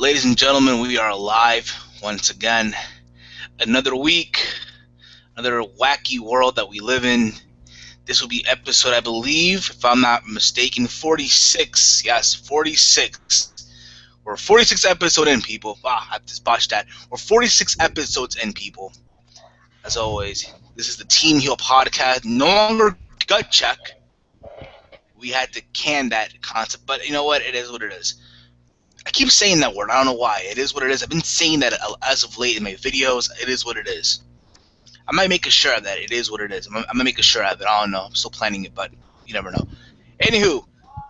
Ladies and gentlemen, we are alive once again. Another week, another wacky world that we live in. This will be episode, I believe, if I'm not mistaken, 46. Yes, 46. We're 46 episodes in, people. Wow, I just botched that. We're 46 episodes in, people. As always, this is the Team Heal podcast. No longer gut check. We had to can that concept, but you know what? It is what it is. I keep saying that word. I don't know why. It is what it is. I've been saying that as of late in my videos. It is what it is. I might make a sure of that. It is what it is. I'm gonna make a sure of it. I don't know. I'm still planning it, but you never know. Anywho,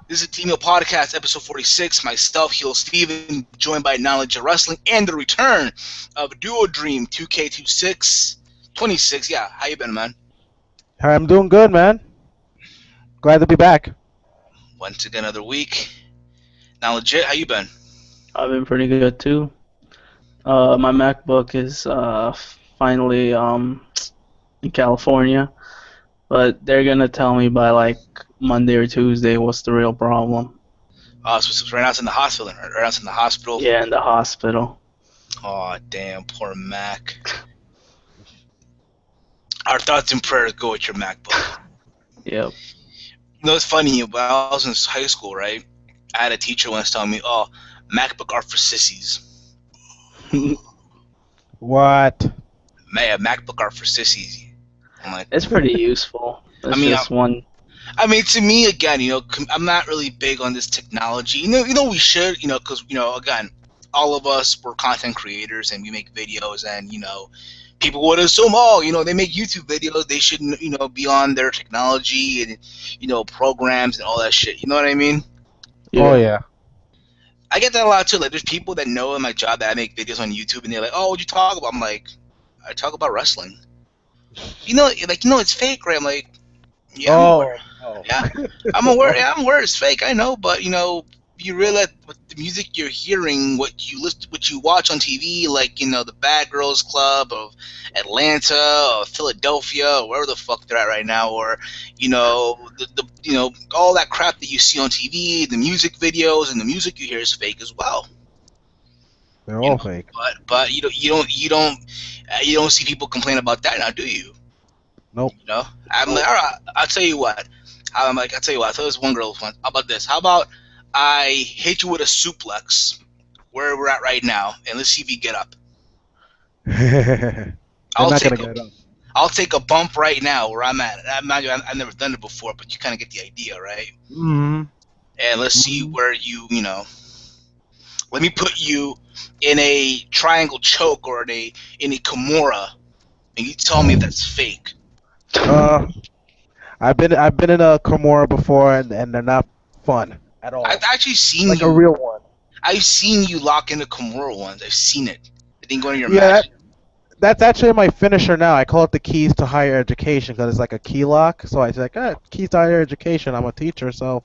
this is Team Heal Podcast, episode 46. Myself, Heel Steven, joined by Knowledge of Wrestling, and the return of Duo Dream 2K26 26. Yeah, how you been, man? Hi, I'm doing good, man. Glad to be back. Once again, another week. Now, legit, how you been? I've been pretty good too. My MacBook is finally in California, but they're gonna tell me by like Monday or Tuesday what's the real problem. So right now it's in the hospital. Right now it's in the hospital. Yeah, in the hospital. Oh, damn, poor Mac. Our thoughts and prayers go with your MacBook. Yep. You know, it's funny, when I was in high school, right? I had a teacher once tell me, oh, MacBook are for sissies. What? Man, MacBook are for sissies. I'm like, It's pretty useful. It's just one. I mean, to me, again, you know, I'm not really big on this technology. You know, we should, you know, because, you know, again, all of us, we're content creators and we make videos and, you know, people would assume, oh, you know, they make YouTube videos, they shouldn't, you know, be on their technology and, you know, programs and all that shit. You know what I mean? Yeah. Oh, yeah. I get that a lot, too. Like, there's people that know in my job that I make videos on YouTube and they're like, oh, what'd you talk about? I'm like, I talk about wrestling. You know, like, you know, it's fake, right? I'm like, yeah, yeah, I'm aware. Yeah, I'm aware it's fake. I know, but you know, you realize with the music you're hearing, what you listen, what you watch on TV, like you know, the Bad Girls Club of Atlanta or Philadelphia or wherever the fuck they're at right now, or you know, the you know, all that crap that you see on TV, the music videos and the music you hear is fake as well. They're You all know, fake. but you don't see people complain about that now, do you? Nope. You know, I'm like, all right, I'll tell you what. I'm like, I'll tell you what. I told this one girl once. How about this? How about I hit you with a suplex where we're at right now, and let's see if you get up. They're I'll not take gonna get up. I'll take a bump right now where I'm at. I've never done it before, but you kind of get the idea, right? Mm-hmm. And let's see where you know. Let me put you in a triangle choke or in a Kimura, and you tell me if that's fake. I've been in a Kimura before, and they're not fun at all. I've actually seen Like you. a real one. I've seen you lock into Kimura once. I've seen it. It didn't go into your Yeah, match. that's actually my finisher now. I call it the keys to higher education because it's like a key lock. So I was like, keys to higher education. I'm a teacher, so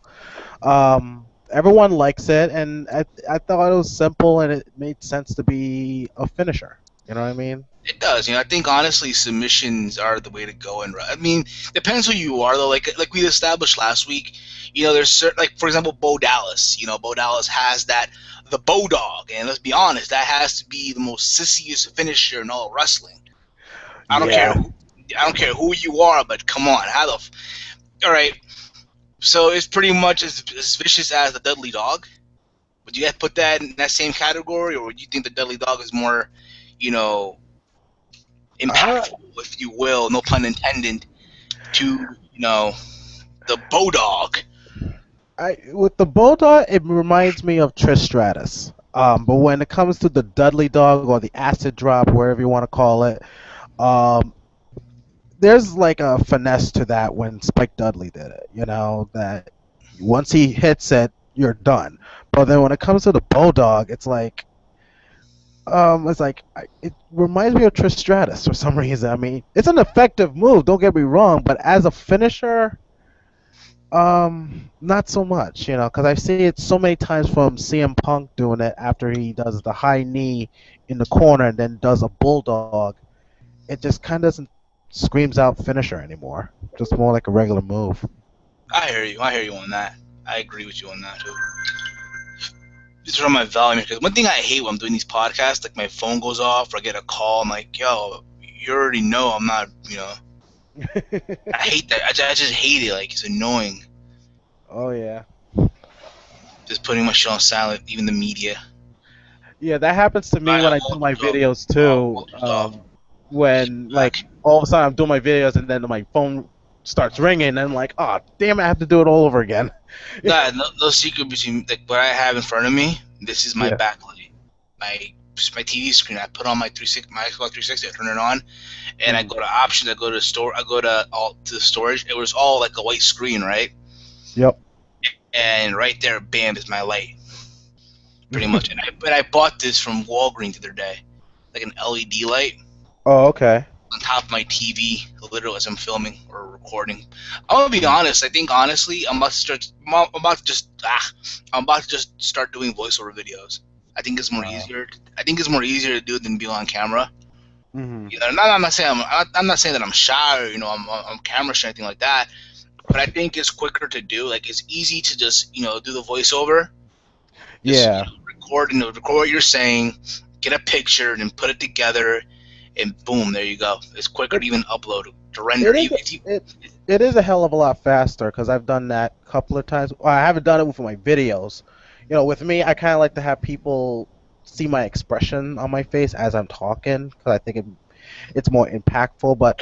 everyone likes it, and I thought it was simple and it made sense to be a finisher. You know what I mean? It does. You know, I think honestly submissions are the way to go. And I mean, depends who you are though. Like we established last week. You know, there's certain, like for example, Bo Dallas. You know, Bo Dallas has that the Bo Dog, and let's be honest, that has to be the most sissiest finisher in all of wrestling. I don't care. I don't care who you are, but come on, all right. So it's pretty much as vicious as the Dudley Dog. Would you put that in that same category, or would you think the Dudley Dog is more, you know, impactful, if you will, no pun intended, to you know the Bo Dog? With the Bulldog, it reminds me of Trish Stratus. But when it comes to the Dudley Dog or the Acid Drop, wherever you want to call it, there's like a finesse to that when Spike Dudley did it. You know that once he hits it, you're done. But then when it comes to the Bulldog, it's like it reminds me of Trish Stratus for some reason. I mean, it's an effective move. Don't get me wrong, but as a finisher. Not so much, you know, because I see it so many times from CM Punk doing it after he does the high knee in the corner and then does a bulldog. It just kind of doesn't screams out finisher anymore. Just more like a regular move. I hear you. I hear you on that. I agree with you on that too. turn my volume, because one thing I hate when I'm doing these podcasts, like my phone goes off or I get a call, I'm like, yo, you already know I'm not, I hate that. I just hate it. Like, it's annoying. Oh yeah. Just putting my shit on silent, even the media. Yeah, that happens to me when I do my videos too. When like all of a sudden I'm doing my videos and then my phone starts ringing and I'm like, oh damn, I have to do it all over again. Nah, no secret between like what I have in front of me. This is my Yeah. backlight, my TV screen. I put on my Xbox 360. I turn it on, and I go to options. I go to store. I go to the storage. It was all like a white screen, right? Yep. And right there, bam, is my light, pretty much. But I bought this from Walgreens the other day, like an LED light Oh, okay. on top of my TV, literally as I'm filming or recording. I'm gonna be honest. I think honestly, I'm about to just start doing voiceover videos. I think it's more easier. I think it's more easier to do it than be on camera. Mm-hmm. You know, I'm not saying I'm not saying that I'm shy or I'm camera shy or anything like that. But I think it's quicker to do. Like, it's easy to just do the voiceover. Just, Yeah. record what you're saying, get a picture, and then put it together, and boom, there you go. It's quicker to even upload to render. It is a hell of a lot faster because I've done that a couple of times. Well, I haven't done it with my videos. With me, I kind of like to have people see my expression on my face as I'm talking because I think it's more impactful. But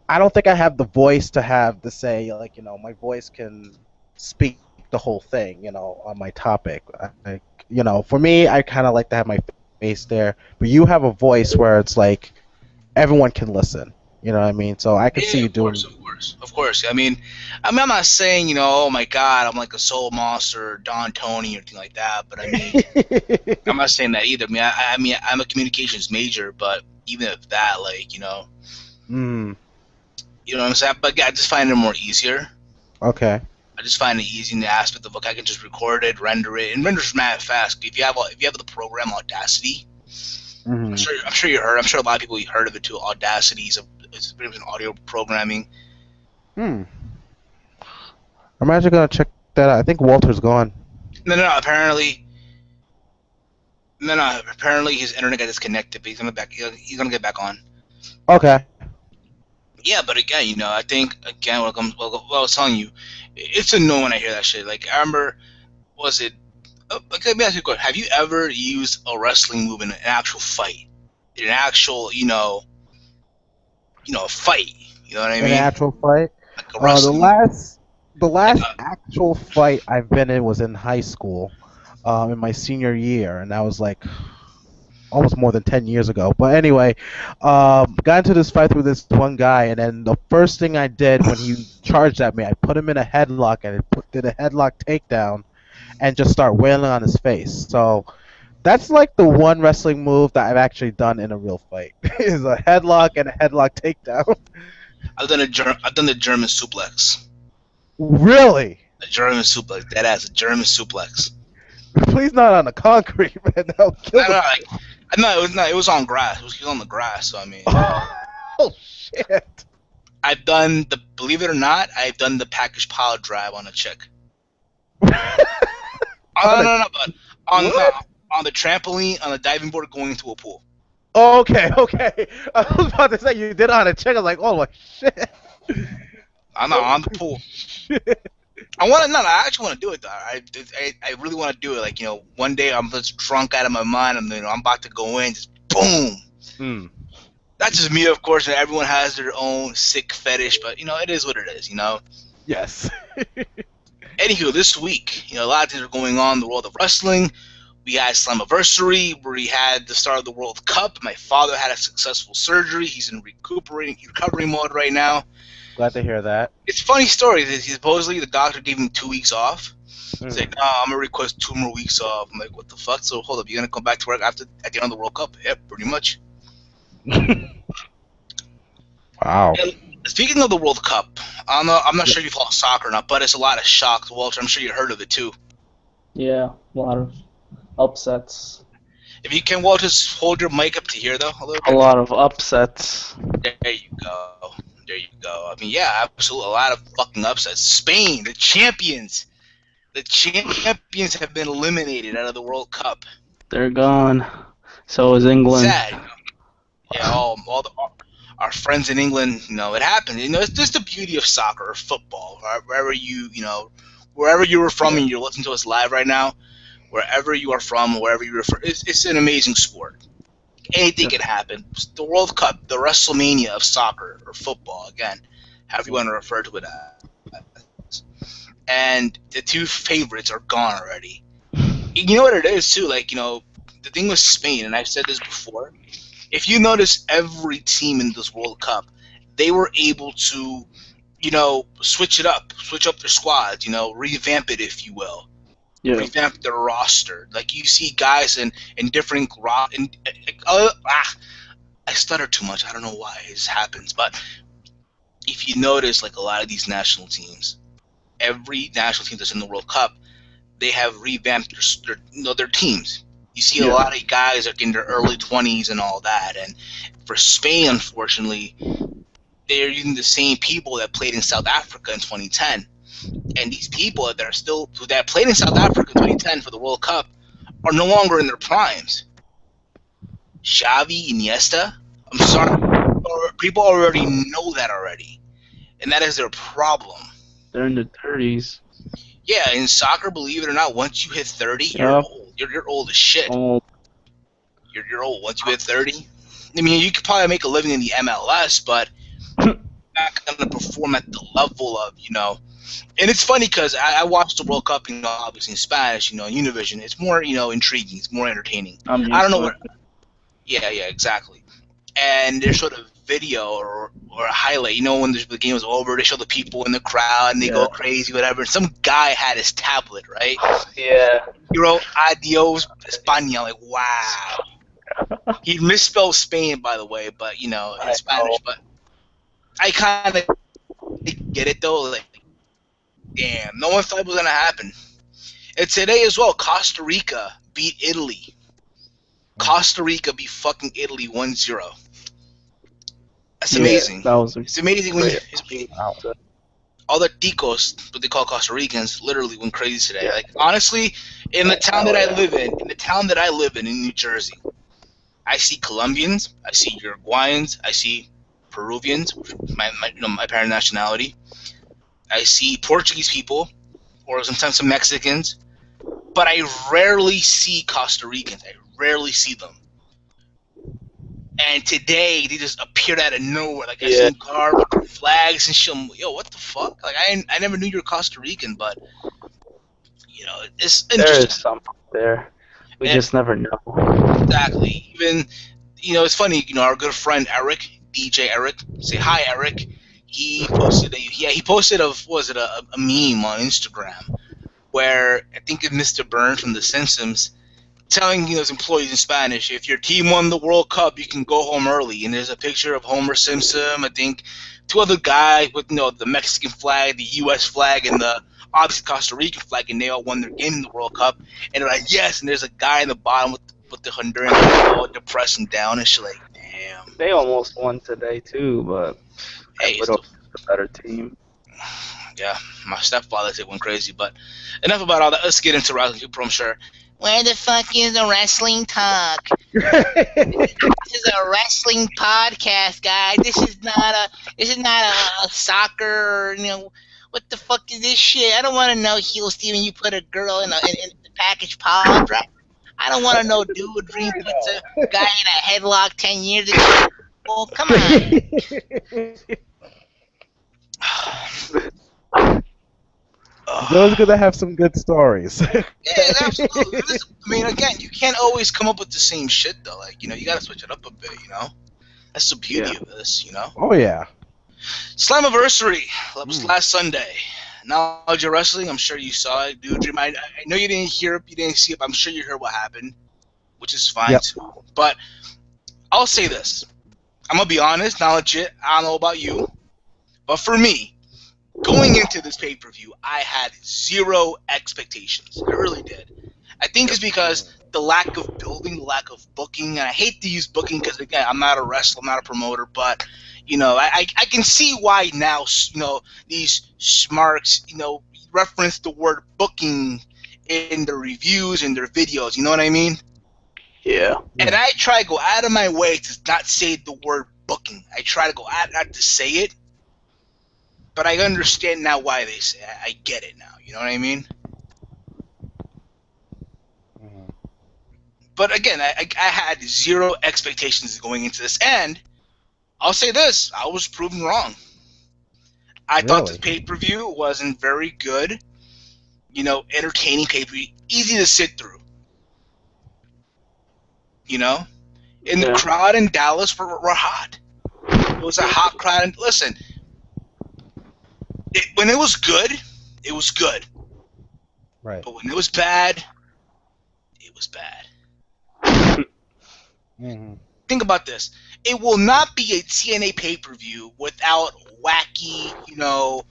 I don't think I have the voice to have to say like my voice can speak the whole thing on my topic. For me, I kind of like to have my face there. But you have a voice where it's like everyone can listen. You know what I mean? So I could see you doing. Of course. I mean, I'm not saying oh my God, I'm like a soul monster, Don Tony, or anything like that. But I mean, I'm not saying that either. I mean, I'm a communications major, but even if that, like, Mm. You know what I'm saying? But yeah, I just find it more easier. Okay. I just find it easy in the aspect of, I can just record it, render it, and renders mad fast. If you have the program Audacity, Mm-hmm. I'm sure you heard. I'm sure a lot of people heard of it too. Audacity it's pretty much an audio programming. I'm actually gonna check that out. I think Walter's gone. No. Apparently his internet got disconnected, but he's gonna get back on. Okay. Yeah, but again, I think again, what I was telling you, it's annoying when I hear that shit. Like, I remember, was it? Let me ask you a question. Have you ever used a wrestling move in an actual fight? In an actual, fight. You know what I mean? An actual fight. Like a wrestling. The last actual fight I've been in was in high school, in my senior year, and that was like almost more than 10 years ago. But anyway, got into this fight with this one guy, and then the first thing I did when he charged at me, I put him in a headlock and did a headlock takedown and just start wailing on his face. So that's like the one wrestling move that I've actually done in a real fight is a headlock and a headlock takedown. I've done the German suplex. Really? A German suplex. That ass, a German suplex. Please not on the concrete, man. That'll kill It was on grass. It was on the grass. So I mean. Oh shit! Believe it or not, I've done the package pile drive on a chick. No, but on the trampoline, on the diving board, going into a pool. Oh, okay. I was about to say you did it on a chick. I was like, oh my shit. I'm not on the pool. I actually want to do it though. I really want to do it. Like, one day I'm just drunk out of my mind. I'm about to go in, just boom. That's just me, of course, and everyone has their own sick fetish, but it is what it is, Yes. Anywho, this week, a lot of things are going on in the world of wrestling. We had Slammiversary, where we had the start of the World Cup. My father had a successful surgery. He's in recovery mode right now. Glad to hear that. It's a funny story. Supposedly, the doctor gave him 2 weeks off. He's like, no, I'm going to request 2 more weeks off. I'm like, what the fuck? So, hold up, you're going to come back to work at the end of the World Cup? Yep, pretty much. Wow. And speaking of the World Cup, I'm not sure if you follow soccer or not, but it's a lot of shock. Walter, I'm sure you heard of it too. Yeah, a lot of upsets. If you can, Walter, just hold your mic up to here, though, a little bit. A lot of upsets. There you go. I mean, yeah, absolutely, a lot of fucking upsets. Spain, the champions. The champions have been eliminated out of the World Cup. They're gone. So is England. Sad. Yeah, our friends in England, it happened. It's just the beauty of soccer or football. Wherever wherever you were from, and you're listening to us live right now, wherever you are from, wherever you refer, it's an amazing sport. Anything can happen. The World Cup, the WrestleMania of soccer or football, again, however you want to refer to it as. And the two favorites are gone already. You know what it is too? The thing with Spain, and I've said this before. If you notice, every team in this World Cup, they were able to, switch up their squads, revamp it, if you will. Yeah. Revamp their roster. Like you see guys in different I stutter too much. I don't know why this happens, but if you notice, like a lot of these national teams, every national team that's in the World Cup, they have revamped their teams. You see a lot of guys are in their early 20s and all that, and for Spain, unfortunately, they're using the same people that played in South Africa in 2010. And these people that played in South Africa in 2010 for the World Cup are no longer in their primes. Xavi, Iniesta, I'm sorry, people already know that already, and that is their problem. They're in their 30s. Yeah, in soccer, believe it or not, once you hit 30, you're old. You're old as shit. Old. You're old once you hit 30. I mean, you could probably make a living in the MLS, but you're not going to perform at the level of, And it's funny because I watched the World Cup, obviously in Spanish, Univision. It's more, intriguing. It's more entertaining. I don't know what. Yeah, exactly. And there's sort of video or a highlight. When the game was over, they show the people in the crowd and they go crazy, whatever. And some guy had his tablet, right? Yeah. He wrote "Adios España." Like, wow. He misspelled Spain, by the way, but in Spanish. But I kind of get it though. Like, damn, no one thought it was gonna happen. And today as well, Costa Rica beat Italy. Costa Rica beat fucking Italy 1-0. That's amazing. It's amazing when all the ticos, what they call Costa Ricans, literally went crazy today. Yeah. Like, honestly, in the town that I live in New Jersey, I see Colombians, I see Uruguayans, I see Peruvians, my parent nationality. I see Portuguese people, or sometimes some Mexicans, but I rarely see Costa Ricans. I rarely see them. And today they just appeared out of nowhere. Like I seen car with flags and shit. Yo, what the fuck? Like I never knew you were Costa Rican, but it's interesting. There is something there. We just never know. Exactly. Even it's funny. Our good friend Eric, DJ Eric. Say hi, Eric. He posted a meme on Instagram where I think it's Mr. Burns from The Simpsons telling his employees in Spanish, if your team won the World Cup, you can go home early. And there's a picture of Homer Simpson, I think, two other guys with the Mexican flag, the U.S. flag, and the obviously Costa Rican flag, and they all won their game in the World Cup. And they're like, yes. And there's a guy in the bottom with the Honduran flag all depressed and down, and shit. Like, damn. They almost won today too, but hey, it's a better team. Yeah, my stepfather said went crazy, but enough about all that. Let's get into wrestling. People, I'm sure. Where the fuck is the wrestling talk? This is a wrestling podcast, guys. This is not a soccer. What the fuck is this shit? I don't want to know, Heel Steven. You put a girl in the package pod, right? I don't want to know, dude. Dream Pizza guy in a headlock 10 years ago. Well, come on. Those are gonna have some good stories. Yeah, absolutely. I mean, again, you can't always come up with the same shit, though. Like, you gotta switch it up a bit, That's the beauty of this, Oh, yeah. Slammiversary. That was last Sunday. Knowledge of Wrestling, I'm sure you saw it, dude. I know you didn't hear it, you didn't see it, but I'm sure you heard what happened, which is fine, too. But I'll say this. I'm gonna be honest, not legit. I don't know about you, but for me, going into this pay-per-view, I had zero expectations. I really did. I think it's because the lack of building, the lack of booking, and I hate to use booking because, again, I'm not a wrestler, I'm not a promoter, but, I can see why now, these smarks, reference the word booking in their reviews and their videos. You know what I mean? Yeah. And I try to go out of my way to not say the word booking. I try to go out not to say it, but I understand now why they say it. I get it now. You know what I mean? Mhm. But again, I had zero expectations going into this, and I'll say this: I was proven wrong. I thought this Really? pay-per-view wasn't very good. You know, entertaining pay-per-view, easy to sit through. You know, and the Yeah. crowd in Dallas were hot. It was a hot crowd. And listen, when it was good, it was good. Right. But when it was bad, it was bad. Hmm. Think about this. It will not be a TNA pay-per-view without wacky, you know,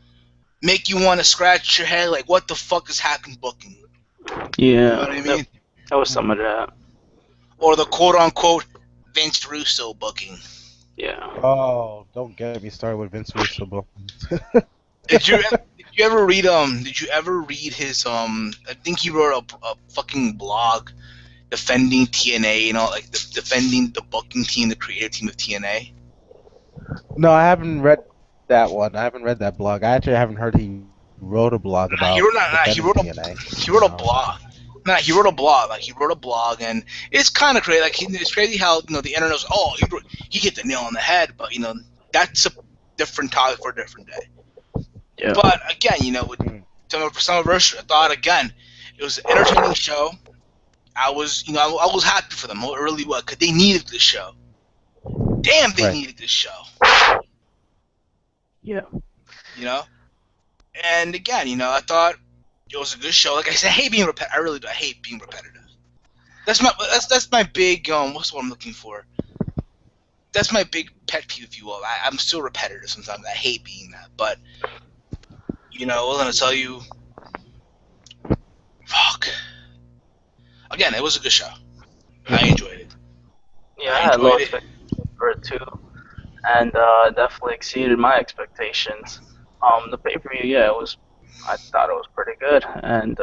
make you want to scratch your head like, what the fuck is happening booking? You know Yeah. what I mean? That was some of that. Or the quote-unquote Vince Russo booking. Yeah. Oh, don't get me started with Vince Russo bookings. Did you ever read his I think he wrote a fucking blog defending TNA, you know, like defending the booking team, the creative team of TNA. No, I haven't read that one. I haven't read that blog. I actually haven't heard he wrote a blog about defending TNA. He wrote a No. blog. Nah, he wrote a blog. Like he wrote a blog, and it's kind of crazy. Like it's crazy how the internet was. Oh, he hit the nail on the head, but that's a different topic for a different day. Yeah. But again, with Mm. Summerversary, I thought again it was an entertaining show. I was happy for them. I really was, because they needed this show. Damn, they Right. needed this show. Yeah. And again, I thought it was a good show. Like I said, I hate being I really do. I hate being repetitive. That's my big what's what I'm looking for. That's my big pet peeve, if you will. I'm still repetitive sometimes. I hate being that, but I was gonna tell you, fuck. Again, it was a good show. I enjoyed it. Yeah, I I had low enjoyed it. expectations for it too, and definitely exceeded my expectations. The pay-per-view, yeah, I thought it was pretty good, and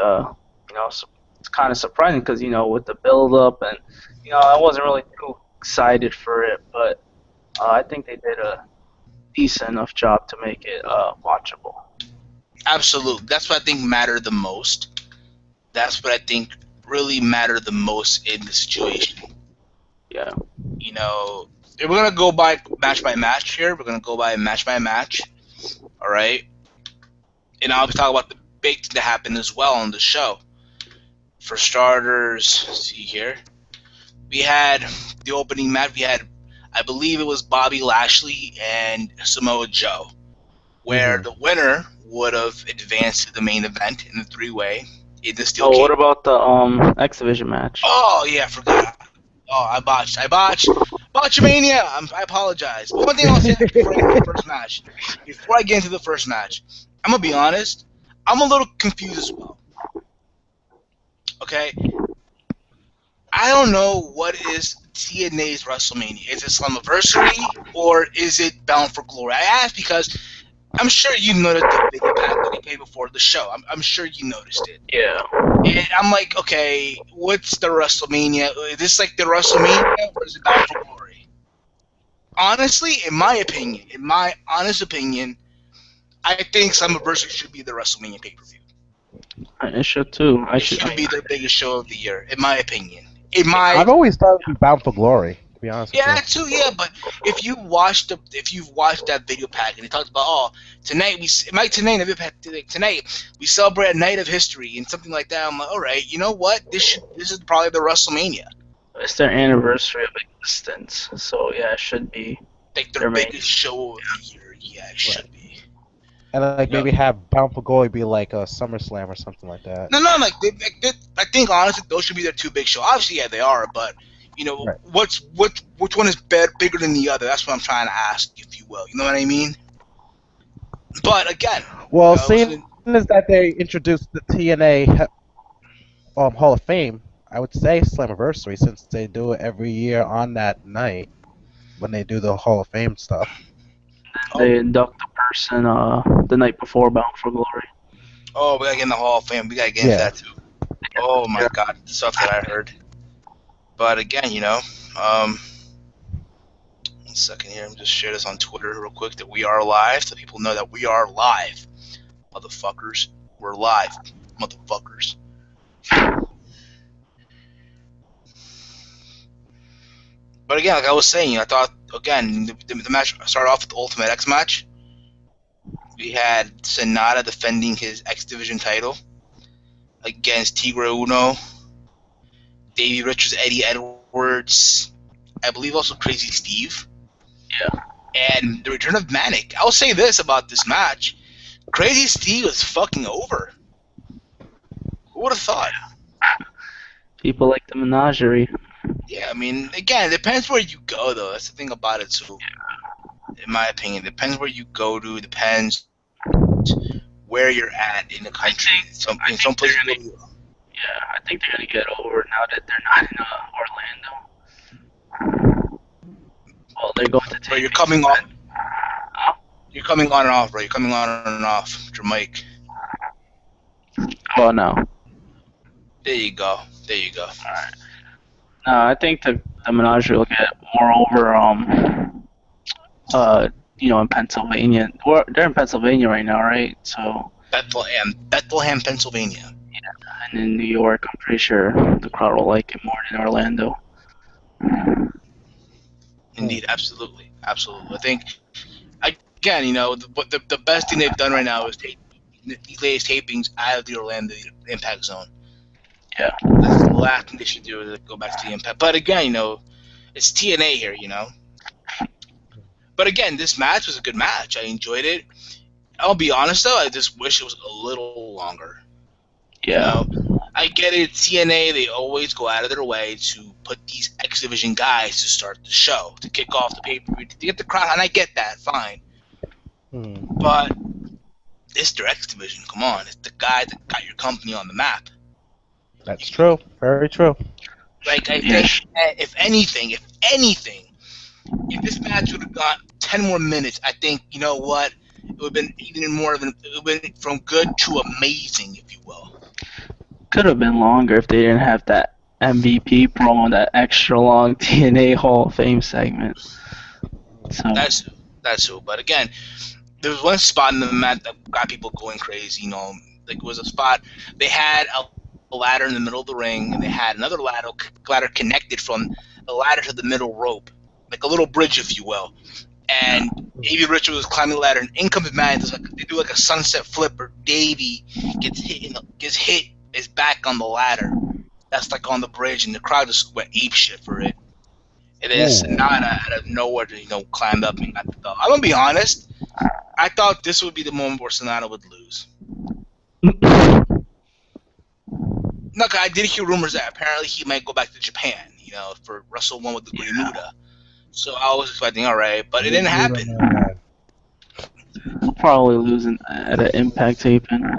it's kind of surprising because with the build-up and I wasn't really too excited for it, but I think they did a decent enough job to make it watchable. Absolutely. That's what I think mattered the most. That's what I think really mattered the most in the situation. Yeah. If we're gonna go by match here. We're gonna go by match by match. All right. And I'll be talking about the big thing that happened as well on the show. For starters, see here, we had the opening match. We had, I believe it was Bobby Lashley and Samoa Joe, where the winner would have advanced to the main event in the three-way. In the steel Oh, cage. what about the X Division match? Oh yeah, I forgot. Oh, I botched. Botchamania. I apologize. But one thing I'll say before I get into the first match. Before I get into the first match, I'm gonna be honest. I'm a little confused as well. Okay, I don't know what is TNA's WrestleMania. Is it Slammiversary or is it Bound for Glory? I ask because I'm sure you noticed the video pack that they played before the show. I'm sure you noticed it. Yeah. And I'm like, okay, what's the WrestleMania? Is this like the WrestleMania or is it Bound for Glory? Honestly, in my honest opinion, I think Summerversary should be the WrestleMania pay-per-view. It should too. It should be their biggest show of the year, in my opinion. I've always thought it'd be Bound for Glory, to be honest. Yeah, that too. Yeah, but if you've watched that video pack and he talked about tonight we celebrate a night of history and something like that, I'm like, all right, you know what? This is probably the WrestleMania. It's their anniversary of existence, so yeah, it should be Like their biggest show of the year. Yeah, it should be. And maybe have Bound for Glory be like a SummerSlam or something like that. No, I think honestly those should be their two big shows. Obviously, yeah, they are, but Right. which one is bigger than the other? That's what I'm trying to ask, if you will. You know what I mean? But again, Well, seeing as that they introduced the TNA Hall of Fame, I would say Slammiversary, since they do it every year on that night when they do the Hall of Fame stuff. They induct the person the night before Bound for Glory. Oh, we gotta get in the Hall of Fame. We gotta get into Yeah. that too. Oh my God, the stuff that I heard. But again, one second here. Let me just share this on Twitter real quick that we are live, so people know that we are live, motherfuckers. We're live, motherfuckers. But again, like I was saying, I thought again the match started off with the Ultimate X match. We had Sonata defending his X Division title against Tigre Uno, Davey Richards, Eddie Edwards, I believe also Crazy Steve. Yeah. And the return of Manic. I'll say this about this match. Crazy Steve was fucking over. Who would have thought? People like the menagerie. Yeah, I mean, again, it depends where you go, though. That's the thing about it, too. In my opinion, it depends where you go to. It depends where you're at in the country. In some places, Yeah, I think they're gonna get over now that they're not in Orlando. Well, they're going to bro, take. you're coming on. You're coming on and off, bro. You're coming on and off with your mic. Oh no. There you go. There you go. Alright. No, I think the menagerie will get more over. In Pennsylvania. They're in Pennsylvania right now, right? So. Bethlehem, Pennsylvania. Yeah, and in New York, I'm pretty sure the crowd will like it more than Orlando. Indeed, absolutely. I think, again, the best thing they've done right now is take these latest tapings out of the Orlando Impact Zone. Yeah. That's the last thing they should do is go back to the Impact. But again, it's TNA here, But again, this match was a good match. I enjoyed it. I'll be honest though, I just wish it was a little longer. Yeah. I get it. TNA, they always go out of their way to put these X Division guys to start the show, to kick off the pay-per-view, to get the crowd, and I get that, fine. But it's their X Division. Come on, it's the guy that got your company on the map. That's true. Very true. Like, I think, if anything, if this match would have got 10 more minutes, I think, you know what, it would have been even more of it would have been from good to amazing, if you will. Could have been longer if they didn't have that MVP promo, that extra long TNA Hall of Fame segment. So. That's true. But again, there was one spot in the match that got people going crazy. Like it was a spot they had a ladder in the middle of the ring, and they had another ladder connected from the ladder to the middle rope, like a little bridge, if you will. And Davey Richards was climbing the ladder, and in comes man. They do like a sunset flip, or Davey gets hit his back on the ladder. That's like on the bridge, and the crowd just went ape shit for it. And then Sonata out of nowhere, climbed up and got the belt. I'm gonna be honest. I thought this would be the moment where Sonata would lose. No, I did hear rumors that apparently he might go back to Japan, for Wrestle 1 with the Green Muda. So I was expecting, all right, but it didn't happen. Probably losing at an Impact taping.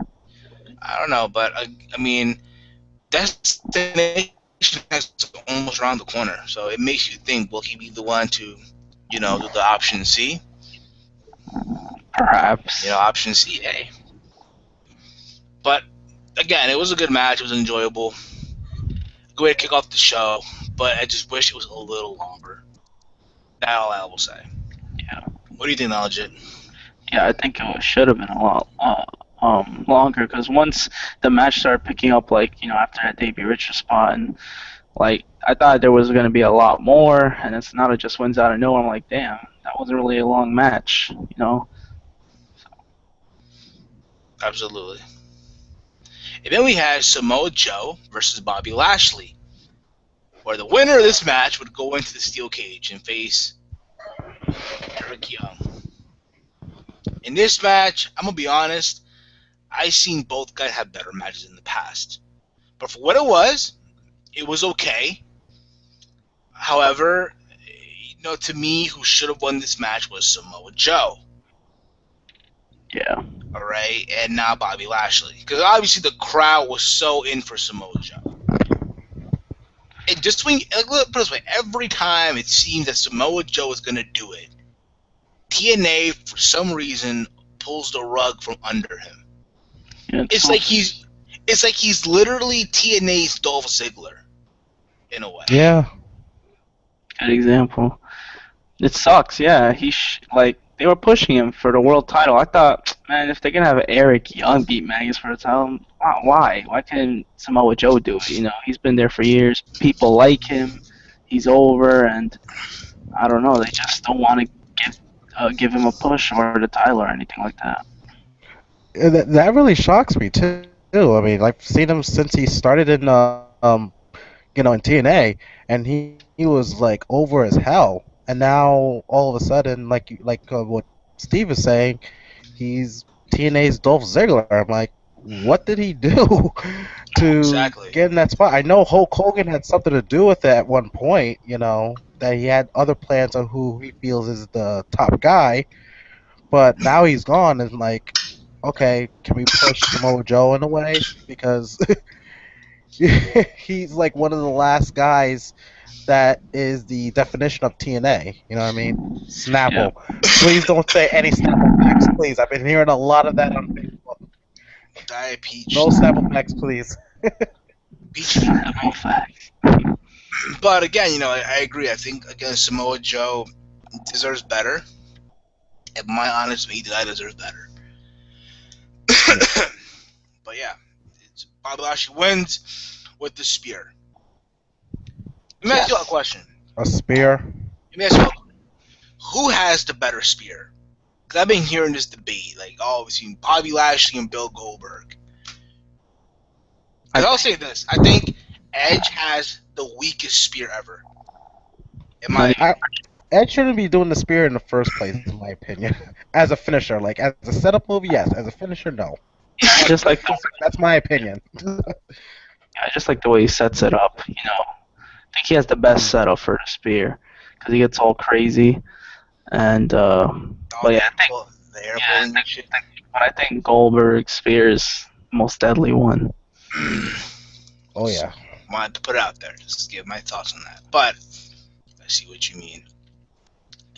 I don't know, but I mean, Destination is almost around the corner, so it makes you think: will he be the one to, do the option C? Perhaps. Option C, hey. But again, it was a good match. It was enjoyable. Good way to kick off the show, but I just wish it was a little longer. That's all I will say. Yeah. What do you think, Legit? Yeah, I think it should have been a lot longer, because once the match started picking up, after that Davey Richards spot, and I thought there was going to be a lot more, and then Sonata just wins out of nowhere. I'm like, damn, that wasn't really a long match, So. Absolutely. And then we had Samoa Joe versus Bobby Lashley, where the winner of this match would go into the steel cage and face Eric Young. In this match, I'm going to be honest, I've seen both guys have better matches in the past. But for what it was okay. However, to me, who should have won this match was Samoa Joe. Yeah. All right, and not Bobby Lashley. Because obviously the crowd was so in for Samoa Joe. And just put it this way, every time it seems that Samoa Joe is going to do it, TNA, for some reason, pulls the rug from under him. It's like he's literally TNA's Dolph Ziggler in a way. Yeah. good example. It sucks. Yeah, like they were pushing him for the world title. I thought, man, if they're gonna have Eric Young beat Magnus for the title, why? Why can't Samoa Joe do it? You know, he's been there for years. People like him. He's over, and I don't know. They just don't want to give him a push or the title or anything like that. That really shocks me too. I mean, I've seen him since he started in in TNA, and he was like over as hell. And now all of a sudden, what Steve is saying, he's TNA's Dolph Ziggler. I'm like, what did he do to Exactly. get in that spot? I know Hulk Hogan had something to do with it at one point. That he had other plans on who he feels is the top guy, but now he's gone. And like, okay, can we push Samoa Joe in a way because he's like one of the last guys that is the definition of TNA. You know what I mean? Snapple. Yeah. Please don't say any Snapple facts, please. I've been hearing a lot of that on Facebook. Diet Peach. No Snapple facts, please. Peach. But again, I agree. I think again Samoa Joe deserves better. In my honest opinion, I deserve better. But yeah, Bobby Lashley wins with the spear. Let me ask you a question. A spear. Let me ask you a question. Who has the better spear? Because I've been hearing this debate, like, between Bobby Lashley and Bill Goldberg. I'll say this. I think Edge has the weakest spear ever. Edge shouldn't be doing the spear in the first place, in my opinion. As a finisher, like as a setup move, yes. As a finisher, no. Just like that's my opinion. I just like the way he sets it up. I think he has the best setup for the spear because he gets all crazy. And but yeah, I think Goldberg's spear is the most deadly one. Oh yeah. Wanted to put it out there, just give my thoughts on that. But I see what you mean.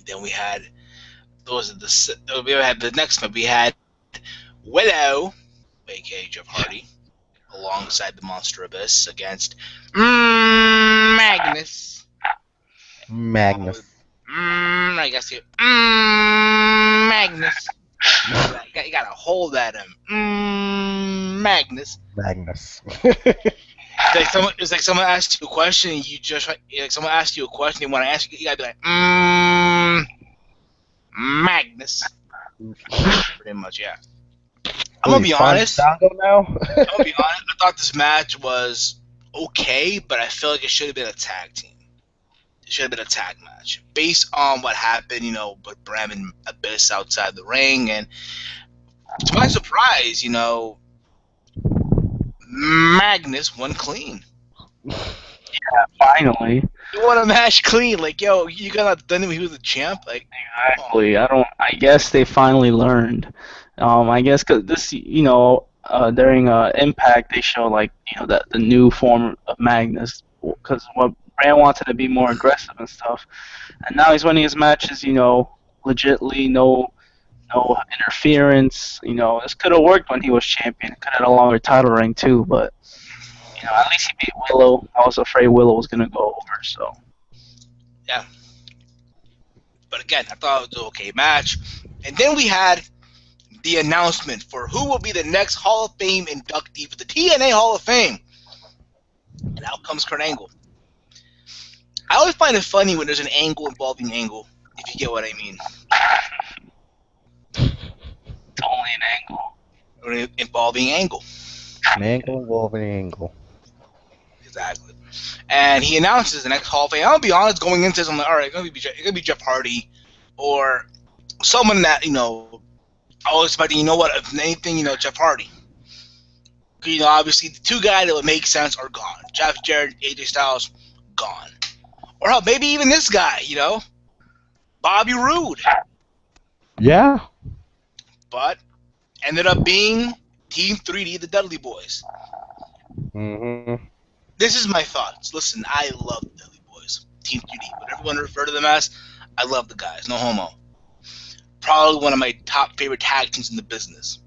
Then we had the next one. We had Willow, aka Jeff Hardy, alongside the Monster Abyss against Magnus. I guess you. Magnus. You gotta hold at him. Magnus. It's like someone asked you a question, and you just someone asked you a question, and when I ask you gotta be like, Magnus. Pretty much, yeah. I'm gonna be honest. Now? I'm gonna be honest. I thought this match was okay, but I feel like it should have been a tag team. It should have been a tag match based on what happened, with Bram and Abyss outside the ring, and to my surprise, Magnus won clean. Yeah, finally. He won a match clean. Like, yo, you got not done it when he was the champ. Like, exactly. I guess they finally learned. I guess because this, during Impact, they show the new form of Magnus. Because what Bram wanted to be more aggressive and stuff, and now he's winning his matches. Legitly no interference. This could have worked when he was champion. Could have had a longer title reign too, but at least he beat Willow. I was afraid Willow was gonna go over, so. Yeah. But again, I thought it was an okay match. And then we had the announcement for who will be the next Hall of Fame inductee for the TNA Hall of Fame. And out comes Kurt Angle. I always find it funny when there's an angle involving Angle, if you get what I mean. It's only an angle. Involving Angle. An angle involving Angle. Exactly. And he announces the next Hall of Fame. I'll be honest, going into this, I'm like, all right, it's gonna be Jeff Hardy or someone that I was expecting. If anything, Jeff Hardy. Obviously the two guys that would make sense are gone. Jeff Jarrett, AJ Styles, gone. Or hell, maybe even this guy, Bobby Roode. Yeah. But ended up being Team 3D, the Dudley Boys. Mm-hmm. This is my thoughts. Listen, I love the Dudley Boys. Team 3D. What everyone refer to them as, I love the guys. No homo. Probably one of my top favorite tag teams in the business.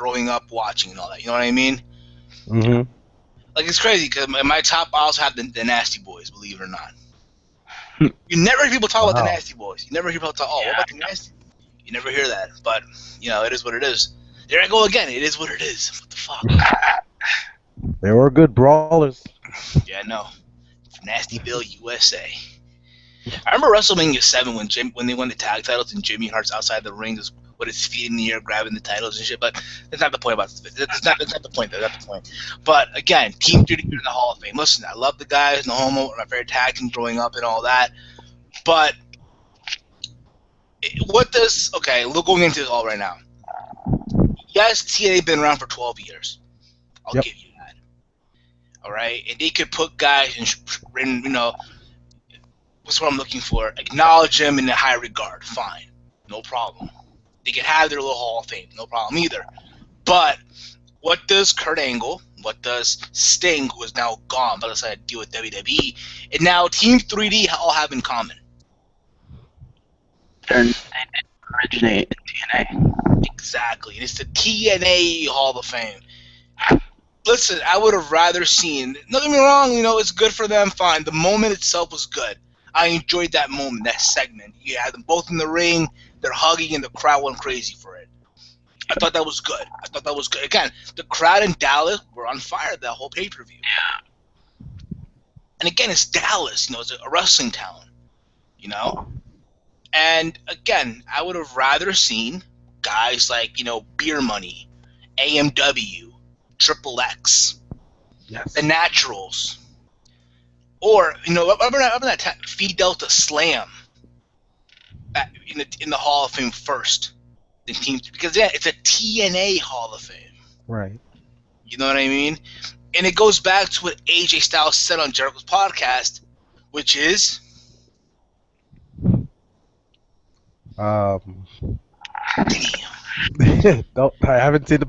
growing up watching and all that. You know what I mean? Mm-hmm. Like, it's crazy because in my top, I also have the Nasty Boys, believe it or not. You never hear people talk about the Wow. Nasty Boys. You never hear people talk, oh, what about the Nasty? You never hear that. But, it is what it is. There I go again. It is what it is. What the fuck? They were good brawlers. Yeah, I know. Nastyville, USA. I remember WrestleMania 7 when they won the tag titles and Jimmy Hart's outside the ring just with his feet in the air grabbing the titles and shit, but that's not the point about this. That's not the point. That's not the point. But again, Team 30 in the Hall of Fame. Listen, I love the guys, no homo, my favorite tag team growing up and all that. But look, going into this all right now. Yes, TNA been around for 12 years. I'll Yep. give you that. All right, and they could put guys in what's what I'm looking for? Acknowledge them in a high regard. Fine. No problem. They can have their little Hall of Fame. No problem either. But what does Kurt Angle, what does Sting, who is now gone, but decided to deal with WWE, and now Team 3D all have in common? They didn't originate in TNA. Exactly. And it's the TNA Hall of Fame. Listen, I would have rather seen, don't get me wrong, it's good for them, fine. The moment itself was good. I enjoyed that moment, that segment. You had them both in the ring, they're hugging, and the crowd went crazy for it. I thought that was good. Again, the crowd in Dallas were on fire that whole pay-per-view. And again, it's Dallas, it's a wrestling town, And again, I would have rather seen guys like, Beer Money, AMW, Triple X, Yes. the Naturals, or remember that Phi Delta Slam in the Hall of Fame first, the team, because it's a TNA Hall of Fame. Right. You know what I mean? And it goes back to what AJ Styles said on Jericho's podcast, which is, Damn. damn. Nope, I haven't seen that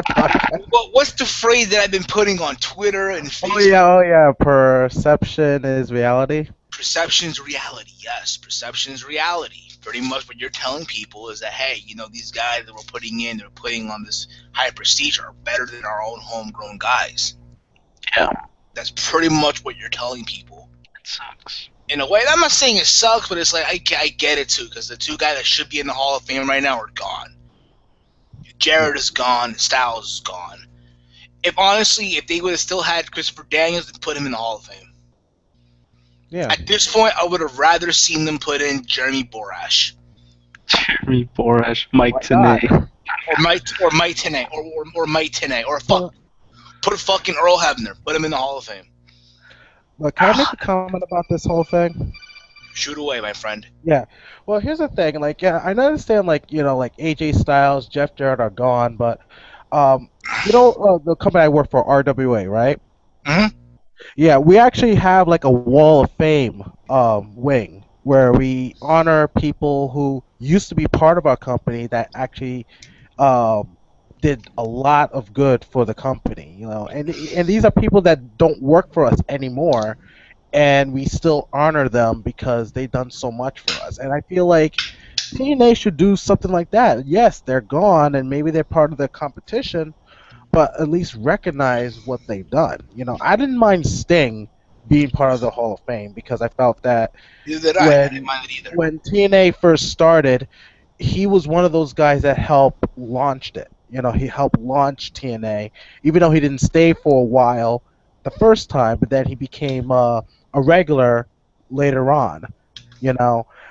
podcast. What's the phrase that I've been putting on Twitter and Facebook? Oh yeah. Perception is reality. Perception's reality. Yes, perception's reality. Pretty much what you're telling people is that, hey, these guys that they're putting on this high prestige are better than our own homegrown guys. Yeah. That's pretty much what you're telling people. It sucks. In a way, I'm not saying it sucks, but it's like, I get it too, because the two guys that should be in the Hall of Fame right now are gone. Jarrett is gone, Styles is gone. If they would have still had Christopher Daniels, they'd put him in the Hall of Fame. Yeah. At this point, I would have rather seen them put in Jeremy Borash. Jeremy Borash, Mike Why Tenay. not? Or Mike Tenay, or Mike Tenay, or put fucking Earl Hebner, put him in the Hall of Fame. Look, can I make a comment about this whole thing? Shoot away, my friend. Yeah. Well, here's the thing. Like, yeah, I understand. Like, like AJ Styles, Jeff Jarrett are gone, but the company I work for, RWA, right? Mhm. Yeah, we actually have like a Wall of Fame wing where we honor people who used to be part of our company that actually did a lot of good for the company, and these are people that don't work for us anymore, and we still honor them because they've done so much for us. And I feel like TNA should do something like that. Yes, they're gone, and maybe they're part of the competition, but at least recognize what they've done. I didn't mind Sting being part of the Hall of Fame because I felt that Neither did I. I didn't mind it either. when TNA first started, he was one of those guys that helped launched it. He helped launch TNA, even though he didn't stay for a while the first time, but then he became a regular later on.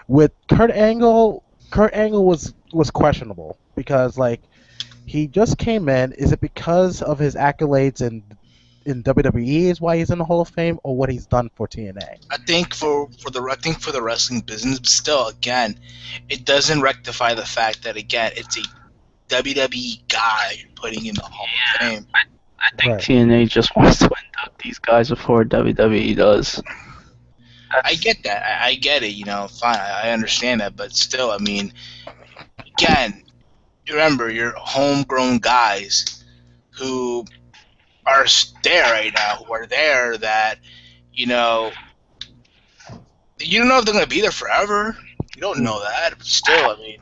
With Kurt Angle was questionable because like he just came in. Is it because of his accolades in WWE is why he's in the Hall of Fame, or what he's done for TNA? I think for the wrestling business, but still, again, it doesn't rectify the fact that, again, it's a WWE guy you're putting in the Hall of Fame. I think Right. TNA just wants to induct these guys before WWE does. I get that. I get it. Fine. I understand that, but still, I mean, again, remember, you're homegrown guys who are there right now, who are there that, you don't know if they're going to be there forever. You don't know that. But still, I mean,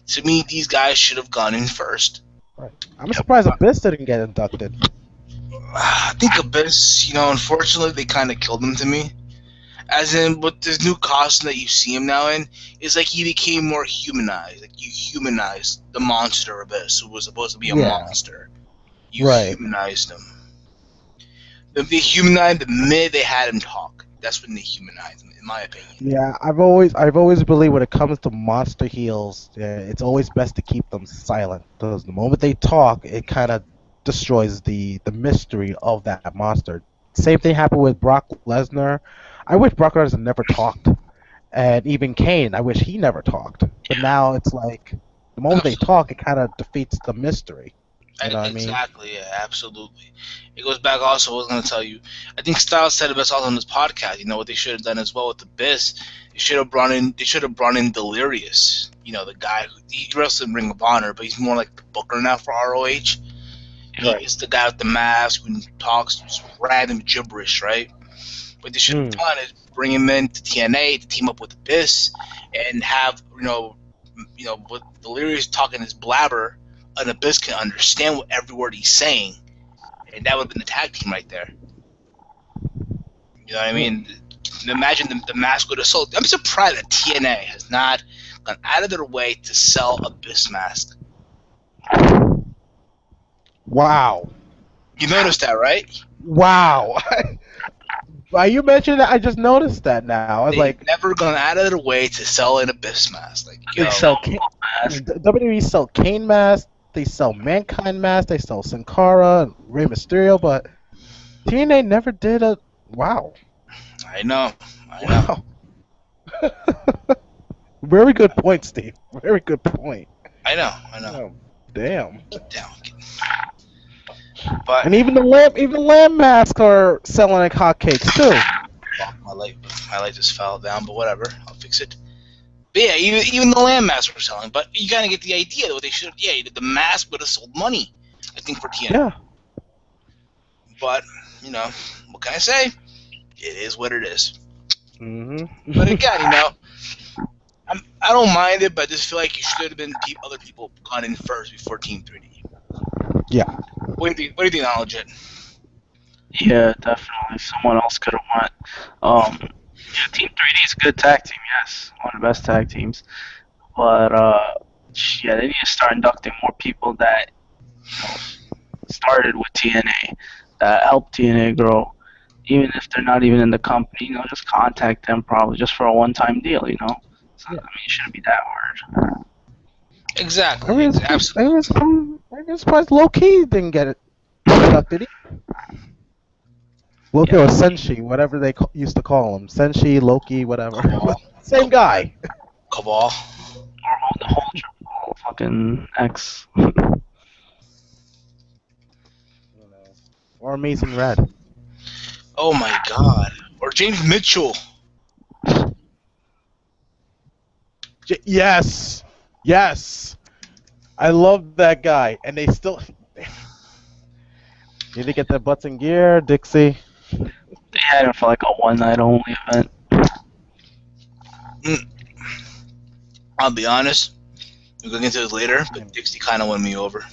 to me, these guys should have gone in first. Right. I'm surprised Abyss didn't get inducted. I think Abyss, unfortunately, they kind of killed him to me. As in, with this new costume that you see him now in, is like he became more humanized. Like, you humanized the monster Abyss, who was supposed to be a Yeah. monster. You Right. humanized him. They humanized the minute they had him talk. That's when they humanized him, in my opinion. Yeah, I've always believed when it comes to monster heals, yeah, it's always best to keep them silent because the moment they talk, it kind of destroys the mystery of that monster. Same thing happened with Brock Lesnar. I wish Brock Lesnar never talked, and even Kane. I wish he never talked. But now it's like the moment they talk, it kind of defeats the mystery. You know what I mean? Exactly, yeah, absolutely. It goes back also, I was going to tell you, I think Styles said it best also on this podcast. You know what they should have done as well with the Abyss? They should have brought in Delirious. The guy he wrestled in Ring of Honor, but he's more like the booker now for ROH. Right. He's the guy with the mask who talks just random gibberish, right? What they should have done is bring him in to TNA to team up with Abyss and have, with Delirious talking his blabber, an Abyss can understand what every word he's saying, and that would have been the tag team right there. You know what I mean? Imagine the mask would have sold. I'm surprised that TNA has not gone out of their way to sell Abyss mask. Wow. You noticed that, right? Wow. While you mentioned that, I just noticed that now. I was They've never gone out of their way to sell an Abyss mask. Like, They sell Kane mask. WWE sell Kane masks, they sell Mankind masks, they sell Sin Cara and Rey Mysterio, but TNA never did a. Wow. I know. Wow. Very good point, Steve. Very good point. I know. Oh, damn. Get down. But And even the lamb masks are selling like hotcakes too. my light just fell down, but whatever. I'll fix it. But yeah, even the land masks were selling. But you kind of get the idea, though. They should, the mask would have sold money, I think, for TNA. Yeah. But what can I say? It is what it is. Mm-hmm. But again, I don't mind it, but I just feel like you should have been other people gone in first before Team 3D. Yeah. What do you think, Legit? Yeah, definitely. Someone else could have won. Yeah, Team 3D is a good tag team, yes. One of the best tag teams. But, yeah, they need to start inducting more people that started with TNA, that helped TNA grow. Even if they're not even in the company, just contact them probably just for a one-time deal, So, I mean, it shouldn't be that hard. Exactly. Absolutely. I'm surprised Low Key didn't get it inducted. Loki or Senshi, whatever they used to call him. Senshi, Loki, whatever. Same guy. Cabal. Or the whole triple fucking X. Or Amazing Red. Oh my God. Or James Mitchell. Yes. I love that guy, and they still need to get their butts in gear, Dixie. They had him for like a one-night only event. I'll be honest. We'll get into this later, but Dixie kind of won me over.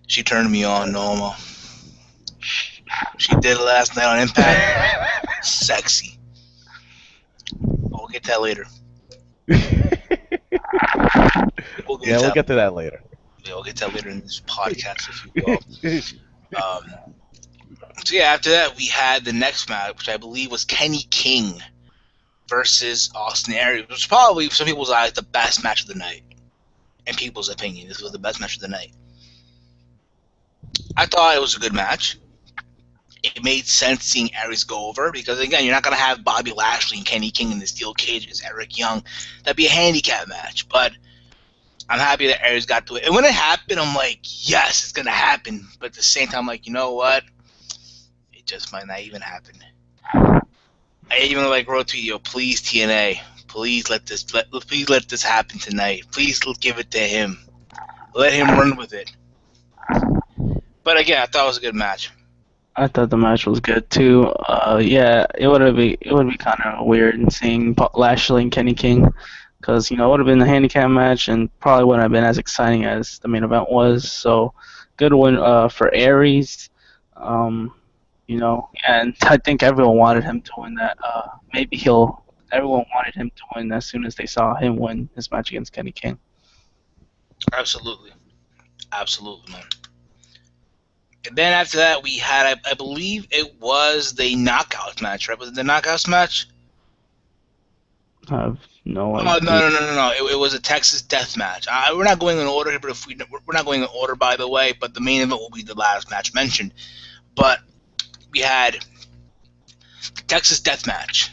She turned me on, normal. She did it last night on Impact. Sexy. But we'll get to that later. We'll get to that later. Yeah, we'll get to that later in this podcast, if you will. So yeah, after that we had the next match, which I believe was Kenny King versus Austin Aries, which was probably, some people's eyes, the best match of the night. In people's opinion, this was the best match of the night. I thought it was a good match. It made sense seeing Aries go over because, again, you're not going to have Bobby Lashley and Kenny King in the steel cage against Eric Young. That'd be a handicap match, but I'm happy that Aries got to it. And when it happened, I'm like, yes, it's going to happen. But at the same time, I'm like, you know what? It just might not even happen. I even wrote to you, please TNA, please let this happen tonight. Please give it to him. Let him run with it. But again, I thought it was a good match. I thought the match was good too. Yeah, it would be kind of weird seeing Lashley and Kenny King because it would have been a handicap match and probably wouldn't have been as exciting as the main event was. So good win for Aries. Um, and I think everyone wanted him to win that. Maybe he'll. Everyone wanted him to win as soon as they saw him win his match against Kenny King. Absolutely, absolutely, man. And then after that, we had, I believe it was the knockout match, right? Was it the knockouts match? I have no Oh, idea. no. It was a Texas death match. We're not going in order here, but if we're not going in order, by the way. But the main event will be the last match mentioned. But we had the Texas death match,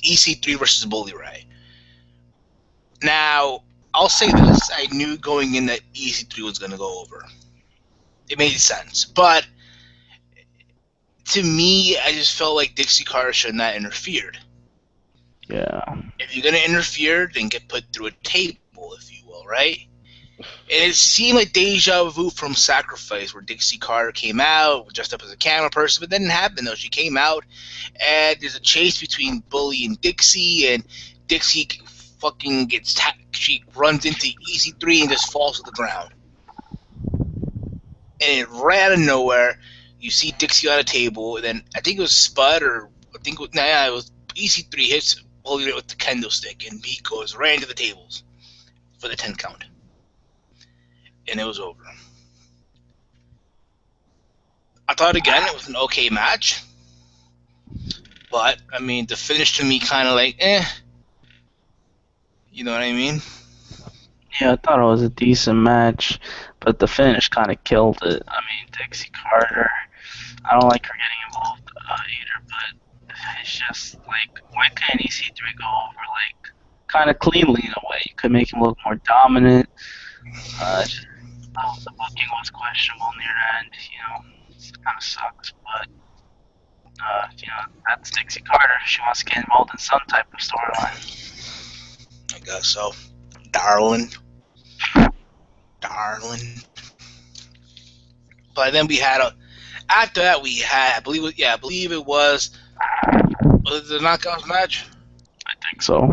EC3 versus Bully Ray. Now, I'll say this: I knew going in that EC3 was going to go over. It made sense, but to me, I just felt like Dixie Carter should not have interfered. Yeah. If you're gonna interfere, then get put through a table, if you will, right? And it seemed like deja vu from Sacrifice, where Dixie Carter came out dressed up as a camera person, but that didn't happen though. She came out, and there's a chase between Bully and Dixie, and Dixie fucking she runs into EC3 and just falls to the ground. And right out of nowhere, you see Dixie on a table, and then I think it was Spud, or I think it was EC3 hits Bully with the kendo stick, and he goes right into the tables for the 10 count. And it was over. I thought, again, it was an okay match. But, I mean, the finish to me kind of like, You know what I mean? Yeah, I thought it was a decent match, but the finish kind of killed it. I mean, Dixie Carter, I don't like her getting involved either, but it's just like, why can't EC3 go over like kind of cleanly in a way? You could make him look more dominant. The booking was questionable near the end. It kind of sucks, but that's Dixie Carter. She wants to get involved in some type of storyline. I guess so. Darling. But then we had after that we had, I believe it was the knockouts match? I think so.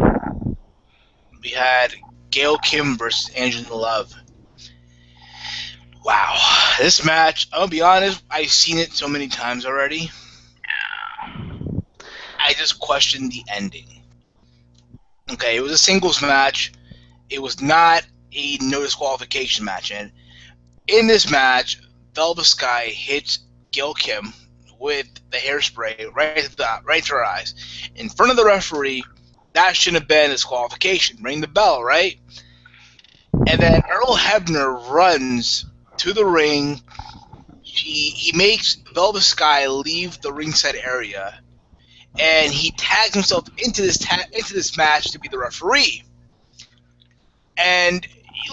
We had Gail Kim versus Angela Love. Wow. This match, I'll be honest, I've seen it so many times already. Yeah. I just questioned the ending. Okay, it was a singles match. It was not a no disqualification match. And in this match, Velvet Sky hits Gail Kim with the hairspray right to her eyes. In front of the referee, that shouldn't have been a disqualification. Ring the bell, right? And then Earl Hebner runs to the ring. He makes Velvet Sky leave the ringside area, and he tags himself into this match to be the referee. And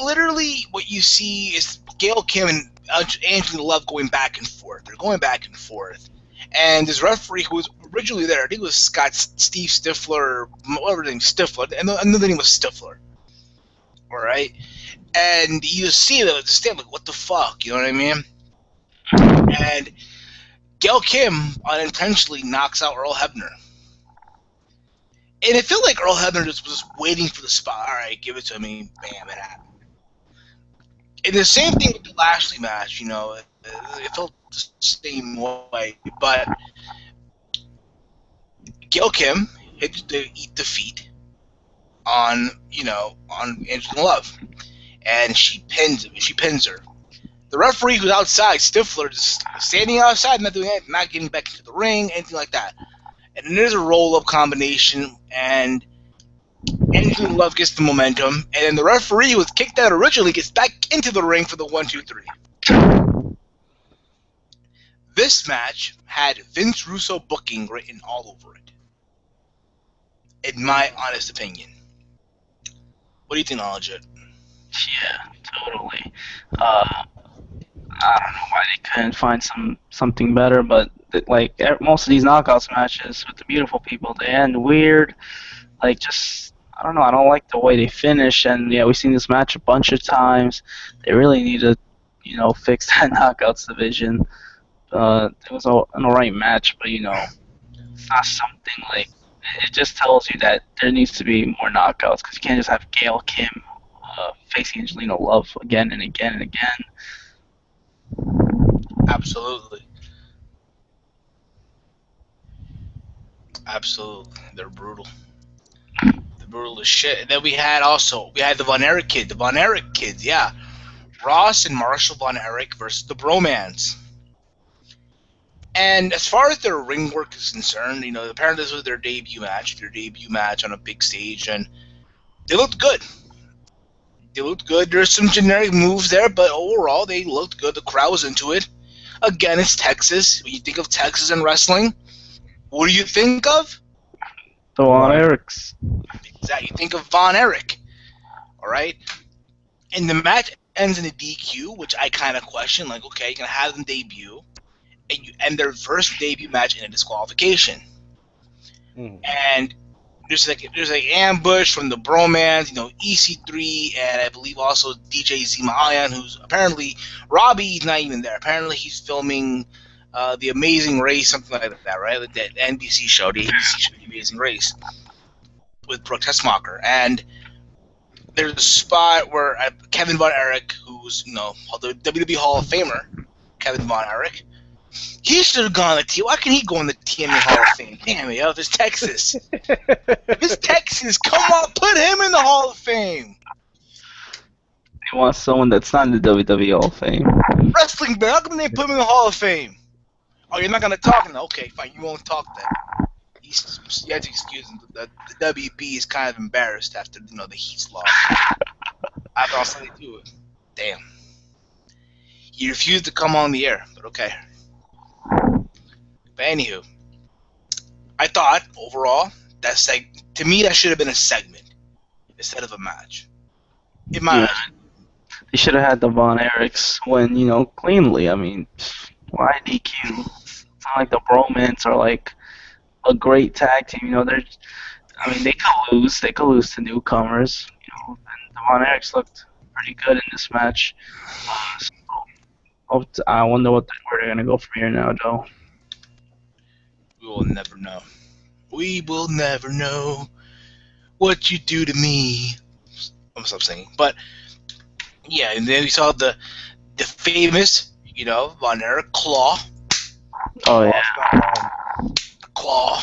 literally, what you see is Gail Kim and Angela Love going back and forth. They're going back and forth. And this referee who was originally there, I think it was Steve Stifler, or whatever the name, Stifler, and another name was Stifler. All right? And you see them at the stand, like, what the fuck? You know what I mean? And Gail Kim unintentionally knocks out Earl Hebner. And it felt like Earl Hebner just was waiting for the spot. All right, give it to me. Bam, it happened. And the same thing with the Lashley match, it felt the same way. But Gail Kim hit the eat defeat on Angela Love, and she pins her. The referee who's outside, Stifler, just standing outside, not doing anything, not getting back into the ring, anything like that. And then there's a roll-up combination, and Angela Love gets the momentum, and then the referee who was kicked out originally gets back into the ring for the 1, 2, 3. This match had Vince Russo booking written all over it, in my honest opinion. What do you think, Legit? Yeah, totally. I don't know why they couldn't find something better, but like most of these knockouts matches with the beautiful people, they end weird. Like, just, I don't know. I don't like the way they finish. And yeah, we've seen this match a bunch of times. They really need to, fix that knockouts division. It was an alright match, but it's not something like it just tells you that there needs to be more knockouts because you can't just have Gail Kim facing Angelina Love again and again and again. Absolutely. Absolutely. They're brutal. They're brutal as shit. And then we had the Von Erich kid. The Von Erich kids, yeah. Ross and Marshall Von Erich versus the Bromans. And as far as their ring work is concerned, apparently this was their debut match on a big stage, and they looked good. There's some generic moves there, but overall they looked good. The crowd was into it. Again, it's Texas. When you think of Texas and wrestling, what do you think of? The Von Erichs. Exactly. You think of Von Erich. All right? And the match ends in a DQ, which I kind of question. Like, okay, you're going to have them debut, and you end their first debut match in a disqualification. And there's like ambush from the Bromans, EC3, and I believe also DJ Zimayan, who's apparently Robbie's not even there. Apparently he's filming The Amazing Race, something like that, right? Like that NBC show, the ABC show, The Amazing Race, with Brooke Tessmacher. And there's a spot where Kevin Von Erich, who's the WWE Hall of Famer, Kevin Von Erich, he should have gone to Why can he go in the TMA Hall of Fame? Damn it, if it's Texas. If it's Texas, come on, put him in the Hall of Fame. They want someone that's not in the WWE Hall of Fame. Wrestling, man, how come they put him in the Hall of Fame? Oh, you're not going to talk now? Okay, fine, you won't talk then. You have to excuse him. The WB is kind of embarrassed after, the Heat's loss. I thought something to do it. Damn. He refused to come on the air, but okay. But anywho, I thought overall to me that should have been a segment instead of a match. In my opinion. They should have had the Von Erichs win, cleanly. I mean, why DQ? It's not like the Bromans are like a great tag team. They could lose. They could lose to newcomers. And the Von Erichs looked pretty good in this match. I wonder where they're gonna go from here now, Joe. We will never know. We will never know what you do to me. I'm gonna stop singing. But yeah, and then we saw the famous, Von Erich claw. Oh yeah. Claw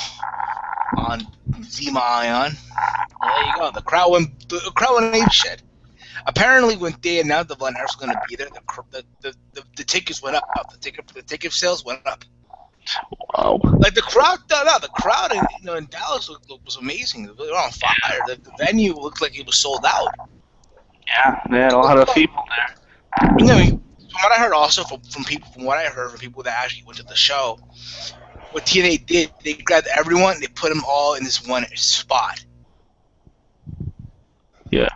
on Zima Ion. There you go. The crowd went apeshit. Apparently, when they announced that Von Erich was going to be there, the tickets went up. The ticket sales went up. Wow. Like the crowd in Dallas was amazing. They were on fire. The venue looked like it was sold out. Yeah, they had a lot of people there. From what I heard also from people that actually went to the show, what TNA did, they grabbed everyone, they put them all in this one spot. Yeah.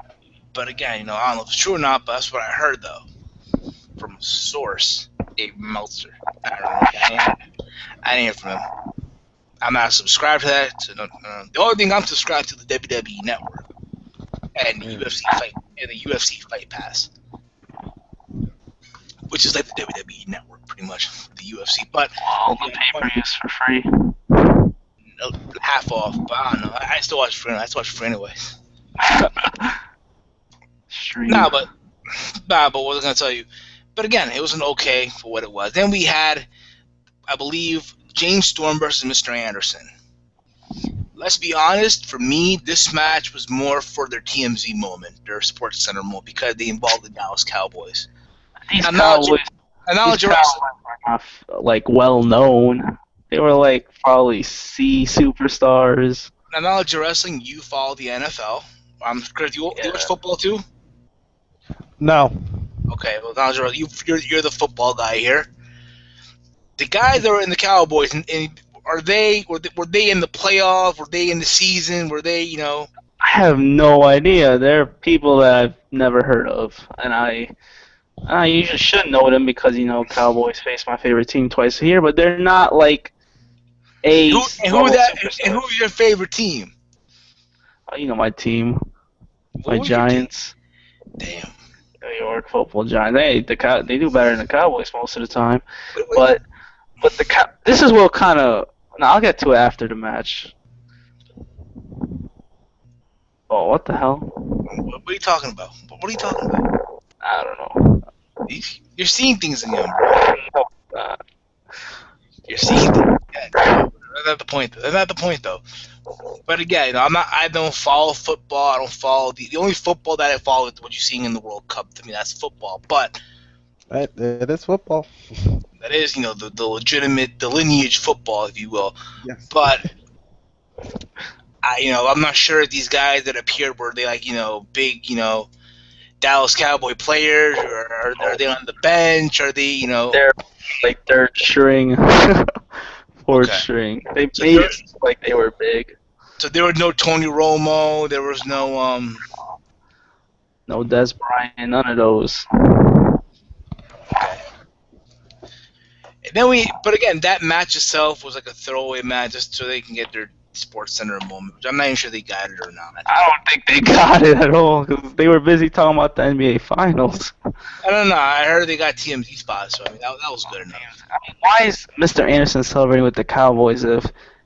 But again, I don't know if it's true or not, but that's what I heard though, from a source, Dave Meltzer. I don't know. I didn't hear from him. I'm not subscribed to that. So no. The only thing I'm subscribed to is the WWE Network and the UFC Fight Pass, which is like the WWE Network, pretty much the UFC. But all the pay-per-views for free. Half off, but I don't know. I still watch free. I still watch free anyways. Nah, but what was I gonna tell you? But again, it wasn't okay for what it was. Then we had, I believe, James Storm versus Mr. Anderson. Let's be honest, for me, this match was more for their TMZ moment, their Sports Center moment, because they involved the Dallas Cowboys. These Cowboys are not well known. They were like probably C superstars. Now, knowledge of wrestling, you follow the NFL. Chris, you watch football too? No. Okay, well, knowledge of you're the football guy here. The guys that were in the Cowboys, and were they in the playoff? Were they in the season? Were they, I have no idea. They're people that I've never heard of, and I usually should know them because Cowboys face my favorite team twice a year, but they're not like a. Who's your favorite team? My team, my Giants. Damn. New York Football Giants. They do better than the Cowboys most of the time, but this is what kind of. Now I'll get to it after the match. Oh, what the hell? What are you talking about? What are you talking about? I don't know. You're seeing things again, bro. You're seeing things again. That's not the point. That's not the point, though. But again, I'm not. I don't follow football. I don't follow the only football that I follow is what you're seeing in the World Cup. To me, that's football. But It is football. that is, the legitimate, the lineage football, if you will. Yes. But I'm not sure if these guys that appeared were they like, big, Dallas Cowboy players, or are they on the bench? Are they, They're like third string, fourth Okay. string. They So made there, it look like they were big. so there was no Tony Romo. There was no No Des Bryant, none of those. Okay. But again, that match itself was like a throwaway match just so they can get their Sports Center moment, which I'm not even sure they got it or not. I don't think they got it at all because they were busy talking about the NBA Finals. I don't know. I heard they got TMZ spots, so I mean that was good enough. I mean, why is Mr. Anderson celebrating with the Cowboys if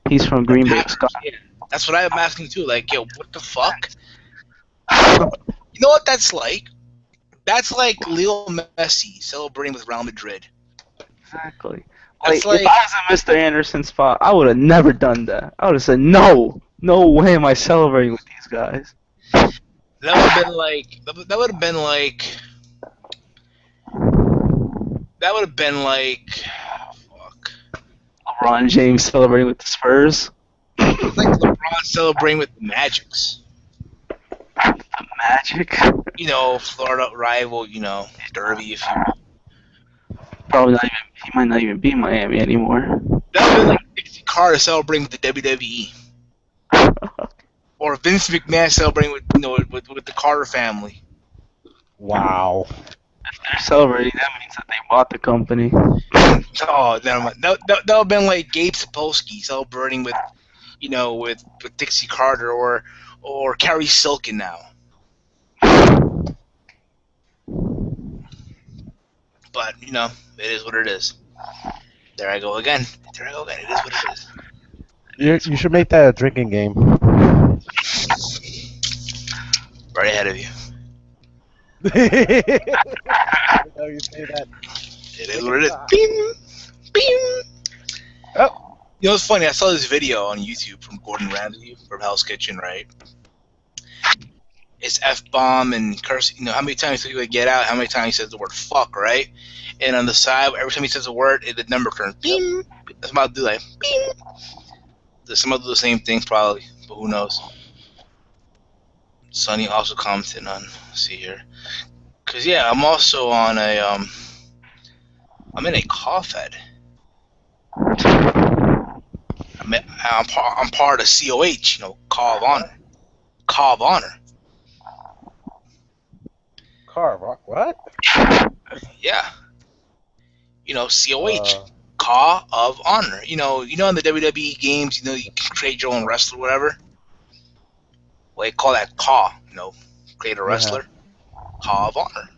he's from Green Bay, Scott? Yeah, that's what I'm asking too. Like, yo, what the fuck? You know what that's like? That's like Leo Messi celebrating with Real Madrid. Exactly. That's Like, if I was in Mr. Anderson's spot, I would have never done that. I would have said, no way am I celebrating with these guys. that would have been like that would have been like fuck. LeBron James celebrating with the Spurs. It's like LeBron celebrating with the Magics. The Magic. Florida rival, Derby, if you will. Probably not even. He might not even be in Miami anymore. That would be like Dixie Carter celebrating with the WWE. Or Vince McMahon celebrating with with the Carter family. Wow. If they're celebrating, that means that they bought the company. Oh, never mind. That would have been like Gabe Sapolsky celebrating with with Dixie Carter or Carrie Silken now. But it is what it is. There I go again. It is what it is. You should make that a drinking game. Right ahead of you. I know you say that. It is what it is. Bing, bing. Oh. It's funny. I saw this video on YouTube from Gordon Ramsay from Hell's Kitchen, right? It's F-bomb and curse. How many times he would get out, how many times he says the word fuck, right? And on the side, every time he says a word, the number turns. Bing. That's about to do like, bing. Some of the same things probably, but who knows? Sonny also commented on, let's see here. Because, yeah, I'm also on I'm in a cough head. I'm part of COH, Call of Honor. Call of Honor. Car, what? Yeah. COH. Call of Honor. In the WWE games, you can create your own wrestler, whatever. Well, they call that Caw, create a wrestler. Call of Honor.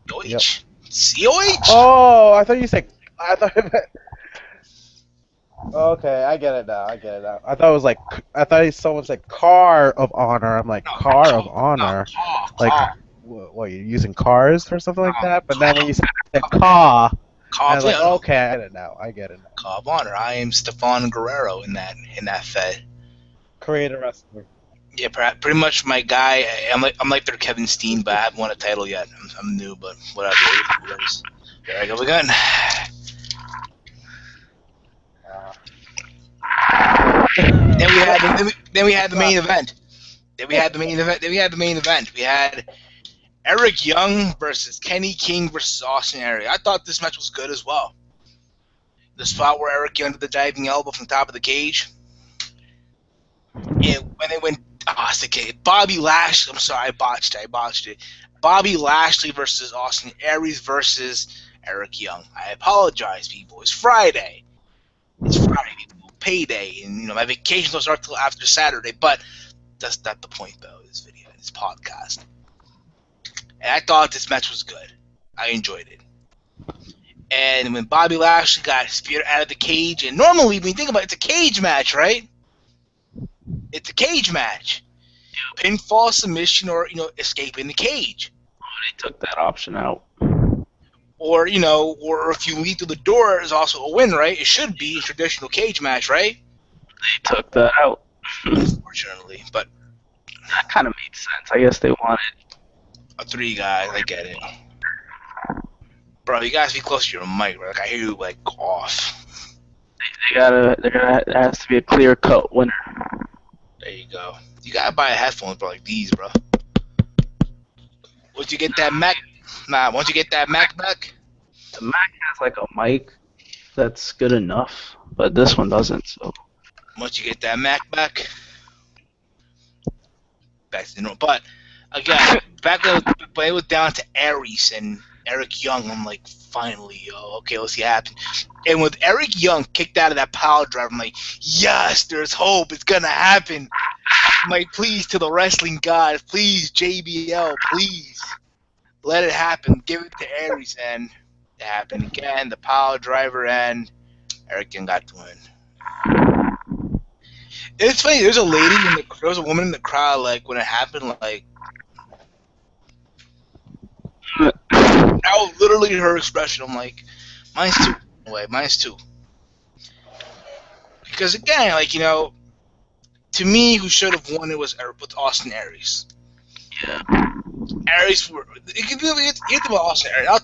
COH. Yep. COH. Oh, I thought you said. Okay, I get it now. I thought it was like. I thought someone said car of honor. I'm like, car of honor. Like, what, you're using cars or something like that? But then when you said car, I was like, okay, I get it now. Call of Honor. I am Stefan Guerrero in that fed. Create a wrestler. Yeah, pretty much my guy. I'm like their Kevin Steen, but I haven't won a title yet. I'm new, but whatever. There I go again. Then we had the main event. We had Eric Young versus Kenny King versus Austin Aries. I thought this match was good as well. The spot where Eric Young did the diving elbow from the top of the cage. And when they went, Bobby Lashley. I'm sorry, I botched it. Bobby Lashley versus Austin Aries versus Eric Young. I apologize, people. It's Friday. Payday, and my vacation don't start till after Saturday. But that's not the point, though. This video, this podcast, and I thought this match was good. I enjoyed it. And when Bobby Lashley got speared out of the cage, and normally when you think about it, it's a cage match, right? It's a cage match. Pinfall, submission, or escaping the cage. They took that option out. Or or if you lead through the door is also a win, right? It should be a traditional cage match, right? They took that out. Unfortunately, but That kind of made sense. I guess they wanted a 3 guys. I get it, bro. You guys be close to your mic, bro. Like I hear you like off. there has to be a clear cut winner. There you go. You gotta buy headphones, bro, like these, bro. Once you get that Mac, once you get that Mac back, The Mac has like a mic that's good enough, but this one doesn't. So once you get that Mac back to the normal. But again, back when it was down to Aries and Eric Young, I'm like, finally, yo, okay, let's see what happens. And with Eric Young kicked out of that power drive, I'm like, yes, there's hope. It's gonna happen. I'm like, please, to the wrestling gods, please, JBL, please, let it happen. Give it to Aries, and it happened again. The power driver, and Eric Young got to win. It's funny. There was a woman in the crowd, like when it happened, like that was literally her expression. I'm like, mine's 2. Anyway, mine's 2. Because again, like to me, who should have won it was with Austin Aries. yeah, Aries, you can think about Austin Aries. I was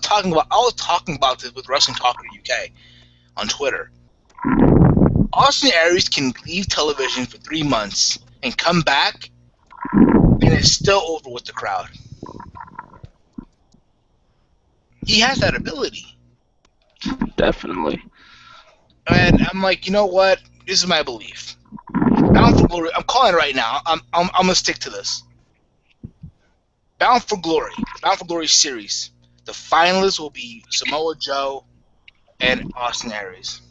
talking about this with Wrestling Talker UK on Twitter. Austin Aries can leave television for 3 months and come back, and it's still over with the crowd. He has that ability. definitely. And I'm like, you know what? This is my belief. Bound for Glory. I'm calling it right now. I'm gonna stick to this. Bound for Glory series. The finalists will be Samoa Joe and Austin Aries.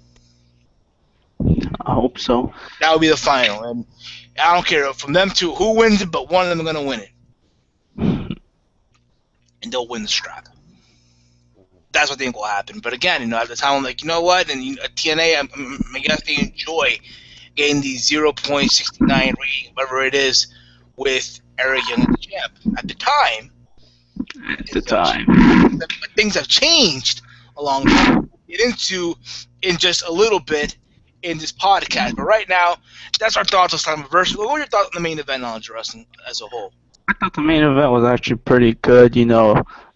I hope so. That will be the final, and I don't care from them two who wins it, but one of them are gonna win it, and they'll win the strap. That's what I think will happen. But again, at the time, I'm like, you know what? And at TNA, I guess they enjoy getting the 0.69 rating, whatever it is, with Eric Young as the champ. At the time, things have changed along the way. We'll get into in just a little bit in this podcast. But right now, that's our thoughts on Slammiversary. What were your thoughts on the main event on wrestling as a whole? I thought the main event was actually pretty good.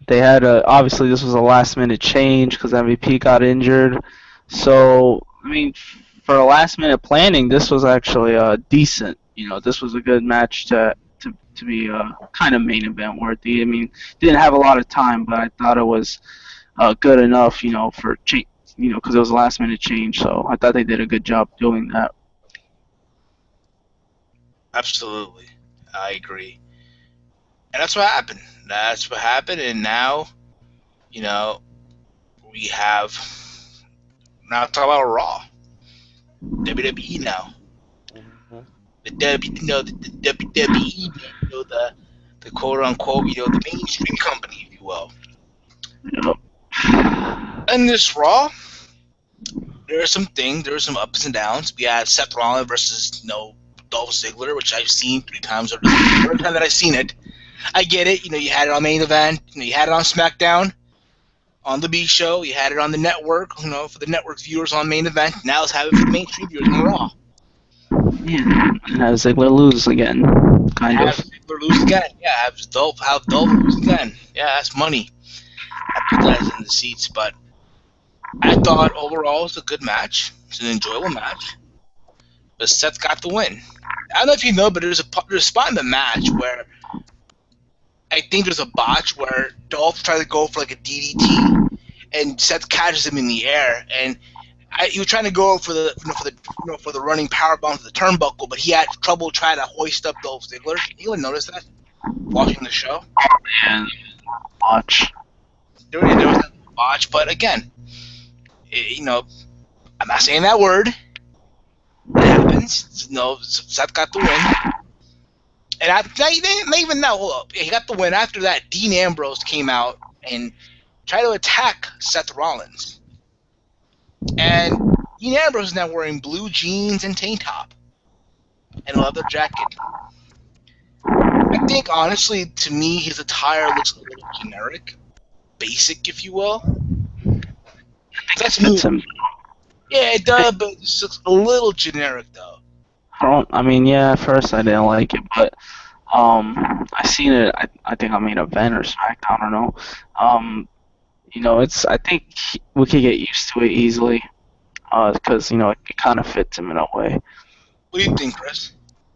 They had obviously this was a last minute change because MVP got injured. So I mean, for a last minute planning, this was actually decent. This was a good match to be kind of main event worthy. I mean, didn't have a lot of time, but I thought it was good enough. For change. Because it was a last minute change. So I thought they did a good job doing that. Absolutely, I agree. And that's what happened. And now, we have now talk about Raw, WWE now. The WWE, the quote unquote, the mainstream company, if you will. In this Raw, there are some ups and downs. We had Seth Rollins versus Dolph Ziggler, which I've seen 3 times already. Every time that I've seen it, I get it. You had it on main event. You had it on SmackDown, on the B show. You had it on the network. For the network viewers on main event. Now let's have it for the mainstream viewers on Raw. Yeah, and have Ziggler lose again, kind of. Have Ziggler lose again. Yeah, have Dolph lose again. Yeah, that's money. I put that in the seats, but I thought overall it was a good match. It's an enjoyable match. But Seth got the win. I don't know if you know, but there's a spot in the match where I think there's a botch where Dolph tries to go for like a DDT, and Seth catches him in the air, and he was trying to go for the running power bomb to the turnbuckle, but he had trouble trying to hoist up Dolph Ziggler. You would notice that watching the show. Yeah, watch. There was a botch, but again, I'm not saying that word. It happens. Seth got the win. And not even now, hold up. He got the win. After that, Dean Ambrose came out and tried to attack Seth Rollins. And Dean Ambrose is now wearing blue jeans and tank top. and a leather jacket. I think, honestly, to me, his attire looks a little generic, basic, if you will. It That's me. fits him. Yeah, it does, but it just looks a little generic, though. I mean, yeah, at first I didn't like it, but I seen it. I think I made a event or SmackDown. I don't know. It's. I think we could get used to it easily. Because it kind of fits him in a way. What do you think, Chris?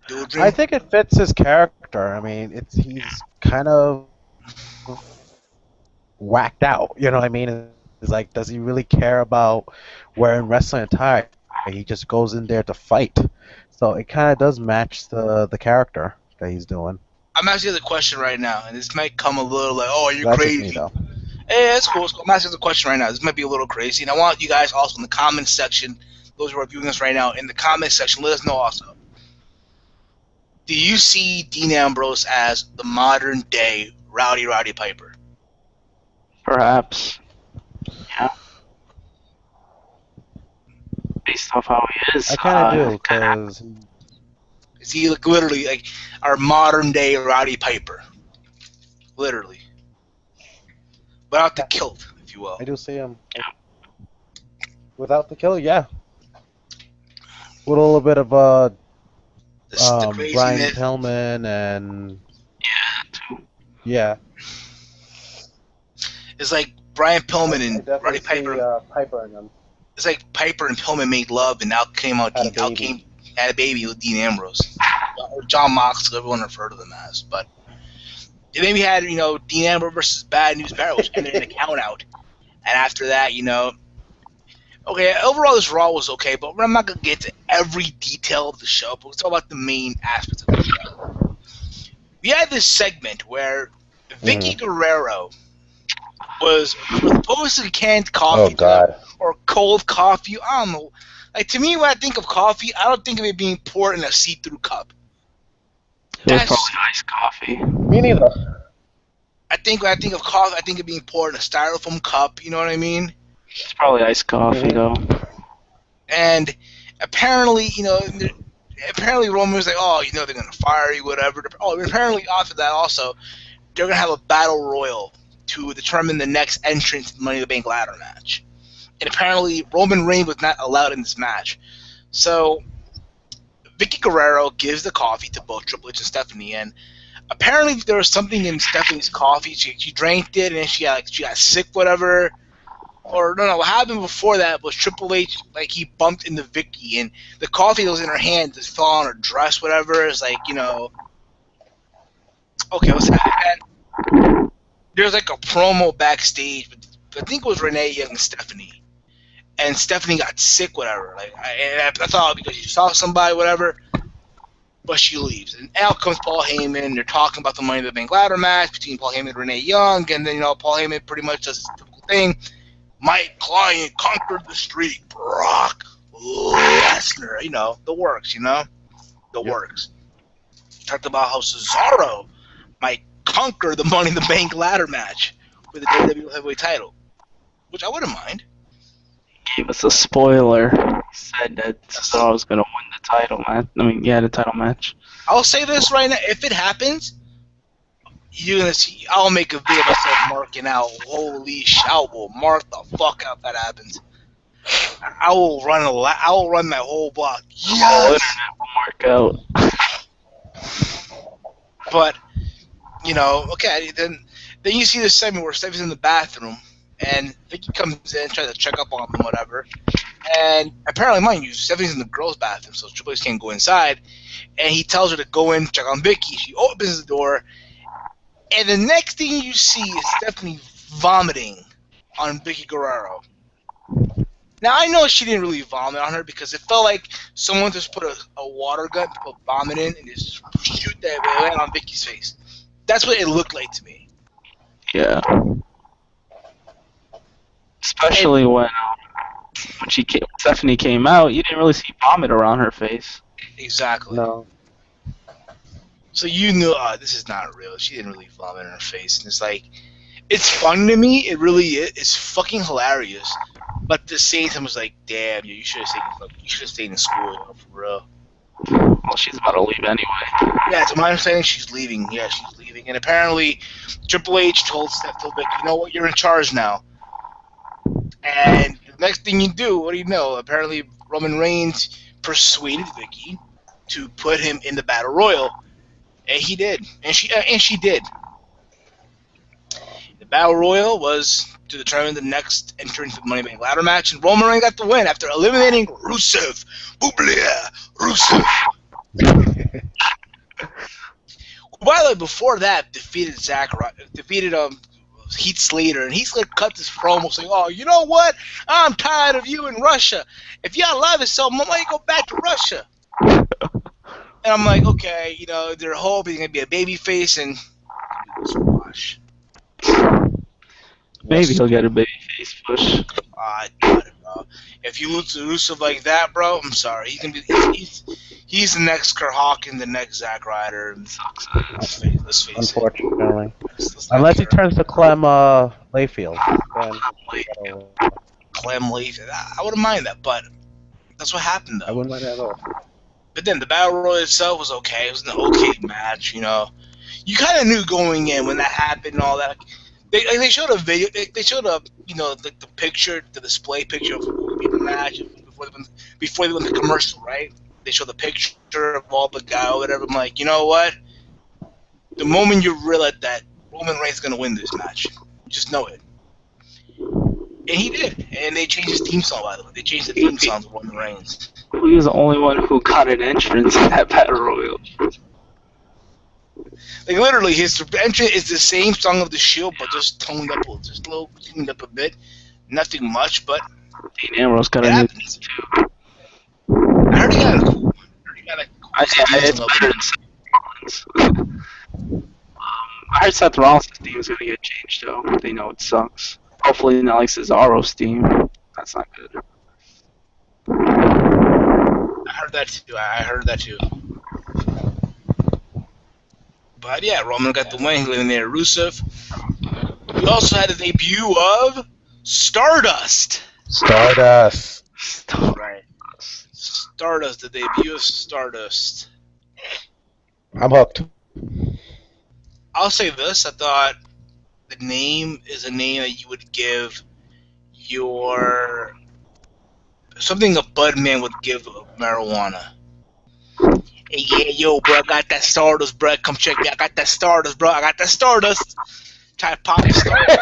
Do a I dream? think it fits his character. I mean, he's kind of whacked out. You know what I mean? It's like, does he really care about wearing wrestling attire? He just goes in there to fight. So it kind of does match the character that he's doing. I'm asking you the question right now, and this might come a little like, oh, you're That's just me, crazy. though. Hey, that's cool. So I'm asking the question right now. This might be a little crazy, and I want you guys also in the comment section, those who are viewing us right now, in the comment section, let us know also. Do you see Dean Ambrose as the modern day Rowdy Piper? Perhaps. Yeah. Based off how he is. I kind of do, because Is he like literally like our modern day Rowdy Piper? Literally. Without the kilt, if you will. I do see him. Without the kill, yeah. With a little bit of The Brian craziness. Pillman and too. yeah. It's like Brian Pillman I and definitely Roddy Piper. see Piper in him. It's like Piper and Pillman made love, and out came out Had a Dean, out baby. came had a baby with Dean Ambrose, or John Moxley, everyone referred to them as. But then we had Dean Ambrose versus Bad News Barrett, which ended in a count out. And after that, okay, overall this Raw was okay, but I'm not gonna get to every detail of the show. But let's talk about the main aspects of the show. We had this segment where Vicky Guerrero was supposedly canned coffee or cold coffee. I don't know. Like, to me, when I think of coffee, I don't think of it being poured in a see-through cup. It was That's probably iced coffee. Me neither. I think when I think of coffee, I think of being poured in a styrofoam cup. You know what I mean? It's probably iced coffee though. And apparently, apparently Roman was like, oh, they're gonna fire you, whatever. Oh, apparently after that also, they're gonna have a battle royal to determine the next entrant to the Money in the Bank ladder match. And apparently Roman Reigns was not allowed in this match. So Vicky Guerrero gives the coffee to both Triple H and Stephanie, and apparently there was something in Stephanie's coffee. She drank it, and then she got sick, whatever. Or no, what happened before that was Triple H, like, he bumped into Vicky, and the coffee that was in her hand just fell on her dress, whatever. It's like, okay, what's that? There's like a promo backstage, but I think it was Renee Young and Stephanie. And Stephanie got sick, whatever. Like, I thought because she saw somebody, whatever. But she leaves, and out comes Paul Heyman. They're talking about the Money in the Bank ladder match between Paul Heyman and Renee Young, and then Paul Heyman pretty much does his typical thing. My client conquered the street, Brock Lesnar. The works. The works. Talked about how Cesaro might conquer the Money in the Bank ladder match with the WWE Heavyweight title, which I wouldn't mind. Gave us a spoiler. He said that Cesaro was gonna win the title match. The title match. I'll say this right now: if it happens, you're gonna see. I'll make a video of myself marking out. Holy shit! I will mark the fuck out if that happens. I will run I will run my whole block. The whole internet will mark out. But okay, then you see this segment where Stephanie's in the bathroom, and Vicky comes in, tries to check up on him, whatever. And apparently, mind you, Stephanie's in the girls' bathroom, so Triple H can't go inside. And he tells her to go in, check on Vicky. She opens the door, and the next thing you see is Stephanie vomiting on Vicky Guerrero. Now, I know she didn't really vomit on her because it felt like someone just put a water gun, put vomit in, and just shoot that right on Vicky's face. That's what it looked like to me. Yeah. Especially when Stephanie came out, you didn't really see vomit around her face. Exactly. No. So you knew, this is not real. She didn't really vomit in her face. And it's like, it's fun to me. It really is. It's fucking hilarious. But at the same time, it's like, damn, you should have stayed in school, for real. Well, she's about to leave anyway. Yeah, to my understanding, she's leaving. Yeah, she's leaving. And apparently, Triple H told Vic, you know what, you're in charge now. And the next thing you do, what do you know? Apparently, Roman Reigns persuaded Vicky to put him in the Battle Royal, and he did. And she did. The Battle Royal was to determine the next entrant to the Money in the Bank ladder match, and Roman Reigns got the win after eliminating Rusev. Bublia, Rusev. By the way, before that, defeated Heath Slater, and Heath Slater cut this promo saying, "Oh, you know what? I'm tired of you in Russia. If y'all love it so much, why you go back to Russia?" And I'm like, okay, they're hoping he's gonna be a baby face and squash. Maybe he'll get a baby face push. I doubt it, bro. If you lose to Rusev like that, bro, I'm sorry. He's gonna be he's the next Kurt Hawkins, the next Zack Ryder. Let's face it. Unfortunately. Let's Unless he turns to Clem Layfield. Clem Layfield. I wouldn't mind that, but that's what happened, though. I wouldn't mind that at all. But then the Battle Royal itself was okay. It was an okay match, You kind of knew going in when that happened and all that. They showed a video. They showed the picture, the display picture of who would be the match before they went to commercial, right? They showed the picture of all the guy or whatever. I'm like, you know what? The moment you realize that Roman Reigns is gonna win this match, you just know it. And he did. And they changed his theme song, by the way. They changed the theme song to Roman Reigns. He was the only one who got an entrance in that Battle Royal. Like, literally, his entrance is the same Song of the Shield, but just toned up, just a little tuned up a bit. Nothing much, but Dean Ambrose got an entrance too. I heard he got a cool. It's better than Seth Rollins. I heard Seth Rollins' theme is gonna get changed though. They know it sucks. Hopefully not like Cesaro's theme. That's not good. I heard that too. But yeah, Roman got the win. He eliminated Rusev. We also had the debut of Stardust. Right. Stardust, the debut of Stardust. I'm hooked. I'll say this. I thought the name is a name that you would give something a Budman would give marijuana. Hey, yeah, yo, bro, I got that Stardust, bro. Come check me. I got that Stardust, bro. I got that Stardust. Try to pop the Stardust.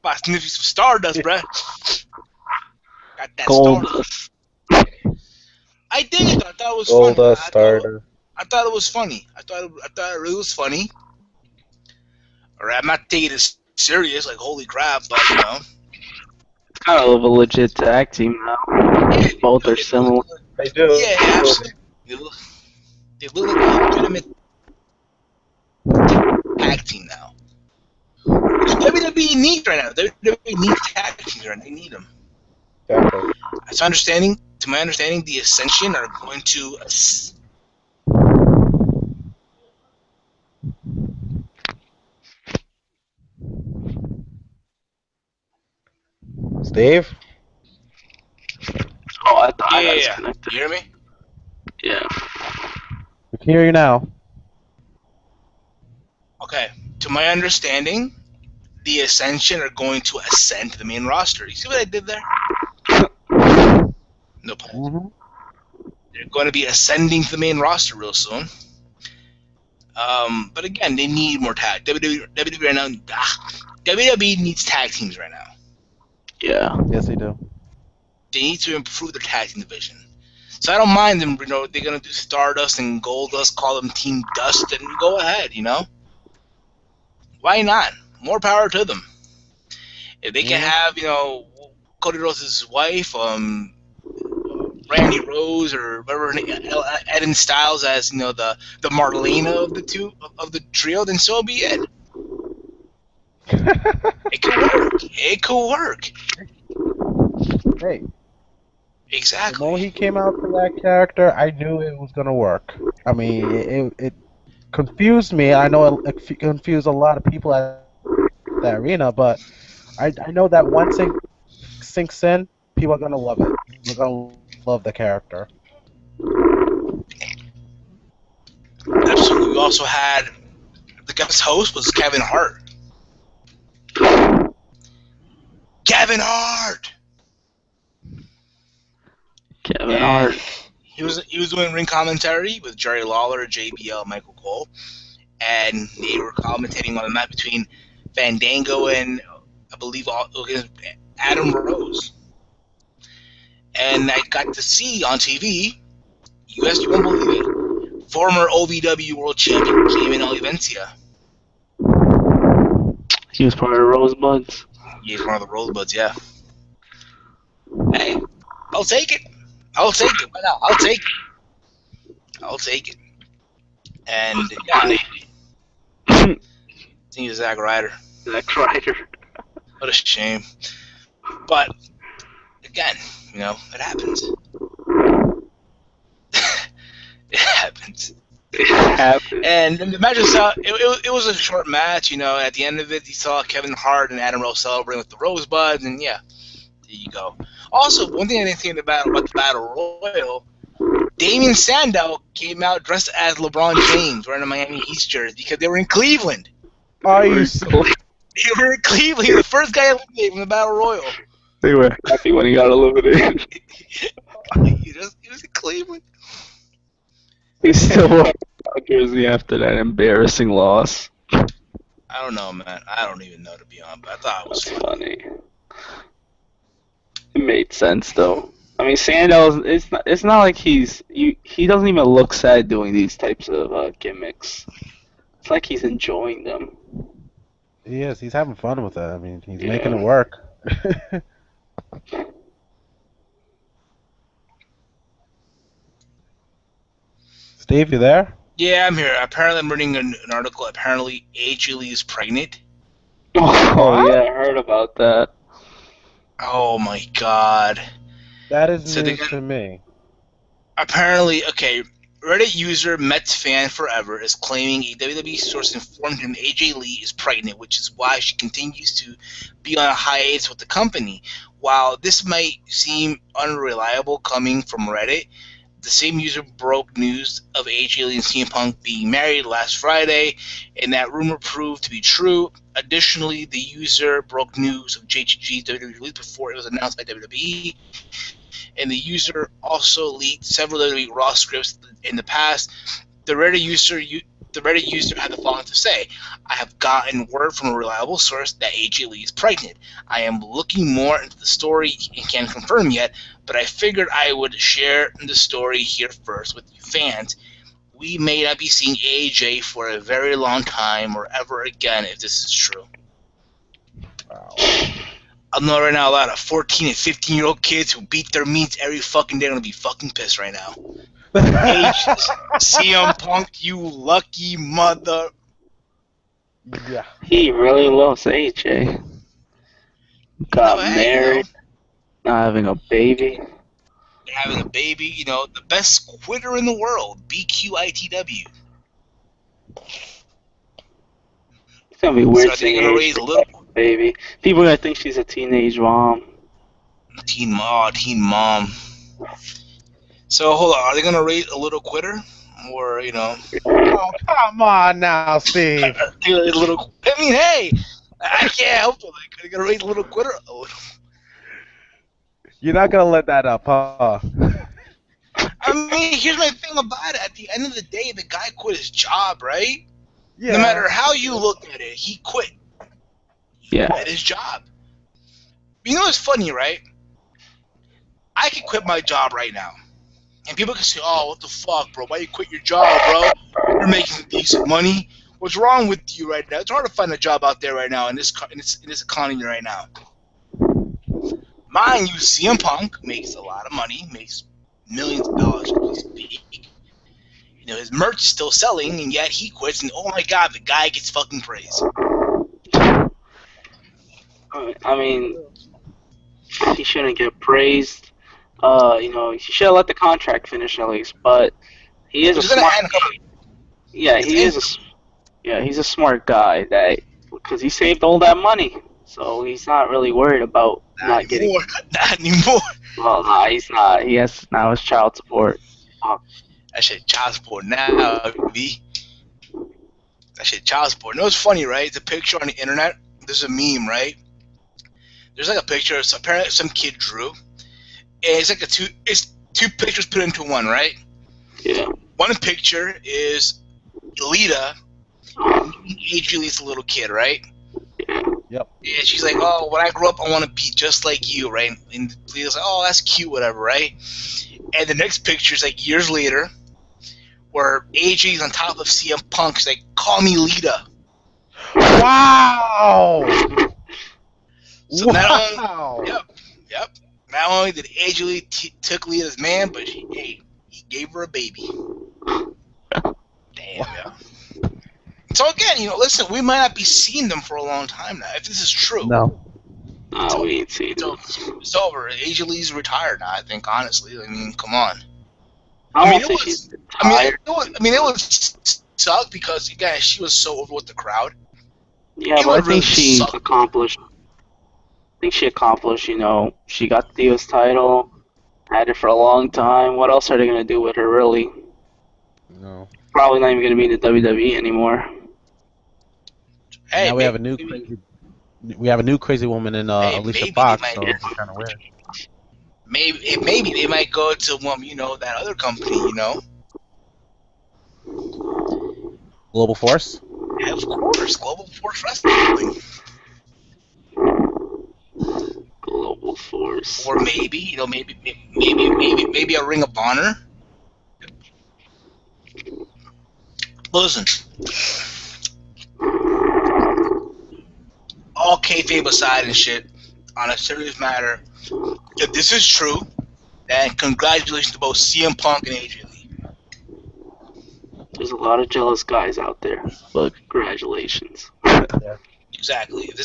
I sniff you some Stardust, bro. Got that Goldust. Stardust. I dig it. I thought it was funny. Stardust. I thought it was funny. I thought it really was funny. Alright, I'm not taking it serious, like holy crap, but It's kind of a legit tag team now. Yeah, Both are similar. They do. Yeah, absolutely. They look like a legitimate tag team now. WWE needs right now. WWE needs tag teams right now. They need them. Definitely. To my understanding, the Ascension are going to. Steve? Oh, I thought I was Yeah. connected. You hear me? Yeah. We can hear you now. Okay. To my understanding, the Ascension are going to ascend to the main roster. You see what I did there? No pun. Mm-hmm. They're going to be ascending to the main roster real soon. But again, they need more tag. WWE right now. WWE needs tag teams right now. Yeah. Yes, they do. They need to improve their tag team division. So I don't mind them. They're gonna do Stardust and Goldust, call them Team Dust, and go ahead. Why not? More power to them. If they can have Cody Rhodes' wife, Randy Rose or whatever, Eden Styles as the Marlena of the trio, then so be it. It could work. It could work. Hey, Exactly. the moment he came out for that character, I knew it was gonna work. I mean, it confused me. I know it confused a lot of people at the arena, but I know that once it sinks in, people are gonna love it. They're gonna love the character. Absolutely. We also had the guest host was Kevin Hart. Kevin Hart. Kevin And Hart. he was doing ring commentary with Jerry Lawler, JBL, Michael Cole, and they were commentating on the match between Fandango and I believe Adam Rose. And I got to see on TV, you won't believe it, former OVW World Champion Cayman Olivencia. He was part of Rosebuds. He's one of the Rosebuds, yeah. Hey, I'll take it. I'll take it. Why not? I'll take it. I'll take it. And yeah, I think it's Zack Ryder. Zack Ryder. What a shame. But again, it happens. It happens. And the match itself, it was a short match. At the end of it, you saw Kevin Hart and Adam Rose celebrating with the Rosebuds, and yeah, there you go. Also, one thing I didn't think about the Battle Royal, Damien Sandow came out dressed as LeBron James wearing a Miami Heat jersey because they were in Cleveland. Are you? They were in Cleveland. He was the first guy eliminated from the Battle Royal. They were happy when he got eliminated. He was in Cleveland. He still wore a jersey after that embarrassing loss. I don't know, man. I don't even know, to be honest, but I thought it was funny. It made sense, though. I mean, Sandow, it's not like he doesn't even look sad doing these types of gimmicks. It's like he's enjoying them. He is. He's having fun with it. I mean, he's making it work. Steve, you there? Yeah, I'm here. Apparently, I'm reading an article. Apparently, AJ Lee is pregnant. Oh, yeah, I heard about that. Oh, my God. That is news to me. Apparently, okay, Reddit user Mets Fan Forever is claiming a WWE source informed him AJ Lee is pregnant, which is why she continues to be on a hiatus with the company. While this might seem unreliable coming from Reddit, the same user broke news of AJ Lee and CM Punk being married last Friday, and that rumor proved to be true. Additionally, the user broke news of JGG's WWE release before it was announced by WWE, and the user also leaked several WWE Raw scripts in the past. The Reddit user had the following to say: "I have gotten word from a reliable source that AJ Lee is pregnant. I am looking more into the story and can't confirm yet, but I figured I would share the story here first with you fans. We may not be seeing AJ for a very long time or ever again if this is true." Wow. I know right now a lot of 14 and 15-year-old kids who beat their meats every fucking day are going to be fucking pissed right now. CM Punk, you lucky mother. Yeah. He really loves AJ. Got married, not having a baby. Having a baby, the best quitter in the world, BQITW. It's going to be weird So they're going to raise a little baby. People are going to think she's a teenage mom. Teen mom. So, hold on. Are they going to raise a little quitter? Or, Oh, come on now, Steve. I mean, hey, I can't help it. Like, are they going to raise a little quitter? A little. You're not going to let that up, huh? I mean, here's my thing about it. At the end of the day, the guy quit his job, right? Yeah. No matter how you look at it, he quit. He quit his job. You know what's funny, right? I could quit my job right now. And people can say, "Oh, what the fuck, bro? Why you quit your job, bro? You're making decent money. What's wrong with you right now?" It's hard to find a job out there right now in this economy right now. Mind you, CM Punk makes a lot of money, makes millions of dollars as we speak. His merch is still selling, and yet he quits, and oh my god, the guy gets fucking praise. I mean, he shouldn't get praised. He should have let the contract finish at least. But he is a smart guy. Yeah, he's a smart guy because he saved all that money, so he's not really worried about not getting. Not anymore. Well, no, he's not. He has now his child support. That shit child support now, B. That shit child support. No, it's funny, right? It's a picture on the internet. There's a meme, right? There's like a picture apparently some kid drew. And it's like it's two pictures put into one, right? Yeah. One picture is Lita, Adrian's a little kid, right? Yep. And she's like, oh, when I grow up, I want to be just like you, right? And Lita's like, oh, that's cute, whatever, right? And the next picture is like years later, where AJ's on top of CM Punk. She's like, call me Lita. Wow! So wow! Yep. Not only did AJ Lee took Lita's man, but he gave her a baby. Damn, yeah. So again, listen, we might not be seeing them for a long time now. If this is true, No. We ain't seen it. it's over. AJ Lee's retired now. I think, honestly. I mean, come on. I mean, it would suck because again, she was so over with the crowd. Yeah, but I think she accomplished. She got the US title, had it for a long time. What else are they gonna do with her, really? No. Probably not even gonna be in the WWE anymore. Hey, now we have a new crazy woman in Alicia Fox, so it's kind of weird. Maybe they might go to that other company, Global Force? Yeah, of course, Global Force Wrestling. Global Force. Or maybe, maybe a Ring of Honor. Listen, all kayfabe aside and shit, on a serious matter, if this is true, then congratulations to both CM Punk and AJ Lee. There's a lot of jealous guys out there, but congratulations. Yeah. Exactly. If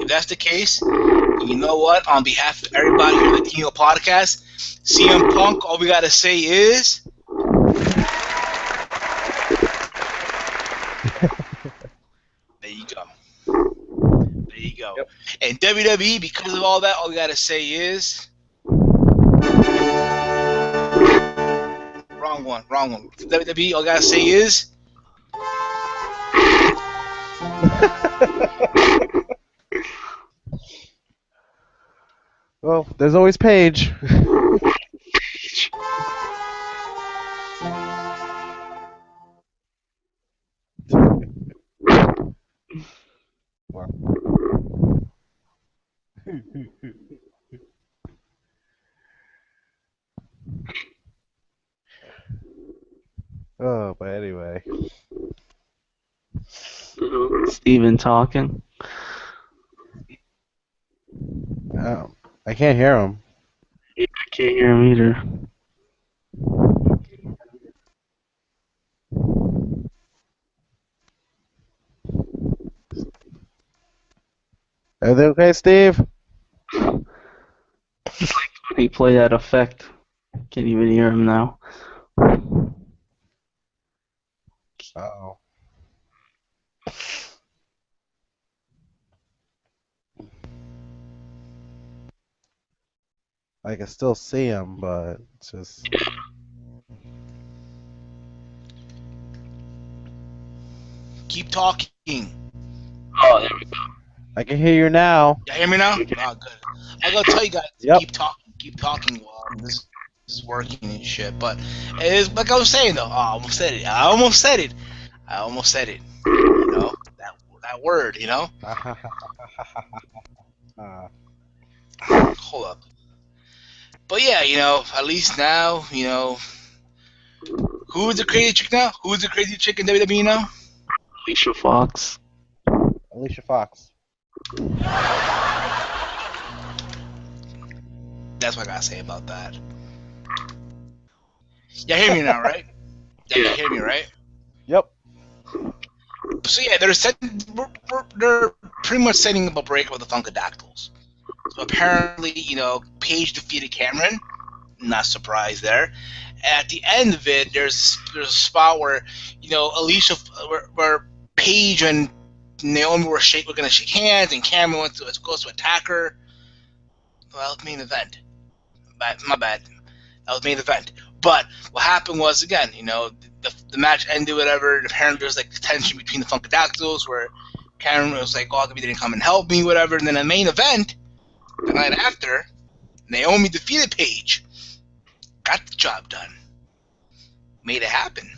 that's the case, you know what? On behalf of everybody here at the TEAMHEEL podcast, CM Punk, all we gotta say is. There you go. There you go. Yep. And WWE, because of all that, all we gotta say is. Wrong one. WWE, all we gotta say is. Well, there's always Paige. Oh, but anyway. Steven talking. I can't hear him. Yeah, I can't hear him either. Everything okay, Steve? He played that effect. Can't even hear him now. Uh-oh. I can still see him, but it's just... Keep talking. Oh, there we go. I can hear you now. You hear me now? Oh, good. I gotta tell you guys, keep talking while this is working and shit. But it is like I was saying though. Oh, I almost said it. You know that word. You know. Hold up. But yeah, at least now, who's the crazy chick now? Who's the crazy chick in WWE now? Alicia Fox. Alicia Fox. That's what I gotta say about that. You hear me now, right? Yeah, you hear me, right? Yep. So yeah, they're pretty much setting up a break with the Funkadactyls. So apparently, Paige defeated Cameron. Not surprised there. At the end of it, there's a spot where Alicia, where Paige and Naomi were gonna shake hands, and Cameron goes to attack her. Well, main event. My bad. That was main event. But what happened was, again, the match ended, whatever. And apparently there was like tension between the Funkadactyls where Cameron was like, "Oh, they didn't come and help me, whatever." And then the main event, the night after, Naomi defeated Paige, got the job done, made it happen.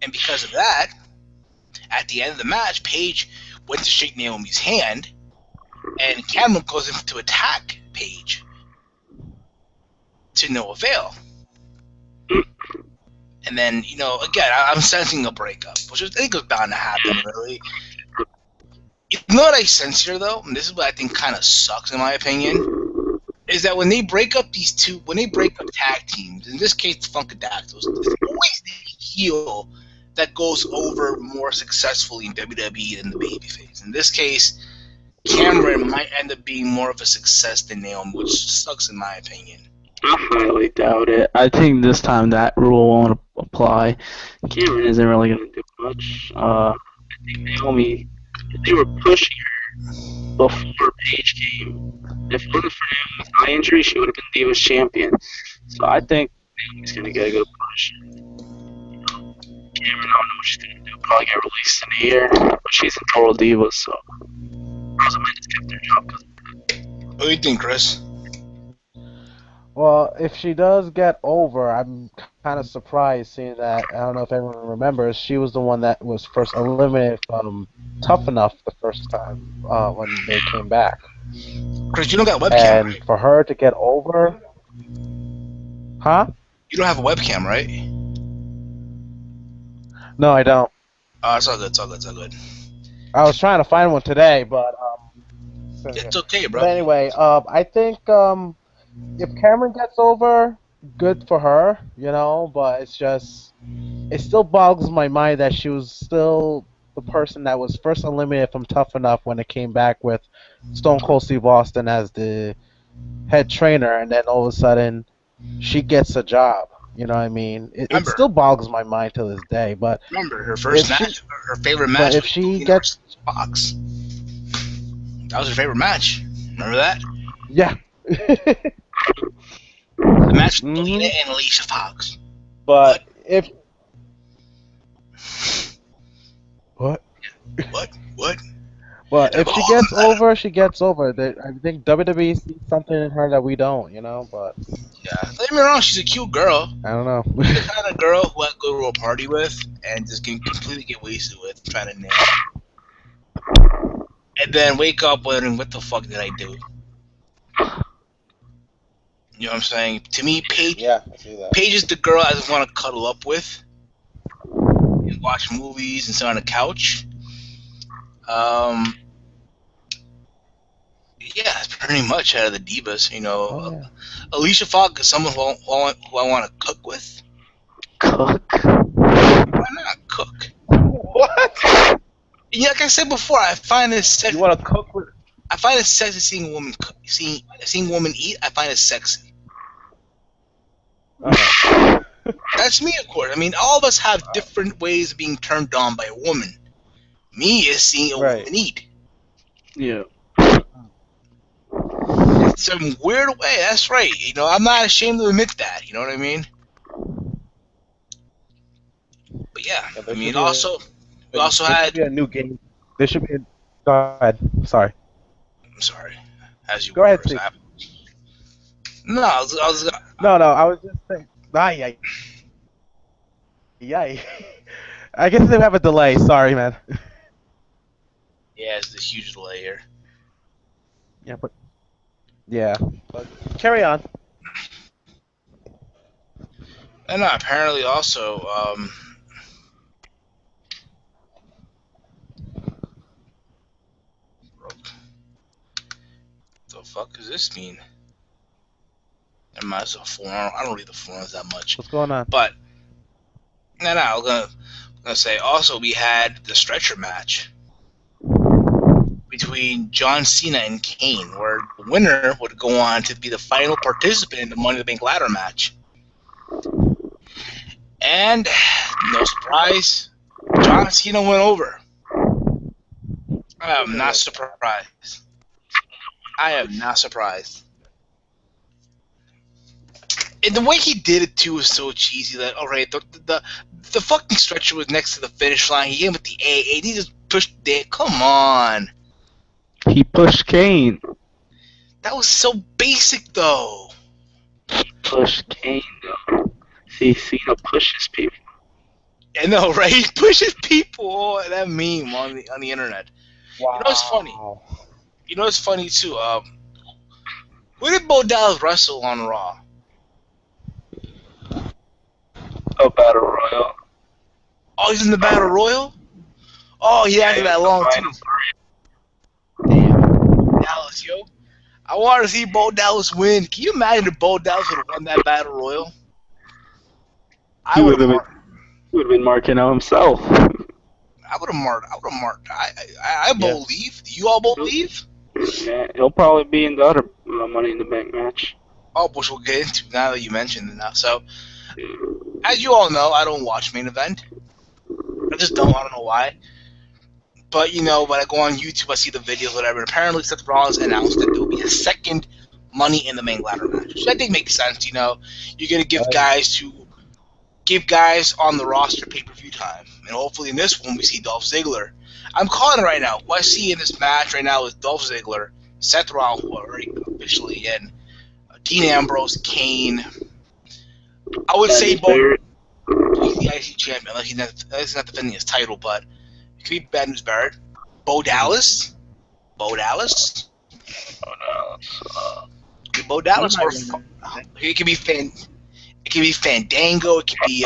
And because of that, at the end of the match, Paige went to shake Naomi's hand, and Cameron goes in to attack Paige to no avail. And then, again, I'm sensing a breakup, which I think was bound to happen, really. You know what I sense here, though? And this is what I think kind of sucks, in my opinion, is that when they break up tag teams, in this case, the Funkadactyls, it's always the heel that goes over more successfully in WWE than the babyface. In this case, Cameron might end up being more of a success than Naomi, which sucks, in my opinion. I highly doubt it. I think this time that rule won't apply. Cameron isn't really going to do much. I think Naomi, if they were pushing her before Paige came, if it wasn't for Naomi's eye injury, she would have been Divas champion. So I think Naomi's going to get a good push. Cameron, I don't know what she's going to do. Probably get released in a year. But she's in Total Divas, so Rosa might just kept her job because of that. What do you think, Chris? Well, if she does get over, I'm kind of surprised seeing that. I don't know if everyone remembers, she was the one that was first eliminated from Tough Enough the first time when they came back. Chris, you don't got a webcam, And right? for her to get over, huh? You don't have a webcam, right? No, I don't. It's all good. It's all good. It's all good. I was trying to find one today, but It's okay, bro. But anyway, I think if Cameron gets over, good for her, but it still boggles my mind that she was still the person that was first eliminated from Tough Enough when it came back with Stone Cold Steve Austin as the head trainer, and then all of a sudden she gets a job. You know what I mean? It still boggles my mind to this day. But remember, her first match, her favorite match, if she gets Fox, that was her favorite match. Remember that? Yeah. The match with Lena and Alicia Fox. But if what? But if she gets over, she gets over. I think WWE sees something in her that we don't, But yeah, don't get me wrong, she's a cute girl. I don't know. The kind of girl who I go to a party with and just completely get wasted with, trying to nail it. And then wake up wondering, what the fuck did I do? You know what I'm saying? To me, Paige, Yeah, I see that. Paige is the girl I just want to cuddle up with and watch movies and sit on the couch. Yeah, that's pretty much out of the divas. Alicia Fox is someone who I want to cook with. Cook? Why not cook? What? Yeah, like I said before, I find it sexy. You want to cook with? I find it sexy seeing a woman cook. Seeing women eat. I find it sexy. That's me, of course. I mean, all of us have different ways of being turned on by a woman. Me is seeing a woman eat. Yeah. In some weird way, that's right. I'm not ashamed to admit that. You know what I mean? But yeah, I mean, we also had. There should be a new game. There should be. Go ahead. Sorry. I'm sorry. As you go ahead, please. No, I was No, I was just saying. Yay. I guess they have a delay. Sorry, man. Yeah, it's a huge delay here. But carry on. And apparently also, the fuck does this mean? It might as well forum. I don't read the forums that much. What's going on? But I'm gonna say also we had the stretcher match between John Cena and Kane, where the winner would go on to be the final participant in the Money in the Bank ladder match. And no surprise, John Cena went over. I am not surprised. And the way he did it too was so cheesy. That alright, the fucking stretcher was next to the finish line. He came with the AA. He just pushed it. Come on, He pushed Kane. that was so basic though. Pushed Kane, though. See, Cena pushes people. I know, right? He pushes people. Oh, that meme on the internet. Wow. You know what's funny? You know what's funny too? Who did Bo Dallas wrestle on Raw? A battle royal. Oh, he's in the Battle Royal? Oh, he acted that long too. Damn. Dallas, yo. I want to see Bo Dallas win. Can you imagine if Bo Dallas would have won that Battle Royal? I He would would have have been marking out himself. I would have marked. I believe. Do you all believe? Yeah, he'll probably be in the other Money in the Bank match. Oh, which we'll get into now that you mentioned it now. So, as you all know, I don't watch main event. I just don't. I don't know why. But, you know, when I go on YouTube, I see the videos, whatever. And apparently, Seth Rollins announced that there will be a second Money in the Bank ladder match, which I think makes sense. You know, you're gonna give guys on the roster pay-per-view time, and hopefully in this one we see Dolph Ziggler. I'm calling it right now. What I see in this match right now is Dolph Ziggler, Seth Rollins, who are already officially in, Dean Ambrose, Kane. I would say both. He's the IC champion. He's not defending his title, but it could be Bad News Barrett. Bo Dallas. Bo Dallas. It could be It could be Fandango. It could be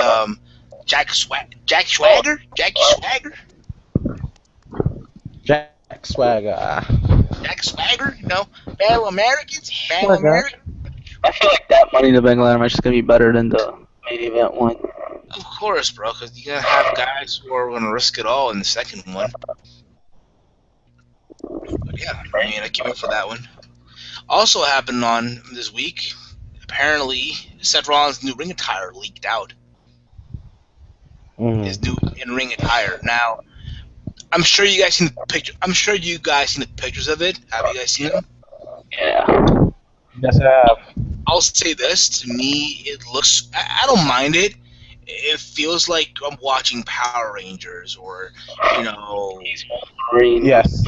Jack Swagger. Jackie Swagger. Jack Swagger. Jack Swagger. You know, Battle Americans. Battle Americans. I feel like that Money in the Bank ladder match is gonna be better than the main event one. Of course, bro, because you're gonna have guys who are gonna risk it all in the second one. But yeah, I mean, I can't wait for that one. Also happened on this week. Apparently, Seth Rollins' new ring attire leaked out. His new in-ring attire. Now, I'm sure you guys seen the picture. I'm sure you guys seen the pictures of it. Have you guys seen them? Yeah. Yes, I have. I'll say this. To me, it looks. I don't mind it. It feels like I'm watching Power Rangers or, you know, Yes.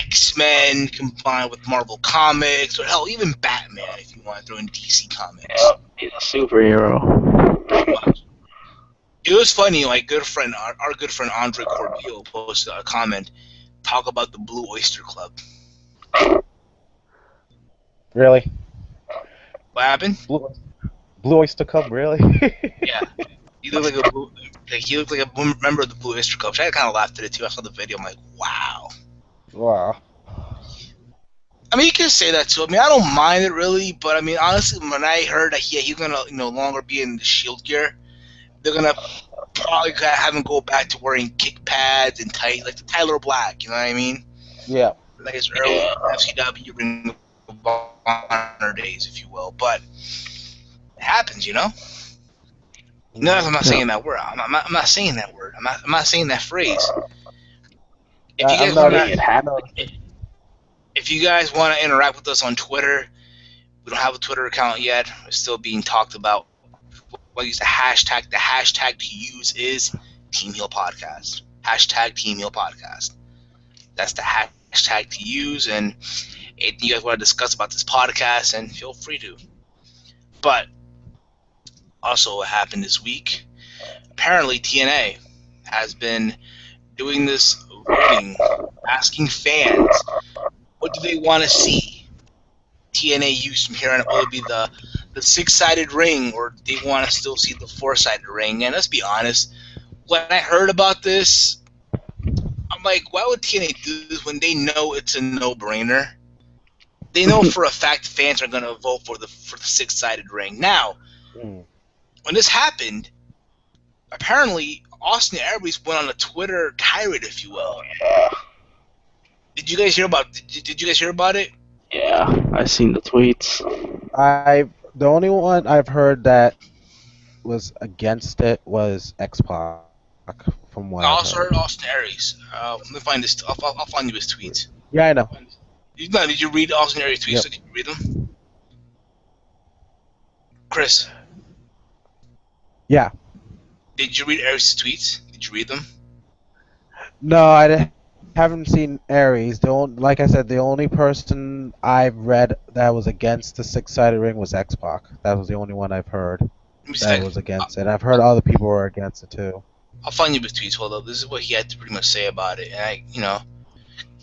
X-Men combined with Marvel Comics, or hell, even Batman if you want to throw in DC Comics. Yeah, he's a superhero. It was funny. My good friend, our good friend Andre Corbeil posted a comment, talk about the Blue Oyster Club. Really? What happened? Blue Oyster Club, really? Yeah. He looked like a member of the Blue Oyster Club. I kind of laughed at it too. I saw the video. I'm like, wow. Wow. I mean, you can say that too. I mean, I don't mind it really, but I mean, honestly, when I heard that he's gonna no longer be in the Shield gear, they're gonna probably have him go back to wearing kick pads and tight, like the Tyler Black. You know what I mean? Yeah. Like his early FCW Ring of Honor days, if you will. But it happens, you know. No, I'm not saying that word. I'm not saying that word. I'm not saying that phrase. If you guys want to interact with us on Twitter, we don't have a Twitter account yet. It's still being talked about. We'll use the hashtag. The hashtag to use is TEAMHEEL Podcast. Hashtag TEAMHEEL Podcast. That's the hashtag to use, and anything you guys want to discuss about this podcast, and feel free to. But also, what happened this week? Apparently, TNA has been doing this voting, asking fans what do they want to see TNA use from here on. Will it be the six-sided ring, or do they want to still see the four-sided ring? And let's be honest, when I heard about this, I'm like, why would TNA do this when they know it's a no-brainer? They know for a fact fans are going to vote for the six-sided ring. Now, when this happened, apparently Austin Aries went on a Twitter tirade, if you will. Did you guys hear about? Did you guys hear about it? Yeah, I seen the tweets. The only one I've heard that was against it was X-Pac. From what I also heard Austin Aries. Let me find this. I'll find you his tweets. Yeah, I know. Did you read Austin Aries' tweets? Yep. Did you read them? Chris, Yeah. did you read Eric's tweets? Did you read them? No, haven't seen Aries. Like I said, the only person I've read that was against the six-sided ring was X-Pac. That was the only one I've heard Let me see that if was against it. I've heard other people were against it too. I'll find you his tweets. Hold up. This is what he had to pretty much say about it. And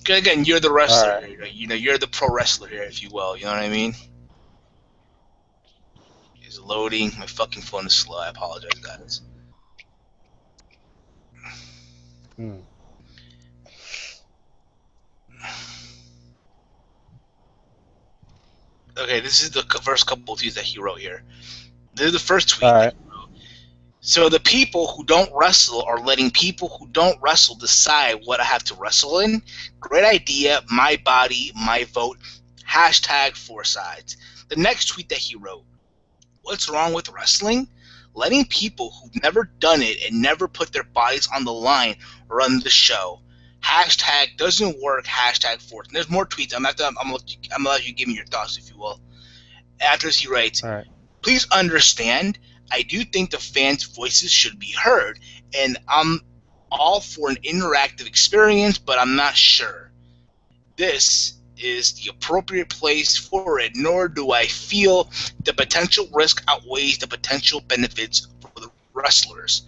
again, you're the All wrestler right. here. You're the pro wrestler here, if you will. You know what I mean? It's loading. My fucking phone is slow. I apologize, guys. Hmm. Okay, this is the first couple of tweets that he wrote here. This is the first All tweet that right. he wrote. So the people who don't wrestle are letting people who don't wrestle decide what I have to wrestle in. Great idea. My body, my vote. Hashtag four sides. The next tweet that he wrote. What's wrong with wrestling? Letting people who've never done it and never put their bodies on the line run the show. Hashtag doesn't work. Hashtag fourth. And there's more tweets. I'm gonna let you give me your thoughts, if you will. After this, he writes, All right. please understand, I do think the fans' voices should be heard, and I'm all for an interactive experience, but I'm not sure this is the appropriate place for it, nor do I feel the potential risk outweighs the potential benefits for the wrestlers.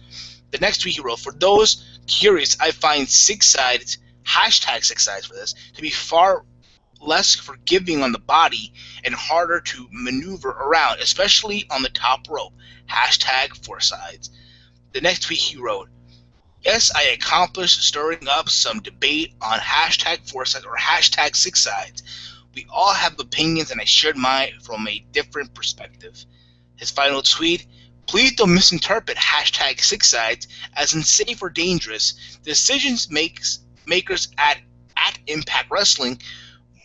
The next tweet he wrote, for those curious, I find six sides, hashtag six sides for this, to be far less forgiving on the body and harder to maneuver around, especially on the top rope. Hashtag four sides. The next tweet he wrote, yes, I accomplished stirring up some debate on hashtag four sides or hashtag six sides. We all have opinions and I shared mine from a different perspective. His final tweet, please don't misinterpret hashtag six sides as unsafe or dangerous. Decisions makers at Impact Wrestling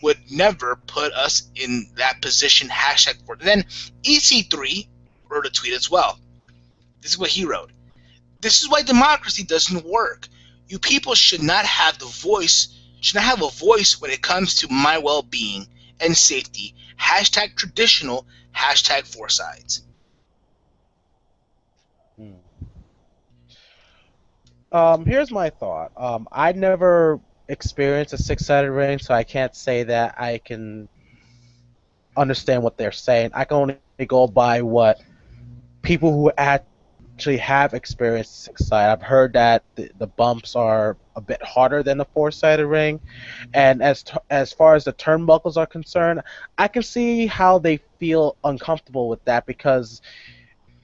would never put us in that position. Hashtag four. And then EC3 wrote a tweet as well. This is what he wrote. This is why democracy doesn't work. You people should not have a voice when it comes to my well-being and safety. Hashtag traditional. Hashtag four sides. Hmm. Here's my thought. I never experienced a six-sided ring, so I can't say that I can understand what they're saying. I can only go by what people who actually have experienced six-sided. I've heard that the bumps are a bit harder than the four-sided ring, and as far as the turnbuckles are concerned, I can see how they feel uncomfortable with that because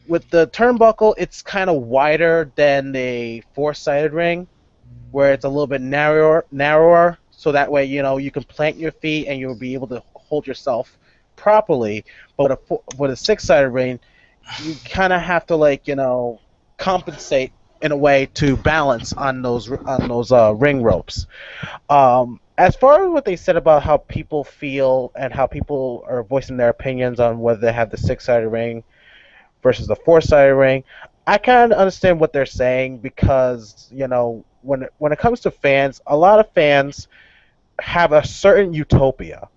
with the turnbuckle, it's kind of wider than the four-sided ring, where it's a little bit narrower, so that way you can plant your feet and you'll be able to hold yourself properly. But with a six-sided ring, you kind of have to compensate in a way to balance on those ring ropes. As far as what they said about how people feel and how people are voicing their opinions on whether they have the six-sided ring versus the four-sided ring, I kind of understand what they're saying because when it comes to fans, a lot of fans have a certain utopia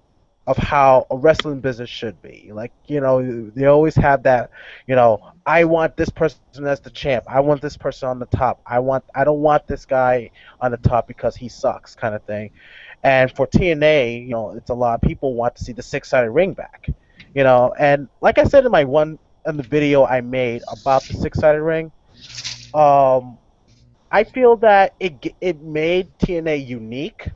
of how a wrestling business should be. Like, they always have that, I want this person as the champ. I want this person on the top. I don't want this guy on the top because he sucks kind of thing. And for TNA, it's a lot of people want to see the six-sided ring back. And like I said in the video I made about the six-sided ring, um, I feel that it made TNA unique,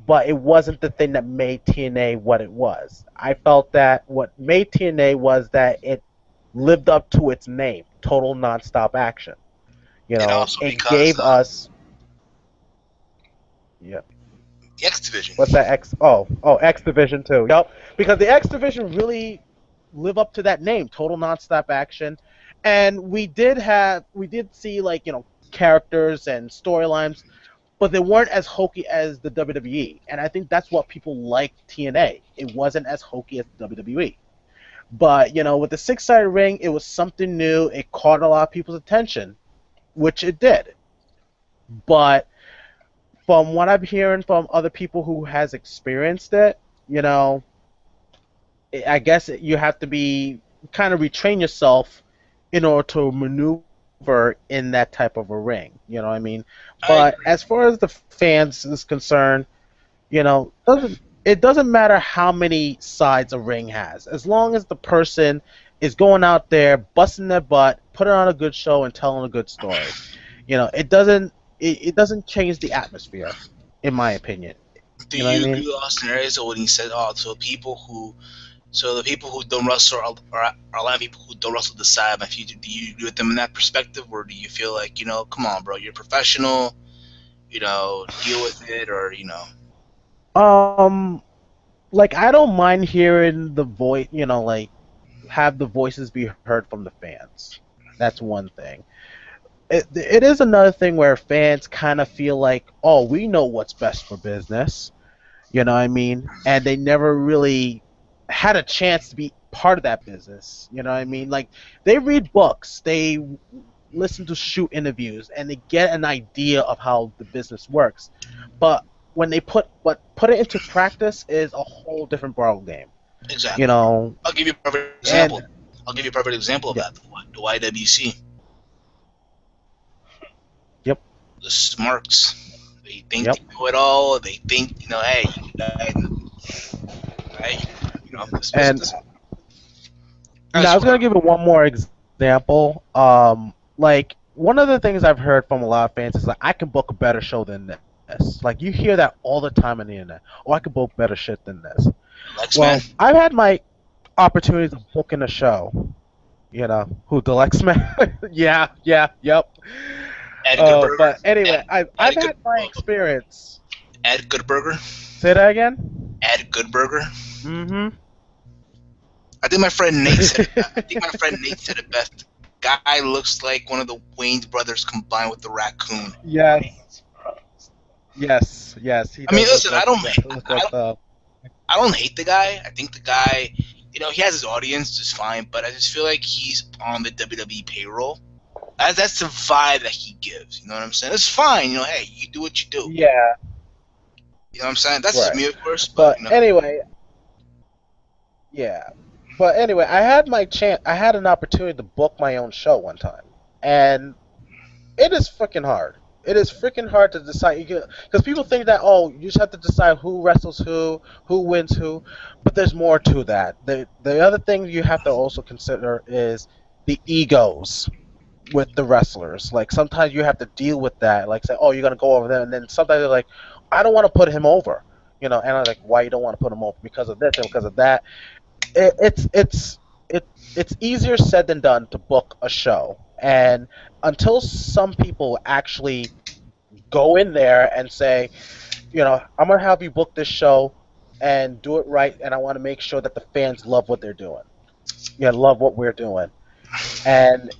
but it wasn't the thing that made TNA what it was. I felt that what made TNA was that it lived up to its name, Total Nonstop Action. And also It because gave us, yeah. the X Division. What's that X? X Division too. Yep. Because the X Division really live up to that name, Total Nonstop Action, and we did see characters and storylines, but they weren't as hokey as the WWE, and I think that's what people liked TNA. It wasn't as hokey as WWE. But with the six-sided ring, it was something new. It caught a lot of people's attention, which it did. But from what I'm hearing from other people who has experienced it, I guess you have to be kind of retrain yourself in order to maneuver in that type of a ring. You know what I mean? But I as far as the fans is concerned, doesn't it doesn't matter how many sides a ring has, as long as the person is going out there busting their butt, putting on a good show, and telling a good story. It doesn't change the atmosphere, in my opinion. Do You know what I you agree mean? with Austin Aries when he said, "Oh, so the people who don't wrestle are a lot of people who don't wrestle the side." If you do you agree with them in that perspective, or do you feel like come on, bro, you're a professional, deal with it, or Um, like I don't mind hearing the voice, like have the voices be heard from the fans. That's one thing. It is another thing where fans kind of feel like, oh, we know what's best for business. You know what I mean? And they never really had a chance to be part of that business. You know what I mean? Like they read books, they listen to shoot interviews, and they get an idea of how the business works. But when they put it into practice is a whole different ball game. You exactly. know, I'll give you a perfect example. and I'll give you a perfect example of yeah, that. The YWC, yep, the Smarks. They think yep. they know it all. They think, hey, you guys, hey, this And business. I now I was swear. gonna give it one more example. Like one of the things I've heard from a lot of fans is like, I can book a better show than this. Like you hear that all the time on the internet. Oh, I can book better shit than this. Lex Well, Man, I've had my opportunities of booking a show. Who the Lex Man? Yeah, yeah, yep. Ed But Goodberger, anyway, Ed, I've Ed Good, had my experience. Ed Goodberger, Say that again. Ed Goodberger. Mm-hmm. I think my friend Nate said it. I think my friend Nate said it best. Guy looks like one of the Wayne's brothers combined with the raccoon. Yes, yes. He I mean, does listen, look like that. Look like the. I don't hate the guy. I think the guy, he has his audience just fine, but I just feel like he's on the WWE payroll. That's the vibe that he gives. You know what I'm saying? It's fine. Hey, you do what you do. Yeah, You know what I'm saying? That's just right. me, of course, but But anyway, yeah. But anyway, I had my chance. I had an opportunity to book my own show one time, and it is freaking hard. It is freaking hard to decide because people think that, oh, you just have to decide who wrestles who wins who, but there's more to that. The other thing you have to also consider is the egos with the wrestlers. Like sometimes you have to deal with that. Like say, oh, you're gonna go over there, and then sometimes they're like, I don't want to put him over. And I'm like, why you don't want to put him over? Because of this and because of that. It, it's it's it's easier said than done to book a show, and until some people actually go in there and say, I'm gonna have you book this show and do it right, and I want to make sure that the fans love what they're doing. Love what we're doing, and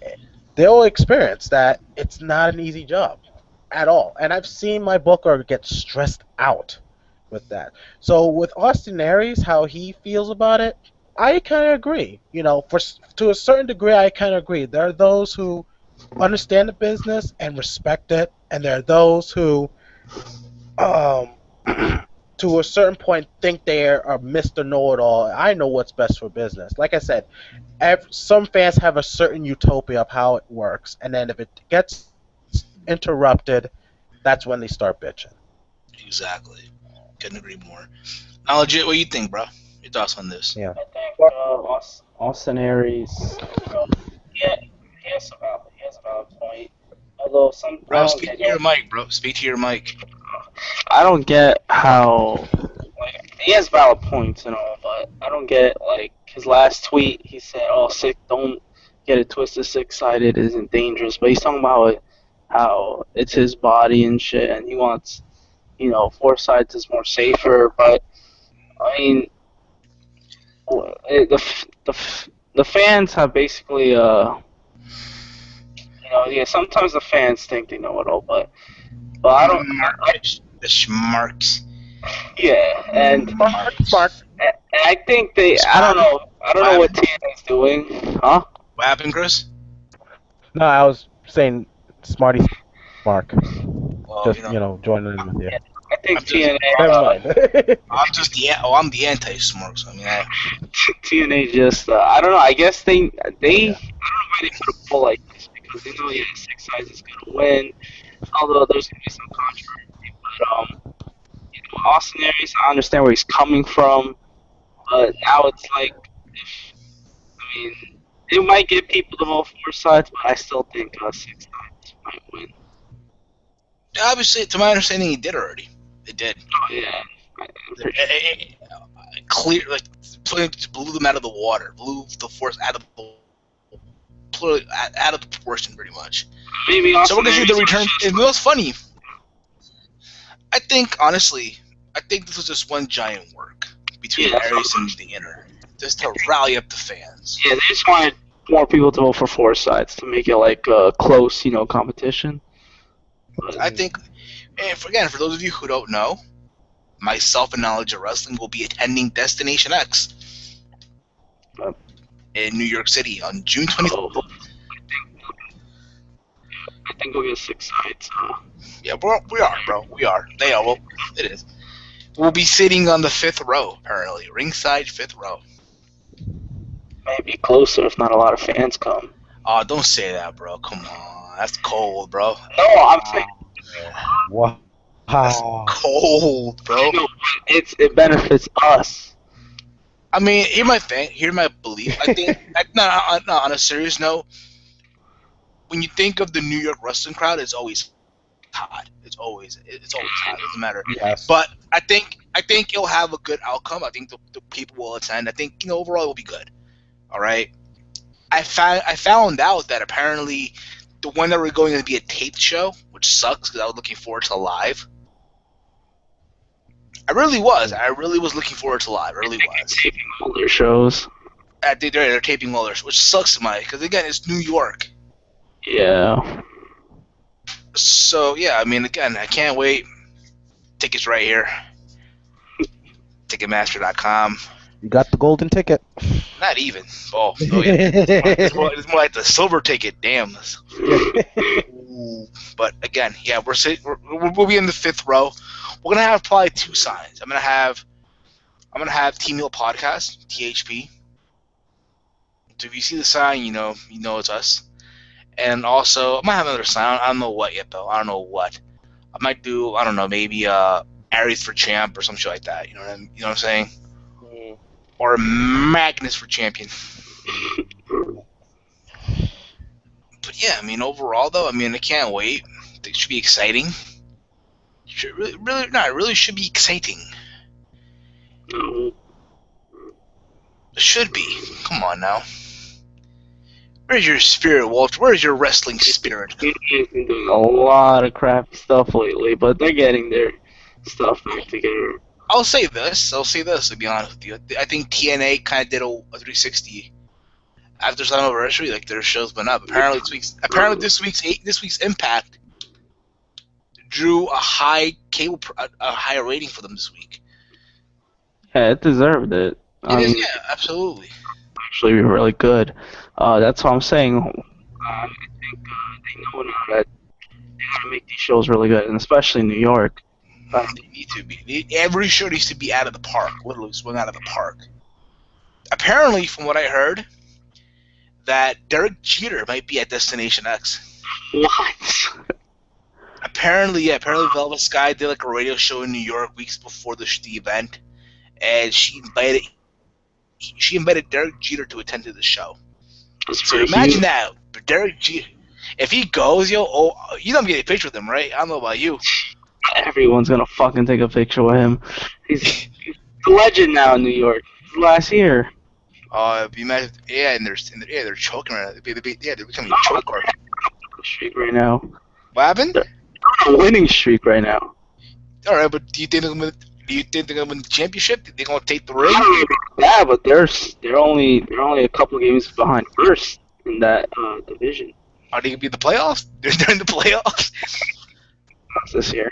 they'll experience that it's not an easy job at all. And I've seen my booker get stressed out with that. So with Austin Aries, how he feels about it, I kind of agree. To a certain degree, I kind of agree. There are those who understand the business and respect it, and there are those who, um, to a certain point, think they are Mr. Know-it-all. I know what's best for business. Like I said, some fans have a certain utopia of how it works, and then if it gets interrupted, that's when they start bitching. exactly. Couldn't agree more. Now, legit, what you think, bro? Your thoughts on this? Yeah. I think Austin Aries, yeah, he has a valid point. Although Bro, speak to your mic, bro. Speak to your mic. I don't get how like he has valid points and all, but I don't get like his last tweet. He said, "Oh, sick, don't get it twisted. Sick-sided isn't dangerous," but he's talking about how it's his body and shit, and he wants four sides is more safer. But I mean, the fans have basically yeah. Sometimes the fans think they know it all, but I don't. The schmarks. Yeah, and Smart. I think they. I don't know. I don't know what TNA's doing, huh? What happened, Chris? No, I was saying Smarty Mark. Well, Just joining in with you. I think I'm just, Never mind. I'm the anti-smoke. So I mean, TNA just I don't know. I guess they Oh, I yeah. don't know why they put a poll like this because they know Six Sides is gonna win. Although there's gonna be some controversy, but Austin Aries, I understand where he's coming from, but now it's like if I mean it might get people to vote for sides, but I still think Six Sides might win. obviously, to my understanding, he did already. It did. Oh yeah, I'm pretty sure. Clear, like just blew them out of the water, blew the force out of the proportion, pretty much. Maybe So we're Austin gonna see the Aries return. was And just what's funny, I think honestly, I think this was just one giant work between yeah, Aries and the Inner, just to rally up the fans. yeah, they just wanted more people to vote for four sides to make it like a close, competition. But I think, and again, for those of you who don't know, myself and knowledge of wrestling will be attending Destination X in New York City on June 24th. I think we'll get six sides. Yeah, we are, bro. We are. They are. Well, it is. We'll be sitting on the 5th row, apparently. Ringside 5th row. Maybe closer if not a lot of fans come. Oh, don't say that, bro. Come on. That's cold, bro. No, I'm saying Wow. That's cold, bro. it benefits us. I mean, here's my thing. Here's my belief. I think, on a serious note, when you think of the New York wrestling crowd, it's always hot. It's always hot. It doesn't matter. Yes. But I think it'll have a good outcome. I think the people will attend. I think overall it will be good. All right. I found out that apparently the one that we're going to be a taped show, which sucks because I was looking forward to live. I really was looking forward to live. I really was. Taping all their shows. They're taping all their, which sucks, because again, it's New York. Yeah. So yeah, I mean, again, I can't wait. Tickets right here. Ticketmaster.com. You got the golden ticket. Not even. Oh yeah. It's more like the silver ticket. Damn. But again, yeah, we'll be in the 5th row. We're gonna have probably 2 signs. I'm gonna have TEAMHEEL Podcast, THP. So if you see the sign, you know it's us. And also, I might have another sign. I don't know what yet, though. I don't know what. I might do. I don't know. Maybe Aries for champ or some shit like that. You know what I'm saying? Or Magnus for champion. But yeah, I mean, overall though, I mean, I can't wait. It should be exciting. It really should be exciting. It should be. Come on now. Where's your spirit, Walter? Where's your wrestling spirit? They've been doing a lot of crappy stuff lately, but they're getting their stuff back together. I'll say this, to be honest with you. I think TNA kind of did a 360 after some anniversary. Like, their show's been up. Apparently this week's Impact drew a higher rating for them this week. Yeah, it deserved it. Yeah, absolutely. Actually, really good. That's what I'm saying. I think they know now that they gotta make these shows really good, and especially in New York. They need to be. Every show needs to be out of the park. Literally swing out of the park. Apparently, from what I heard, that Derek Jeter might be at Destination X. What? Apparently Velvet Sky did like a radio show in New York weeks before the event, and she invited Derek Jeter to attend to the show. So imagine that, Derek Jeter. If he goes, you don't get a picture with him, right? I don't know about you. Everyone's gonna fucking take a picture with him. He's a legend now in New York. Last year. Imagine, and they're choking right now. They're becoming a choke artist. Streak right now. What happened? They're on a winning streak right now. All right, but do you think they're gonna win the championship? They're gonna take the ring? Yeah, but they're only a couple games behind first in that division. Are they gonna be in the playoffs? They're in the playoffs This year.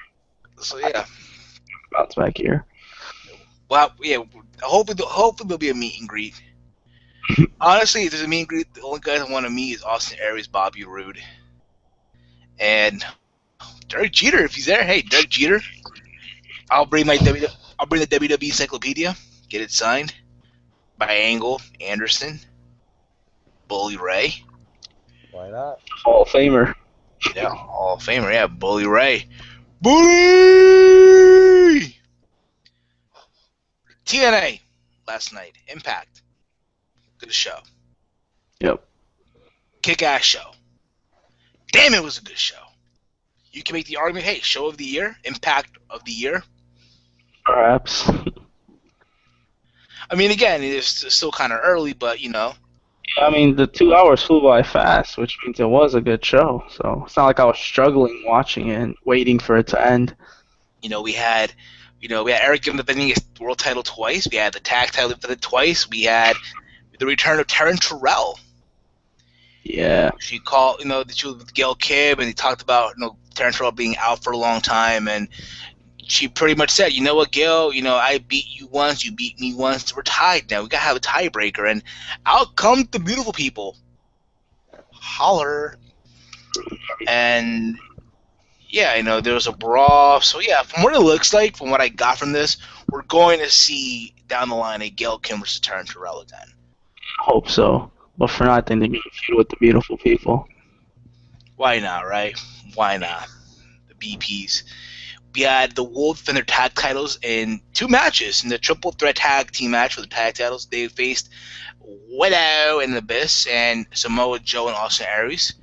So yeah. Bounce back here. Well, yeah. Hopefully there'll be a meet and greet. Honestly, if there's a meet and greet, the only guys I want to meet is Austin Aries, Bobby Roode, and Derek Jeter. If he's there, hey, Derek Jeter. I'll bring I'll bring the WWE encyclopedia. Get it signed by Angle, Anderson, Bully Ray. Why not? Hall of Famer. Yeah, Hall of Famer. Yeah, Bully Ray. Bully! TNA last night. Impact. Good show. Yep. Kick-ass show. Damn, it was a good show. You can make the argument, hey, show of the year, impact of the year. Perhaps. I mean, again, it's still kind of early, but, I mean, the 2 hours flew by fast, which means it was a good show. So it's not like I was struggling watching it and waiting for it to end. we had Eric Young defending his world title twice. We had the tag title defended twice. We had the return of Taryn Terrell. Yeah. She called, the show with Gail Kidd, and he talked about, Taryn Terrell being out for a long time, and she pretty much said, you know what, Gail, I beat you once, you beat me once, we're tied now. We gotta have a tiebreaker, and out come the beautiful people. Holler. And yeah, there was a brawl. So yeah, from what it looks like, from what I got from this, we're going to see down the line a Gail Kim versus Taryn Terrell again. Hope so. But for now, I think they're going to feud with the beautiful people. Why not, right? Why not? The BPs. We had the Wolves defend their tag titles in 2 matches. In the triple threat tag team match for the tag titles, they faced Widow and Abyss and Samoa Joe and Austin Aries.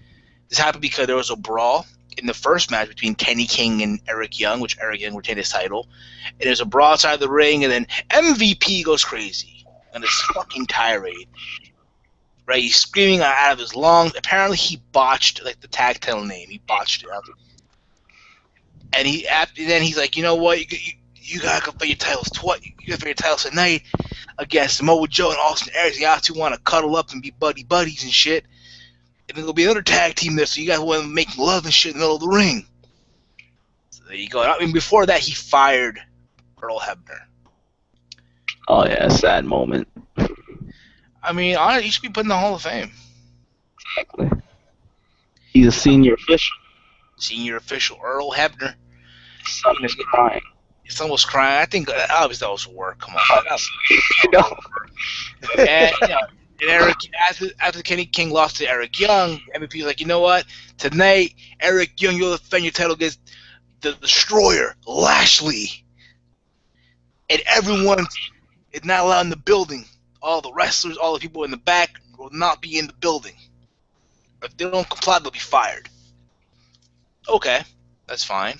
This happened because there was a brawl in the first match between Kenny King and Eric Young, which Eric Young retained his title. And there's a brawl outside the ring, and then MVP goes crazy on this fucking tirade. Right, he's screaming out of his lungs. Apparently, he botched the tag title name. He botched it up. And then he's like, you know what? You gotta go for your titles twice. You gotta for your titles tonight against Samoa Joe and Austin Aries. You guys two want to cuddle up and be buddies and shit. And there'll be another tag team there, so you guys want to make love and shit in the middle of the ring. So there you go. I mean, before that, he fired Earl Hebner. Oh yeah, sad moment. I mean, honestly, he should be put in the Hall of Fame. Exactly. He's a senior official. Senior official Earl Hebner. His son is crying. His son was crying. I think obviously that was work. Come on. And, and Eric, after Kenny King lost to Eric Young, MVP was like, you know what? Tonight, Eric Young, you'll defend your title against the Destroyer, Lashley. And everyone is not allowed in the building. All the wrestlers, all the people in the back will not be in the building. If they don't comply, they'll be fired. Okay, that's fine.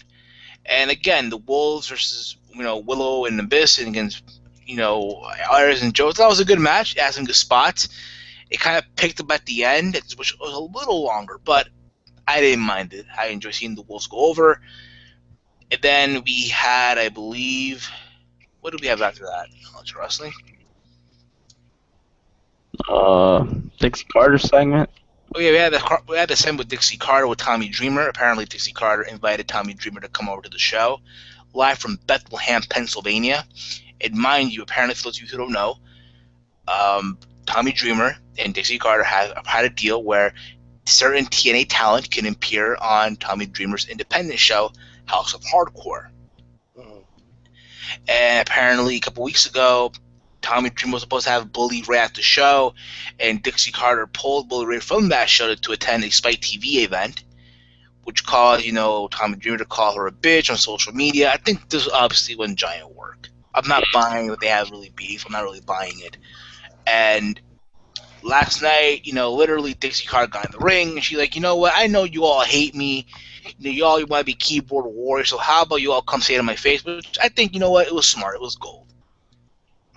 And again, the Wolves versus Willow and Abyss and against Aries and Joe. That was a good match. It had some good spots. It kind of picked up at the end, which was a little longer, but I didn't mind it. I enjoyed seeing the Wolves go over. And then we had, I believe, what did we have after that? Knowledge Wrestling. Dixie Carter segment. Oh yeah, we had the segment with Dixie Carter with Tommy Dreamer. Apparently, Dixie Carter invited Tommy Dreamer to come over to the show, live from Bethlehem, Pennsylvania. And mind you, apparently, for those of you who don't know, Tommy Dreamer and Dixie Carter have had a deal where certain TNA talent can appear on Tommy Dreamer's independent show, House of Hardcore. Mhm. And apparently, a couple weeks ago, Tommy Dreamer was supposed to have Bully Ray at the show, and Dixie Carter pulled Bully Ray from that show to attend a Spike TV event, which caused, Tommy Dreamer to call her a bitch on social media. I think this obviously wasn't giant work. I'm not buying that they have really beef. I'm not really buying it. And last night, literally Dixie Carter got in the ring, and she's like, you know what? I know you all hate me. You all want to be keyboard warriors, so how about you all come say it in my face? Which I think, it was smart. It was gold.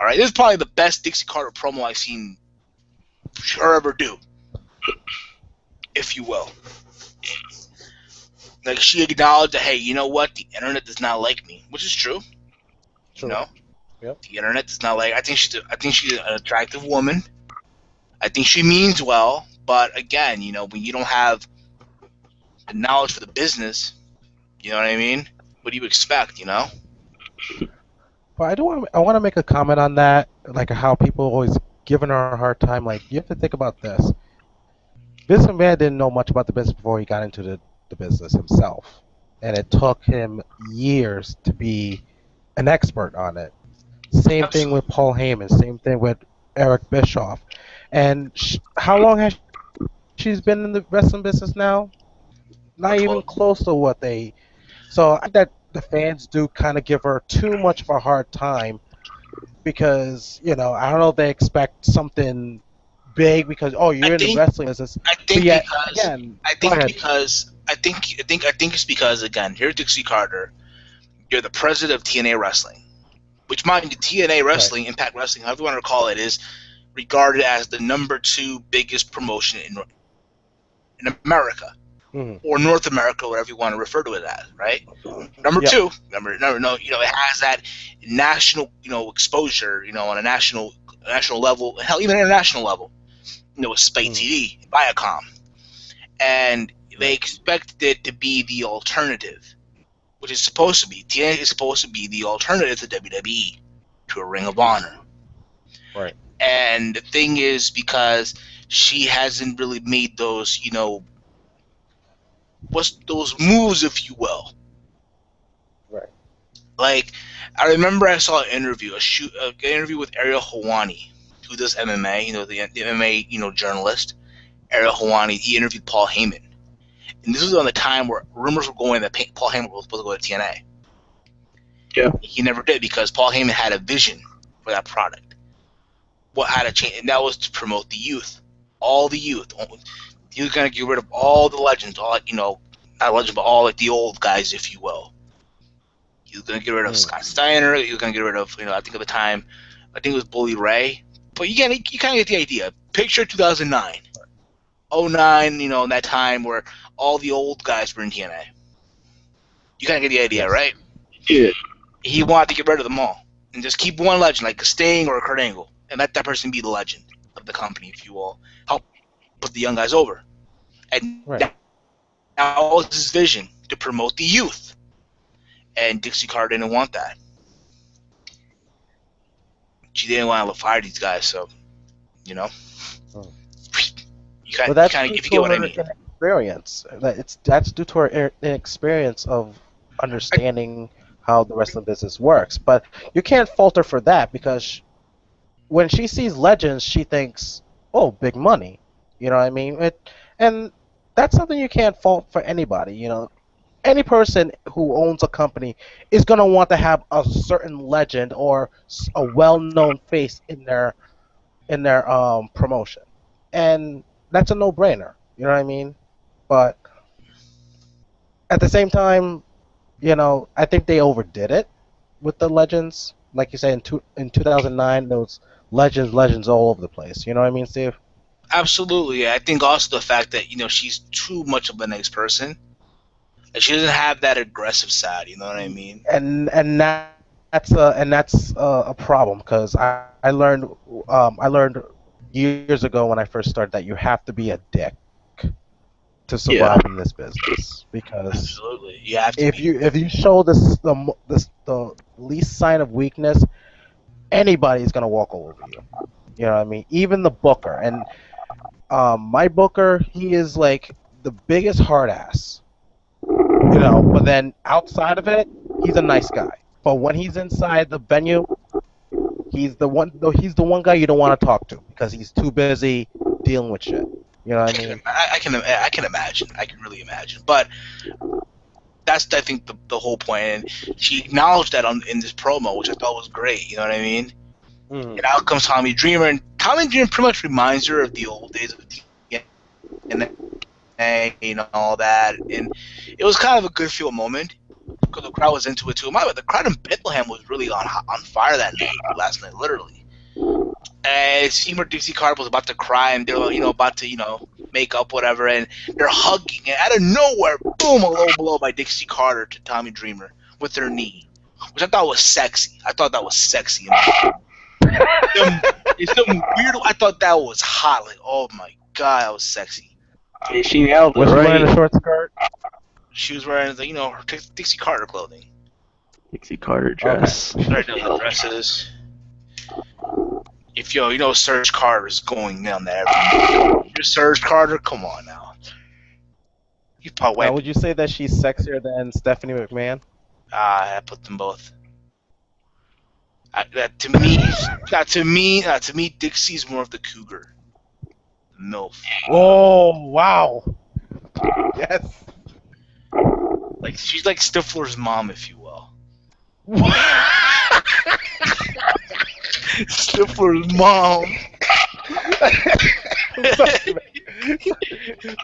All right, this is probably the best Dixie Carter promo I've seen her ever do, if you will. Like, she acknowledged that, hey, you know what? The internet does not like me, which is true. True. Yep. The internet does not like. I think she's an attractive woman. I think she means well, but again, when you don't have the knowledge for the business, you know what I mean? What do you expect? But I want to make a comment on that, like how people always giving her a hard time. Like, you have to think about this. Vince McMahon didn't know much about the business before he got into the business himself, and it took him years to be an expert on it. Same thing with Absolutely. Paul Heyman. Same thing with Eric Bischoff. And how long has she's been in the wrestling business now? Not About even 12. close to what they. So I think that the fans do kind of give her too much of a hard time because I don't know if they expect something big because I you're in the think wrestling business, I but think yet because again, I go think ahead. because I think it's because again, here Dixie Carter, you're the president of TNA Wrestling, which mind you, TNA Right. Wrestling, Impact Wrestling, however you want to call it, is regarded as the number two biggest promotion in America Hmm. or North America, whatever you want to refer to it as, right? Number Yep. two, number no, it has that national, exposure, on a national level, hell, even international level, with Spike Hmm. TV, Viacom, and they Right. expected it to be the alternative, which is supposed to be TNA is supposed to be the alternative to WWE, to a Ring of Hmm. Honor. Right. And the thing is, because she hasn't really made those, what's those moves, if you will. Right. Like, I remember I saw an interview with Ariel Hawani, who does MMA, the MMA, journalist. Ariel Hawani, he interviewed Paul Heyman. And this was on the time where rumors were going that Paul Heyman was supposed to go to TNA. Yeah. He never did because Paul Heyman had a vision for that product. What had to change, and that was to promote the youth, all the youth. He was gonna get rid of all the legends, all not legends, but all like the old guys, if you will. He was gonna get rid of Hmm. Scott Steiner. He was gonna get rid of, I think at the time, I think it was Bully Ray. But you kind of get the idea. Picture 2009, '09, in that time where all the old guys were in TNA. You kind of get the idea, Yes. right? Yeah. He wanted to get rid of them all and just keep one legend, like a Sting or a Kurt Angle, and let that person be the legend of the company, if you will. Help put the young guys over. And Right. now was his vision to promote the youth. And Dixie Carter didn't want that. She didn't want to fire these guys, so you know, Hmm. you But that's kind of, due if you to get what I her mean. inexperience. That's due to her inexperience of I, understanding how the wrestling business works. But you can't fault her for that because when she sees legends, she thinks, "Oh, big money." You know what I mean? And that's something you can't fault for anybody. Any person who owns a company is gonna want to have a certain legend or a well-known face in their promotion, and that's a no-brainer. You know what I mean? But at the same time, I think they overdid it with the legends. Like you said, in 2009, there was legends all over the place. You know what I mean, Steve? Absolutely. I think also the fact that she's too much of a nice person. And she doesn't have that aggressive side. You know what I mean? And that's a problem because I learned years ago when I first started that you have to be a dick to Yeah. survive in this business because Absolutely. You have to if be. you show the least sign of weakness, anybody's gonna walk all over you. You know what I mean? Even the booker. And my booker, he is like the biggest hard ass. But then outside of it, he's a nice guy. But when he's inside the venue, he's the one guy you don't want to talk to because he's too busy dealing with shit. You know what I mean? I can imagine. I can really imagine. But that's, I think, the whole point. And she acknowledged that in this promo, which I thought was great. You know what I mean? Hmm. And out comes Tommy Dreamer, and Tommy Dreamer pretty much reminds her of the old days of TNA, all that. And it was kind of a good feel moment because the crowd was into it too. The crowd in Bethlehem was really on fire that night, last night, literally. And it seemed where Dixie Carter was about to cry, and they're about to make up whatever, and they're hugging, and out of nowhere, boom, a low blow by Dixie Carter to Tommy Dreamer with her knee, which I thought was sexy. I thought that was sexy. It's some weird. I thought that was hot. Like, oh my god, that was sexy. Yeah, she nailed it, Was she wearing right? a short skirt? She was wearing her Dixie Carter clothing. Dixie Carter Okay. dress. Right now, the dresses. If Serge Carter is going down there. You're Serge Carter. Come on now. You probably Now, wipe. would you say that she's sexier than Stephanie McMahon? I put them both. To me, Dixie's more of the cougar, the MILF. Oh wow. Yes. Like she's like Stifler's mom, if you will. Stifler's mom.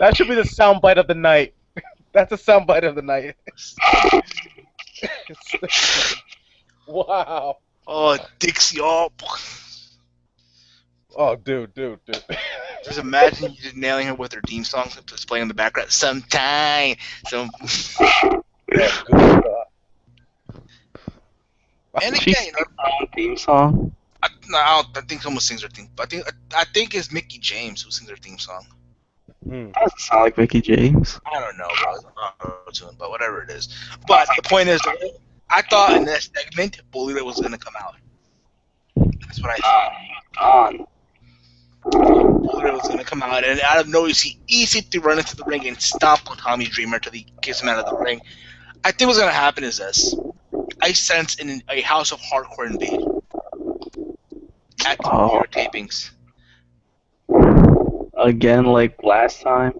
That should be the soundbite of the night. That's a soundbite of the night. Wow. Oh, Dixie! Oh, dude. Just imagine you just nailing her with her theme song, just playing in the background. Sometime, some. Yeah, good. And She's again, theme song. I think someone sings her theme. I think it's Mickey James who sings her theme song. Doesn't sound like Mickey James. I don't know, bro. But whatever it is. But the point is, I thought in this segment, Bully Ray was gonna come out. That's what I thought. Bully Ray was gonna come out, and out of nowhere, you see EC3 run into the ring and stomp on Tommy Dreamer until he kicks him out of the ring. I think what's gonna happen is this: I sense a House of Hardcore invade at the New York tapings. Again, like last time.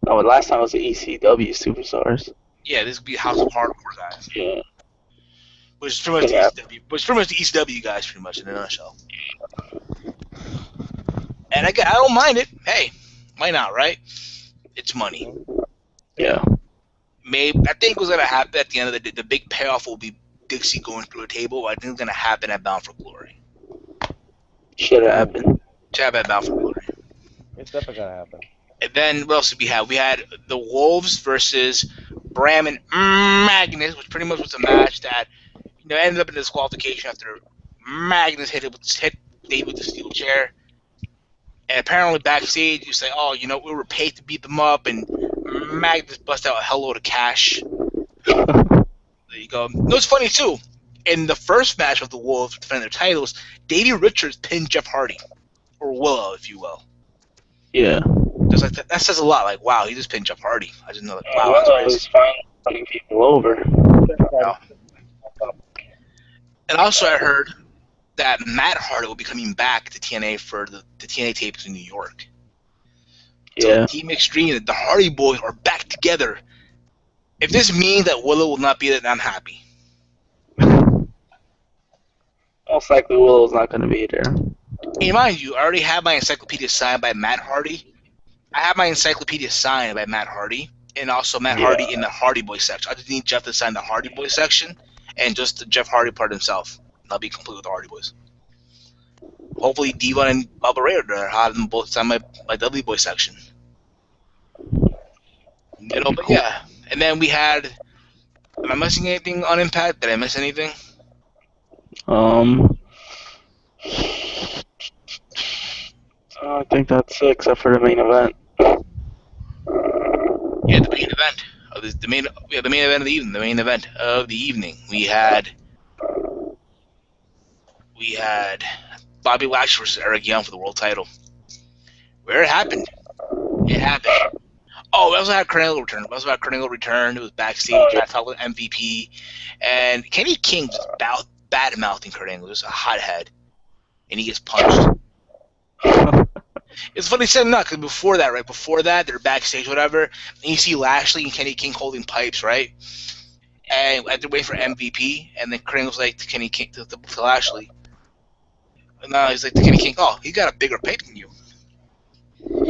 No, last time was the ECW Superstars. Yeah, this would be House of Hardcore guys. Yeah. Which is pretty much the ECW guys, pretty much in a nutshell. And I don't mind it. Hey, why not, right? It's money. Yeah. Maybe I think what's gonna happen at the end of the day, the big payoff will be Dixie going through a table. I think it's gonna happen at Bound for Glory. Should have happened. Should have at Bound for Glory. It's definitely gonna happen. And then what else did we have? We had the Wolves versus Bram and Magnus, which pretty much was a match that ended up in disqualification after Magnus hit Dave with the steel chair. And apparently backstage, you say, "Oh, we were paid to beat them up," and Magnus bust out a hellload of cash. There you go. No, it's funny too. In the first match of the Wolves defending their titles, Davey Richards pinned Jeff Hardy, or Willow, if you will. Yeah. Just like that says a lot. Like, wow, he just pinned Jeff Hardy. I didn't know that. Wow, Willow that's was finally putting people over. Yeah. And also, I heard that Matt Hardy will be coming back to TNA for the TNA tapes in New York. Yeah. So Team Extreme, the Hardy Boys are back together. If this means that Willow will not be there, then I'm happy. Most likely Willow's not going to be there. And mind you, I already have my encyclopedia signed by Matt Hardy. I have my encyclopedia signed by Matt Hardy, and also Matt Hardy in the Hardy Boy section. I just need Jeff to sign the Hardy Boy section, and just the Jeff Hardy part himself. I'll be complete with the Hardy Boys. Hopefully, Devon and Bubba Ray are there. I'll have them both sign my Dudley Boy section. But yeah. And then we had. Am I missing anything on Impact? Did I miss anything? I think that's it, except for the main event. Yeah, the main event of the main event of the evening. The main event of the evening. We had Bobby Lashley versus Eric Young for the world title. Where it happened. It happened. Oh, we also had Kurt Angle return. It was backstage. I talked with MVP. And Kenny King just bad-mouthing Kurt Angle. Just a hothead. And he gets punched. It's funny said not, because before that, they're backstage, whatever, and you see Lashley and Kenny King holding pipes, right? And they're waiting for MVP, and then Kurt Angle's like to Kenny King, to Lashley. And now he's like to Kenny King, "Oh, he got a bigger pipe than you.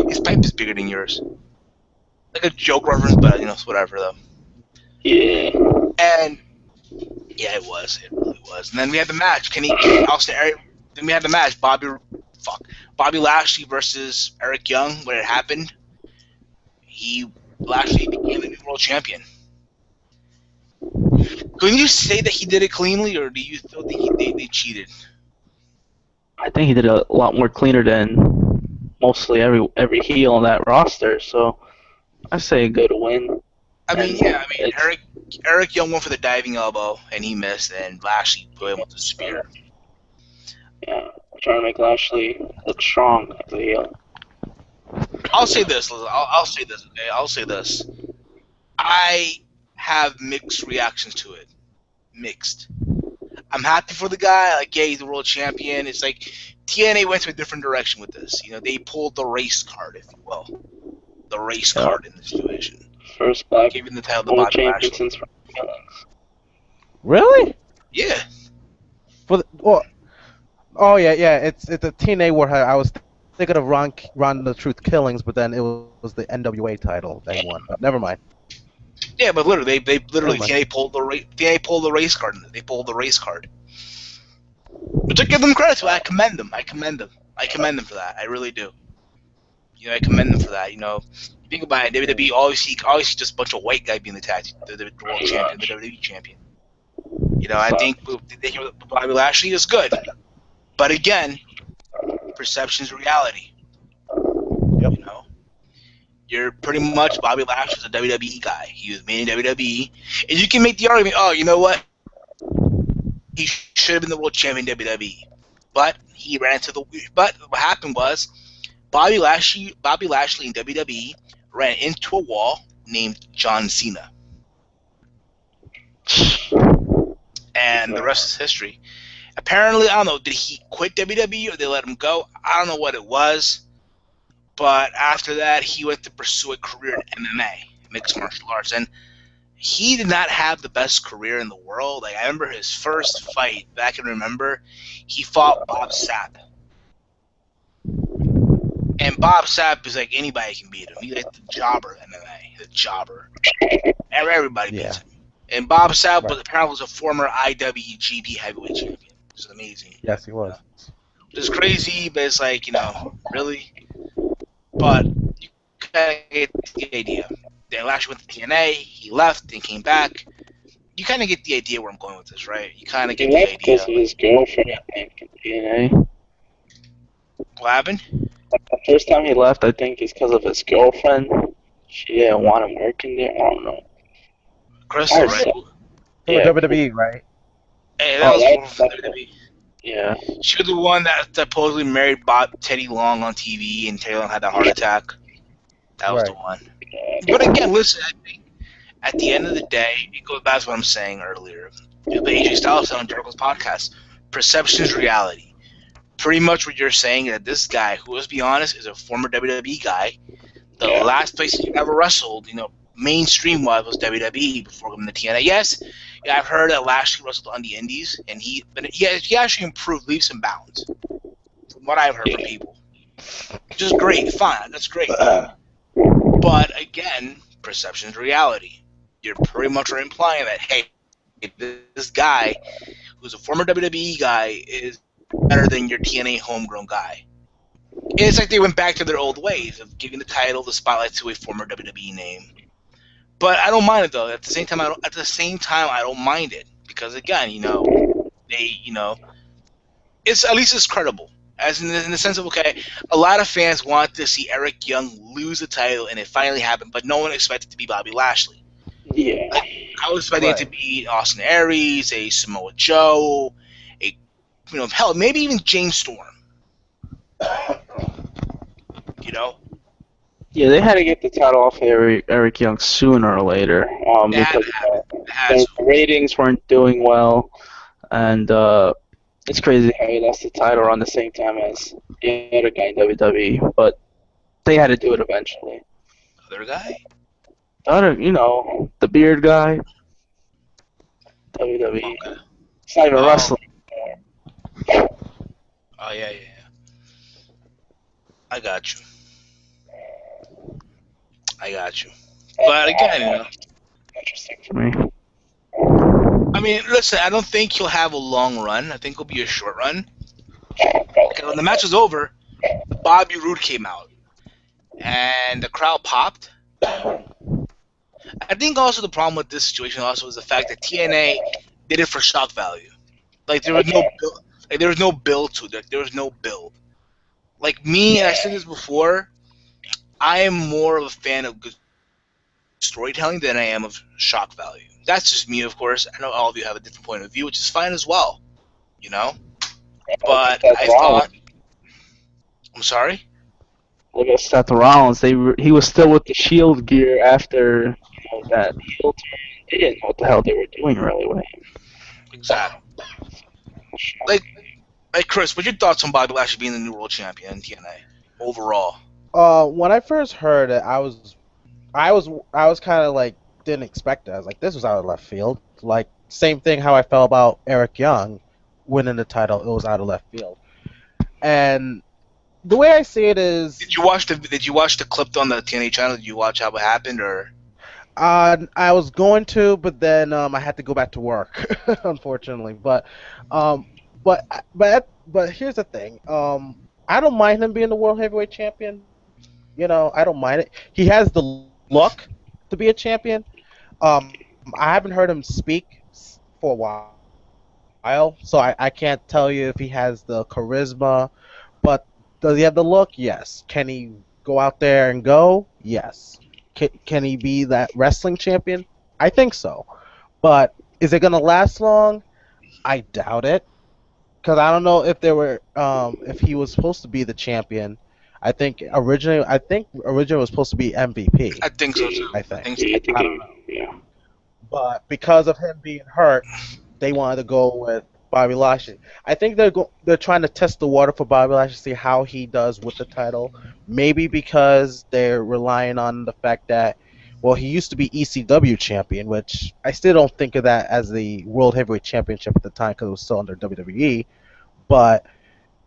His pipe is bigger than yours." Like a joke reference, but it's whatever though. Yeah. And yeah, it really was. And then we had the match, Then we had the match, Bobby Lashley versus Eric Young. When it happened, Lashley became the new world champion. Can you say that he did it cleanly, or do you still think they cheated? I think he did a lot more cleaner than mostly every heel on that roster, so I say a good win. Eric Young went for the diving elbow, and he missed, and Lashley put him with the spear. Yeah, trying to make Lashley look strong as a heel. I'll say this. Okay? I'll say this. I have mixed reactions to it. Mixed. I'm happy for the guy. Like, yeah, he's the world champion. It's like TNA went to a different direction with this. They pulled the race card, if you will, the race Yeah. card in the situation, First black giving the title to world Bobby champion Lashley. since. Really? Yeah, For the, well, oh yeah. It's a TNA where I was thinking of Ron the Truth Killings, but then it was the NWA title they won. But never mind. yeah, but literally, they Never literally mind. TNA pulled the race card. They pulled the race card, which I give them credit to. I commend them. I commend them for that. I really do. I commend them for that. You think about it, WWE always see just a bunch of white guy being attached. The world champion, the WWE champion. I think Bobby Lashley is good, but again, perception's reality. Yep. You're pretty much Bobby Lashley's a WWE guy. He was made in WWE, and you can make the argument, oh, you know what? He should have been the world champion in WWE, but he ran into the. But what happened was, Bobby Lashley in WWE ran into a wall named John Cena, and the rest is history. Apparently, I don't know, did he quit WWE or they let him go? I don't know what it was. But after that, he went to pursue a career in MMA, mixed martial arts. And he did not have the best career in the world. Like, I remember his first fight, back in remember, he fought Bob Sapp. And Bob Sapp is like anybody can beat him. He's like the jobber in MMA, the jobber. Everybody beats him. And Bob Sapp was a former IWGP heavyweight champion. Which is amazing. Yes, he was. Which is crazy, but it's like, really? But you kind of get the idea. Then Lashley went to TNA, he left, then came back. You kind of get the idea where I'm going with this, right? You kind of get the idea. Because of his girlfriend, I think, in TNA. What happened? The first time he left, I think, is because of his girlfriend. She didn't want him working there. I don't know. Crystal, right? Yeah. WWE, right? Hey, that was from WWE. Yeah. She was the one that supposedly married Teddy Long on TV, and Teddy Long had that heart attack. That was the one. But again, listen, I think at the end of the day, it goes back to what I'm saying earlier. The AJ Styles on Jericho's podcast. Perception is reality. Pretty much what you're saying is that this guy, who, let's be honest, is a former WWE guy. The last place he ever wrestled, mainstream was WWE before coming to TNA. Yes, I've heard that Lashley wrestled on the Indies, and he actually improved leaps and bounds, from what I've heard from people. Which is great, fine, that's great. But again, perception is reality. You're pretty much implying that, hey, this guy, who's a former WWE guy, is better than your TNA homegrown guy. And it's like they went back to their old ways of giving the title, the spotlight to a former WWE name. But I don't mind it though. At the same time, I don't mind it because again, it's at least it's credible. As in the sense of, okay, a lot of fans want to see Eric Young lose the title, and it finally happened, but no one expected it to be Bobby Lashley. Yeah. I was expecting it to be Austin Aries, a Samoa Joe, hell, maybe even James Storm. Yeah, they had to get the title off of Eric Young sooner or later, because the ratings weren't doing well, and it's crazy how he lost the title around the same time as the other guy in WWE, but they had to do it eventually. Other guy? The beard guy. WWE. Okay. It's not even wrestling anymore. Oh, yeah. I got you. But again, interesting for me. I mean, listen, I don't think he'll have a long run. I think it'll be a short run. Because when the match was over, Bobby Roode came out. And the crowd popped. I think also the problem with this situation also is the fact that TNA did it for shock value. Like, there was no build. Like, there was no build to it. There was no build. Like me, and I said this before, I am more of a fan of good storytelling than I am of shock value. That's just me, of course. I know all of you have a different point of view, which is fine as well. But I thought... I'm sorry? Look at Seth Rollins. He was still with the Shield gear after that heel turn. They didn't know what the hell they were doing really with him. Exactly. Like, like Chris, what's your thoughts on Bobby Lashley being the new world champion in TNA overall? When I first heard it, I was kind of like didn't expect it. I was like, this was out of left field. Like same thing how I felt about Eric Young winning the title. It was out of left field. And the way I see it is, Did you watch the clip on the TNA channel? Did you watch how it happened or? I was going to, but then I had to go back to work, unfortunately. Um, but here's the thing. I don't mind him being the world heavyweight champion. I don't mind it. He has the look to be a champion. I haven't heard him speak for a while, so I can't tell you if he has the charisma. But does he have the look? Yes. Can he go out there and go? Yes. Can he be that wrestling champion? I think so. But is it gonna last long? I doubt it. Because I don't know if he was supposed to be the champion. I think originally it was supposed to be MVP. I think so too. I I think. think so. I don't know. But because of him being hurt, they wanted to go with Bobby Lashley. I think they're trying to test the water for Bobby Lashley, see how he does with the title. Maybe because they're relying on the fact that, well, he used to be ECW champion, which I still don't think of that as the World Heavyweight Championship at the time because it was still under WWE. But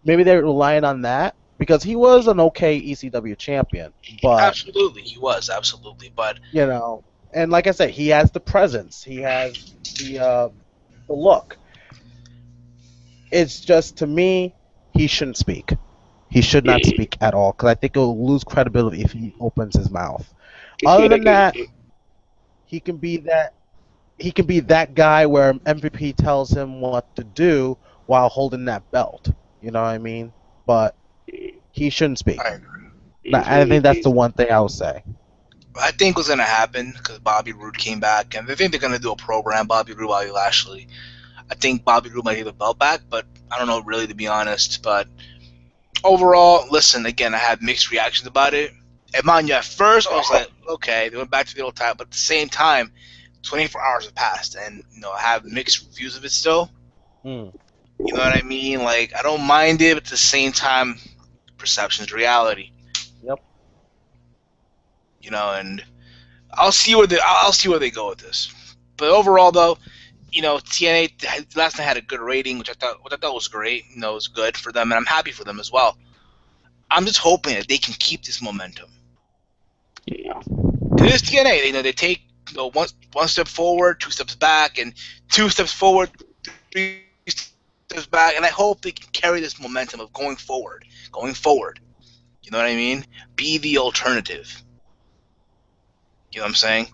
maybe they're relying on that because he was an okay ECW champion. But Absolutely, he was absolutely. But and like I said, he has the presence, he has the look. It's just to me, he shouldn't speak. He should not speak at all because I think he'll lose credibility if he opens his mouth. Other than that, he can be that he can be that guy where MVP tells him what to do while holding that belt. You know what I mean? But he shouldn't speak. I, I think that's the one thing I would say. I think what's gonna happen because Bobby Roode came back, and I think they're gonna do a program. Bobby Roode, Bobby Lashley. I think Bobby Roode might get the belt back, but I don't know really to be honest. But overall, listen, again, I had mixed reactions about it. And mind you, at first I was like, okay, they went back to the old title, but at the same time, 24 hours have passed, and I have mixed reviews of it still. Hmm. You know what I mean? Like, I don't mind it, but at the same time, perception's reality. Yep. And I'll see where they go with this. But overall, though, TNA last night had a good rating, which I thought was great. It was good for them, and I'm happy for them as well. I'm just hoping that they can keep this momentum. Yeah. It is TNA. They take one step forward, 2 steps back, and 2 steps forward, 3 steps back, and I hope they can carry this momentum of going forward. You know what I mean? Be the alternative. You know what I'm saying?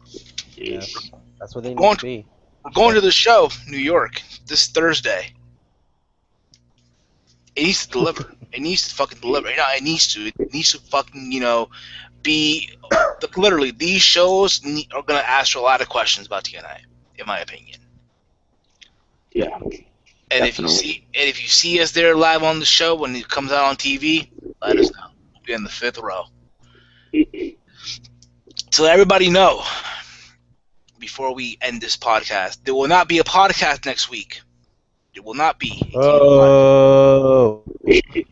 Yes. That's what they Going need to be. We're going to the show, New York, this Thursday. It needs to deliver. It needs to fucking deliver. It needs to. It needs to fucking, be. Literally, these shows are going to ask a lot of questions about TNA, in my opinion. Yeah. And if you see us there live on the show when it comes out on TV, let us know. We'll be in the 5th row. So let everybody know, before we end this podcast, there will not be a podcast next week. There will not be. Oh. The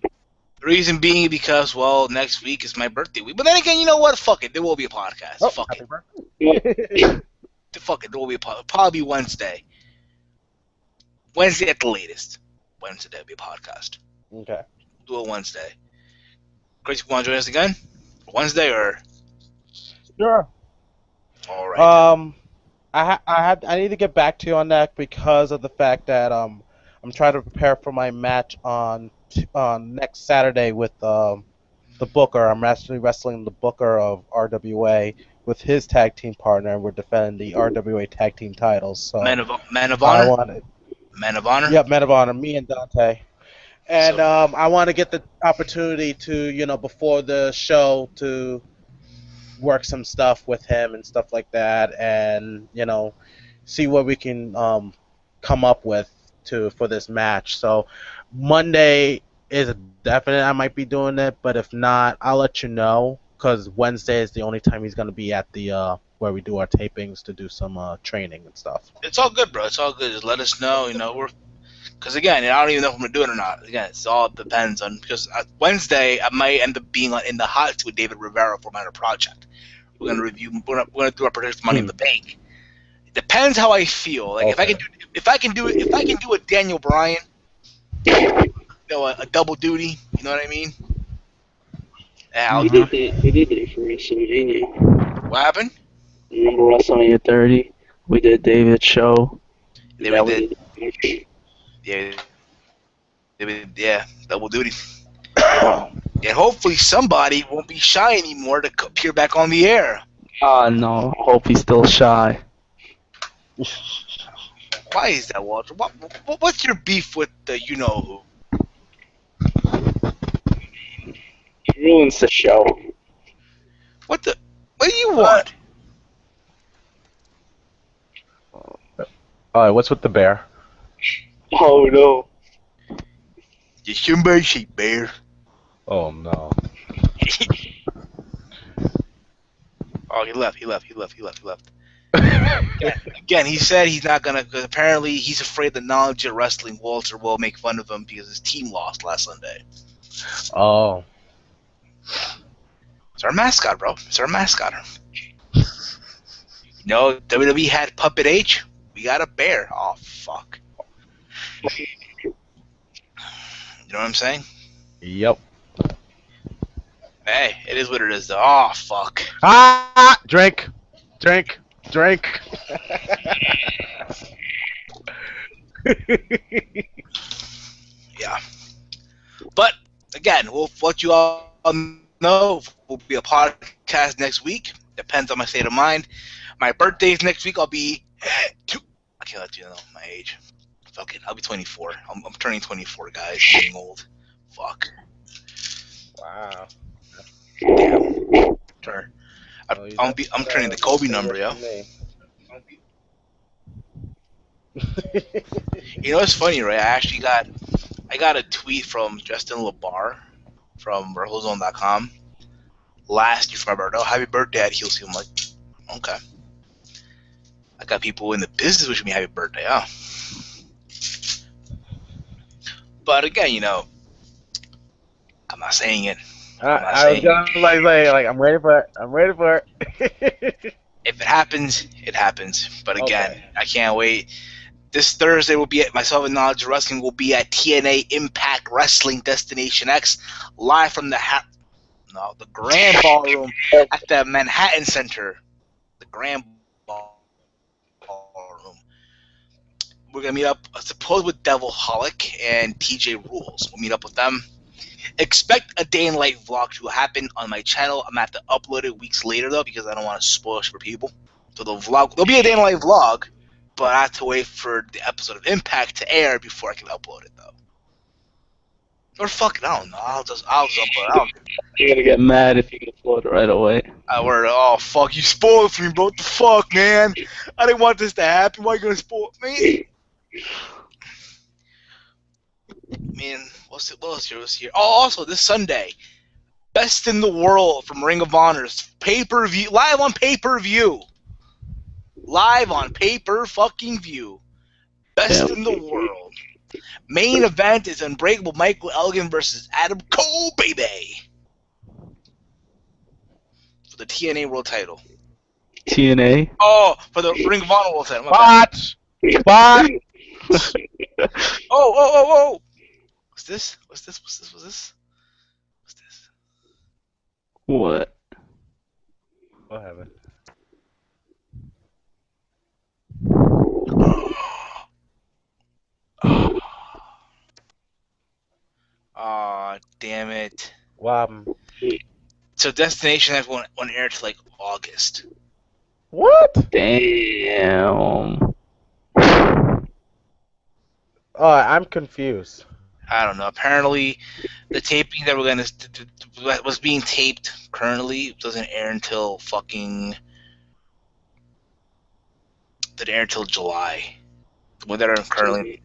reason being because, well, next week is my birthday week. But then again, you know what? Fuck it. There will be a podcast. Oh, Fuck happy it. birthday. Fuck it. There will be a podcast. Probably Wednesday. Wednesday at the latest. Wednesday there'll be a podcast. Okay. We'll do it Wednesday. Chris, you want to join us again? Wednesday or? Sure. All right. I need to get back to you on that because of the fact that I'm trying to prepare for my match on next Saturday with the Booker. I'm actually wrestling the Booker of RWA with his tag team partner, and we're defending the RWA tag team titles. So Man of I Honor? want it. Man of Honor? Yep, Men of Honor. Me and Dante. And So- I want to get the opportunity to before the show to work some stuff with him and stuff like that, and see what we can come up with for this match. So Monday is a definite. I might be doing it, but if not, I'll let you know because Wednesday is the only time he's gonna be at the where we do our tapings to do some training and stuff. It's all good, bro. It's all good. Just let us know. Because again, I don't even know if I'm gonna do it or not. Again, it all depends on because Wednesday I might end up being in the hot seat with David Rivera for my project. We're gonna review. We're gonna do our prediction Money in the Bank. It depends how I feel. Like Okay. if I can do a Daniel Bryan, a double duty. You know what I mean? Yeah, I'll do it. We did it for WrestleMania. What happened? Remember WrestleMania 30? We did David's show. They we did. Yeah, yeah, double duty. And hopefully somebody won't be shy anymore to appear back on the air. No. Hope he's still shy. Why is that, Walter? What's your beef with the you-know-who? He ruins the show. What do you want? Alright, what's with the bear? Oh no. You somebody say bear. Oh no. Oh, he left. Again, he said he's not gonna. Cause apparently, he's afraid the knowledge of wrestling Walter will make fun of him because his team lost last Sunday. Oh. It's our mascot, bro. It's our mascot. You know, WWE had Puppet H. We got a bear. Oh fuck. You know what I'm saying? Yep. Hey, it is what it is, though. Oh fuck. Ah! Drink. Yeah. But again, we'll let you all know. Will be a podcast next week. Depends on my state of mind. My birthday's next week. I'll be I can't let you know my age. Fuck it. I'll be 24. I'm turning 24, guys. I'm getting old. Fuck. Wow. Damn. Turn. Oh, I'm turning the Kobe number, yo. You know what's funny, right? I got a tweet from Justin LeBar from WrestleZone.com last year for my birthday. Oh, happy birthday at Heel. I'm like, okay. I got people in the business wishing me happy birthday, huh? But again, you know, I'm not saying it. I was gonna like I'm ready for it. If it happens, it happens. But again, Okay. I can't wait. This Thursday will be at myself and Knowledge of Wrestling will be at TNA Impact Wrestling Destination X, live from the Grand Ballroom at the Manhattan Center. The Grand Ballroom. We're gonna meet up, I suppose, with Devil Holic and TJ Rules. We'll meet up with them. Expect a day in life vlog to happen on my channel. I'm gonna have to upload it weeks later though because I don't want to spoil it for people. So there'll be a day in life vlog, but I have to wait for the episode of Impact to air before I can upload it though. Or fuck it, I don't know. I'll just upload it. You're gonna get mad if you can upload it right away. Oh fuck, you spoiled for me, bro. What the fuck, man? I didn't want this to happen. Why you gonna spoil me? Man, what's here? Oh, also this Sunday, Best in the World from Ring of Honor's pay-per-view, live on pay-per-view. Fucking view. Best in the world. Main event is Unbreakable Michael Elgin versus Adam Cole, baby. For the TNA World Title. TNA? Oh, for the Ring of Honor World Title. What? Oh. What's this? What? What happened? Aw, damn it. What? So Destination X won't air till like August. What? Damn. Oh, I'm confused. I don't know. Apparently, the taping that was being taped currently doesn't air until July. When they're currently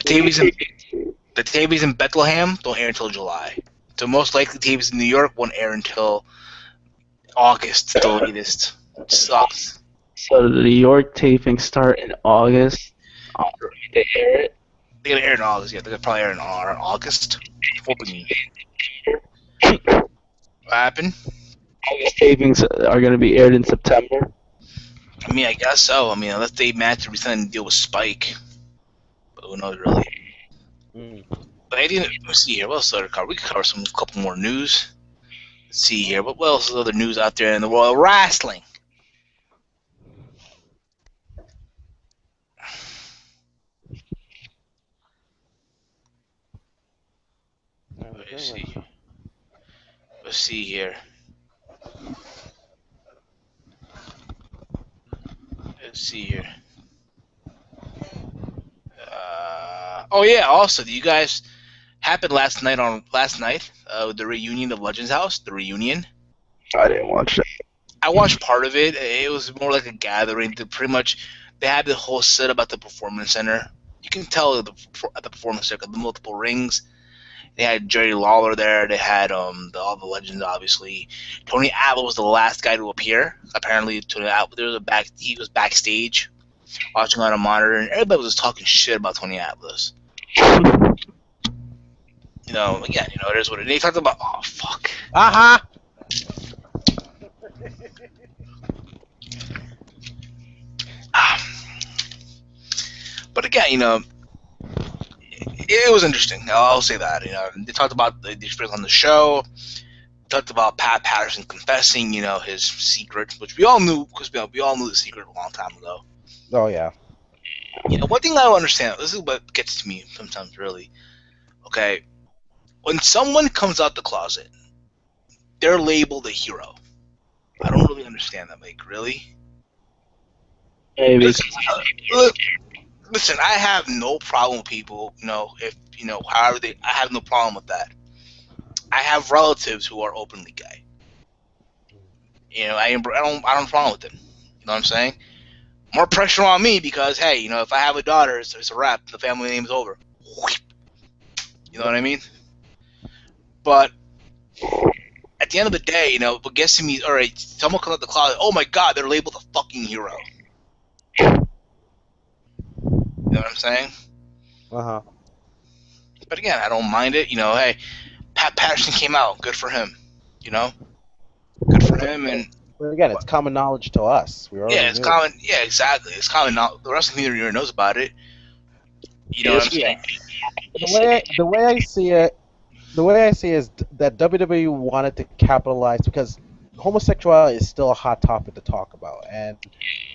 the tapings in Bethlehem don't air until July. So most likely tapings in New York won't air until August, the latest. It sucks. So the New York tapings start in August after they air it? They're gonna air in August. Yeah, they're gonna probably air in August. Hoping. What happened? August tapings are going to be aired in September. I mean, I guess so. I mean, unless they match everything deal with Spike, but who knows really? Mm. But I didn't. Let's see here. What else did I cover? We could cover some couple more news. Let's see here. What else is other news out there in the world of wrestling? Let's see. Let's see here. Let's see here. Oh yeah. Also, do you guys happened last night the reunion of Legends House, the reunion. I didn't watch that. I watched part of it. It was more like a gathering. Pretty much, they had the whole set up at the performance center. You can tell at the performance center, the multiple rings. They had Jerry Lawler there. They had all the legends, obviously. Tony Atlas was the last guy to appear. Apparently, Tony Atlas he was backstage watching on a monitor, and everybody was just talking shit about Tony Atlas. Again, it is what it is. They talked about, oh, fuck. Aha! But again, it was interesting. I'll say that. They talked about the experience on the show. Talked about Pat Patterson confessing, his secret, which we all knew, because we all knew the secret a long time ago. Oh yeah. One thing I don't understand. This is what gets to me sometimes, really. Okay, when someone comes out the closet, they're labeled a hero. I don't really understand that, like, really. Maybe. Listen, I have no problem with people, if however I have no problem with that. I have relatives who are openly gay. I don't have a problem with them. You know what I'm saying? More pressure on me because, hey, if I have a daughter, it's a wrap. The family name is over. You know what I mean? But at the end of the day, what gets to me, all right, someone comes out the closet, oh my God, they're labeled a fucking hero. You know what I'm saying? Uh-huh. But again, I don't mind it. Hey, Pat Patterson came out. Good for him. Good for him. And but again, it's common knowledge to us. it's common. Yeah, exactly. It's common knowledge. The rest of the community knows about it. You know what I'm saying? The way I see it is that WWE wanted to capitalize because homosexuality is still a hot topic to talk about, and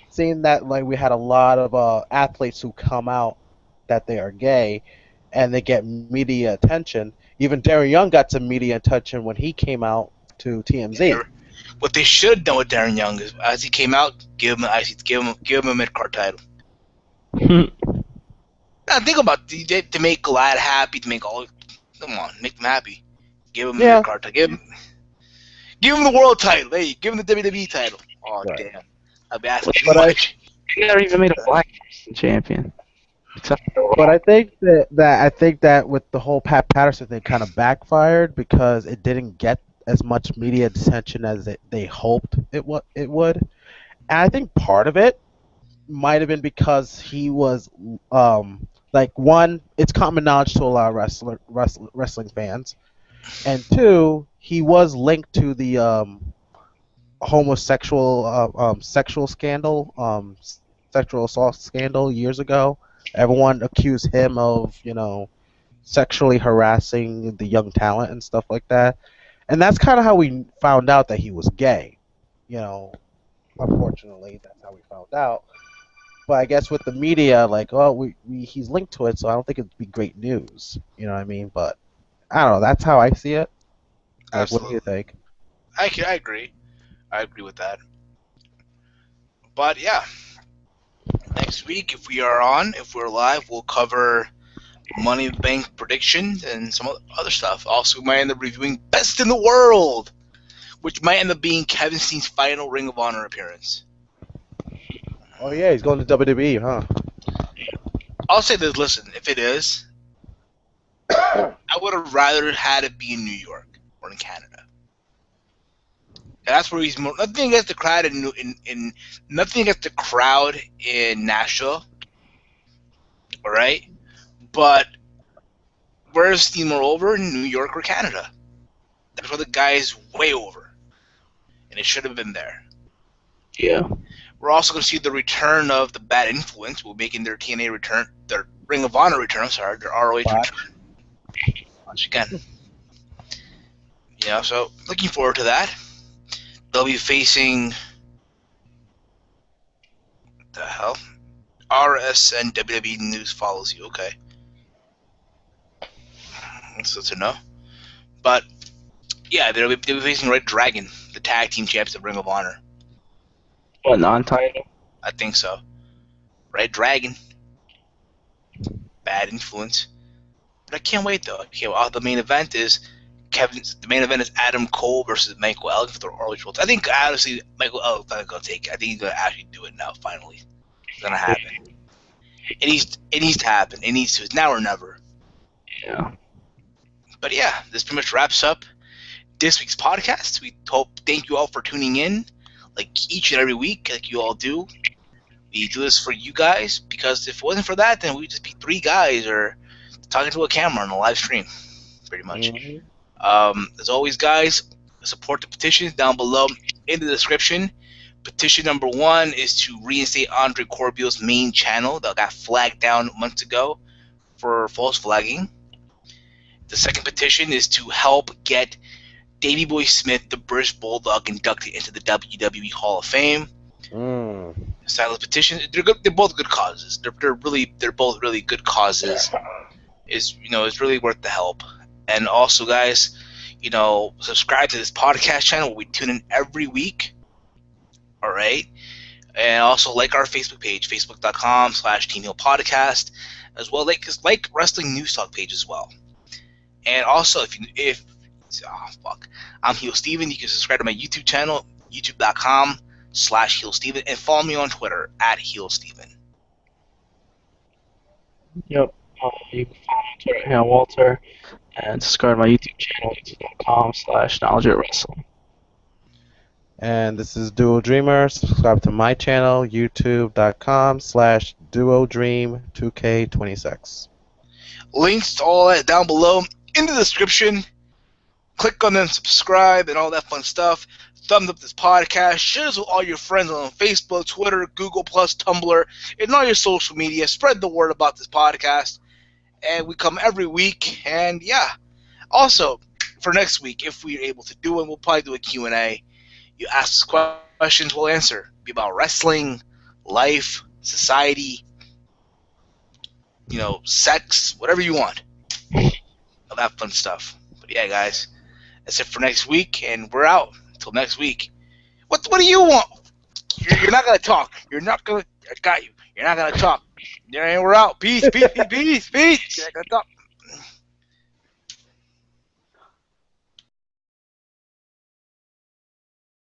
seeing that like we had a lot of athletes who come out that they are gay, and they get media attention. Even Darren Young got some media attention when he came out to TMZ. What they should have done with Darren Young is, as he came out, give him a mid-card title. Now think about to make Glad happy, to make all. Come on, make them happy. Give him a mid-card title. Give him the world title. Hey, give him the WWE title. Oh right. Damn, I'd be asking too much. He never even made a black person champion. But I think that with the whole Pat Patterson thing kind of backfired because it didn't get as much media attention as they hoped it would. And I think part of it might have been because he was like, one, it's common knowledge to a lot of wrestling fans, and two, he was linked to the homosexual sexual scandal, sexual assault scandal years ago. Everyone accused him of, sexually harassing the young talent and stuff like that. And that's kind of how we found out that he was gay. Unfortunately, that's how we found out. But I guess with the media, like, oh, he's linked to it, so I don't think it'd be great news. You know what I mean? But I don't know. That's how I see it. Like, what do you think? I agree. I agree with that. But yeah, next week, if we're live, we'll cover Money in the Bank predictions and some other stuff. Also, we might end up reviewing Best in the World, which might end up being Kevin Steen's final Ring of Honor appearance. Oh yeah, he's going to WWE, huh? I'll say this, listen, if it is, I would have rather had it be in New York or in Canada. And that's where he's more. Nothing against the crowd in nothing against the crowd in Nashville. All right, But where's Steamroll over? In New York or Canada? That's where the guy is way over, and it should have been there. Yeah. We're also going to see the return of the Bad Influence. We're making their TNA return, their Ring of Honor return. I'm sorry, their ROH Watch. return once again. Yeah, so looking forward to that. They'll be facing the hell. RSN WWE News follows you. Okay, that's good to know. But yeah, they'll be facing Red Dragon, the tag team champs of Ring of Honor. What, non-title? I think so. Red Dragon, Bad Influence. But I can't wait though. The main event is The main event is Adam Cole versus Michael Elgin for the ROH World. I think honestly Michael Elgin's not gonna take it. I think he's gonna actually do it now. Finally, it's gonna happen. It needs to happen. It needs to. It's now or never. Yeah. But yeah, this pretty much wraps up this week's podcast. Thank you all for tuning in, like each and every week, like you all do. We do this for you guys because if it wasn't for that, then we'd just be three guys or talking to a camera on a live stream, pretty much. As always, guys, support the petitions down below in the description. Petition number 1 is to reinstate Andre Corbio's main channel that got flagged down months ago for false flagging. The second petition is to help get Davey Boy Smith, the British Bulldog, inducted into the WWE Hall of Fame. Silence petition. They're good. They're both good causes. They're both really good causes. It's really worth the help. And also, guys, subscribe to this podcast channel. We tune in every week. All right. And also like our Facebook page, facebook.com/TeamHeal Podcast, as well. Like Wrestling News Talk page as well. And also, I'm Heel Steven. You can subscribe to my YouTube channel, youtube.com/Heel Steven, and follow me on Twitter @Heel Steven. Yep. You can follow me on Twitter, Hale Walter, and subscribe to my YouTube channel, youtube.com/Knowledge at Wrestling. And this is Duo Dreamer. Subscribe to my channel, youtube.com/DuoDream2K26. Links to all that down below in the description. Click on them, subscribe, and all that fun stuff. Thumbs up this podcast. Share this with all your friends on Facebook, Twitter, Google+, Tumblr, and all your social media. Spread the word about this podcast. And we come every week. And yeah, also for next week, if we're able to do it, we'll probably do a Q&A. You ask us questions, we'll answer. It'll be about wrestling, life, society, sex, whatever you want. All that fun stuff. But yeah, guys, that's it for next week, and we're out until next week. What do you want? You're not gonna talk. You're not gonna. I got you. You're not gonna talk. We're out. Peace. You're not gonna talk.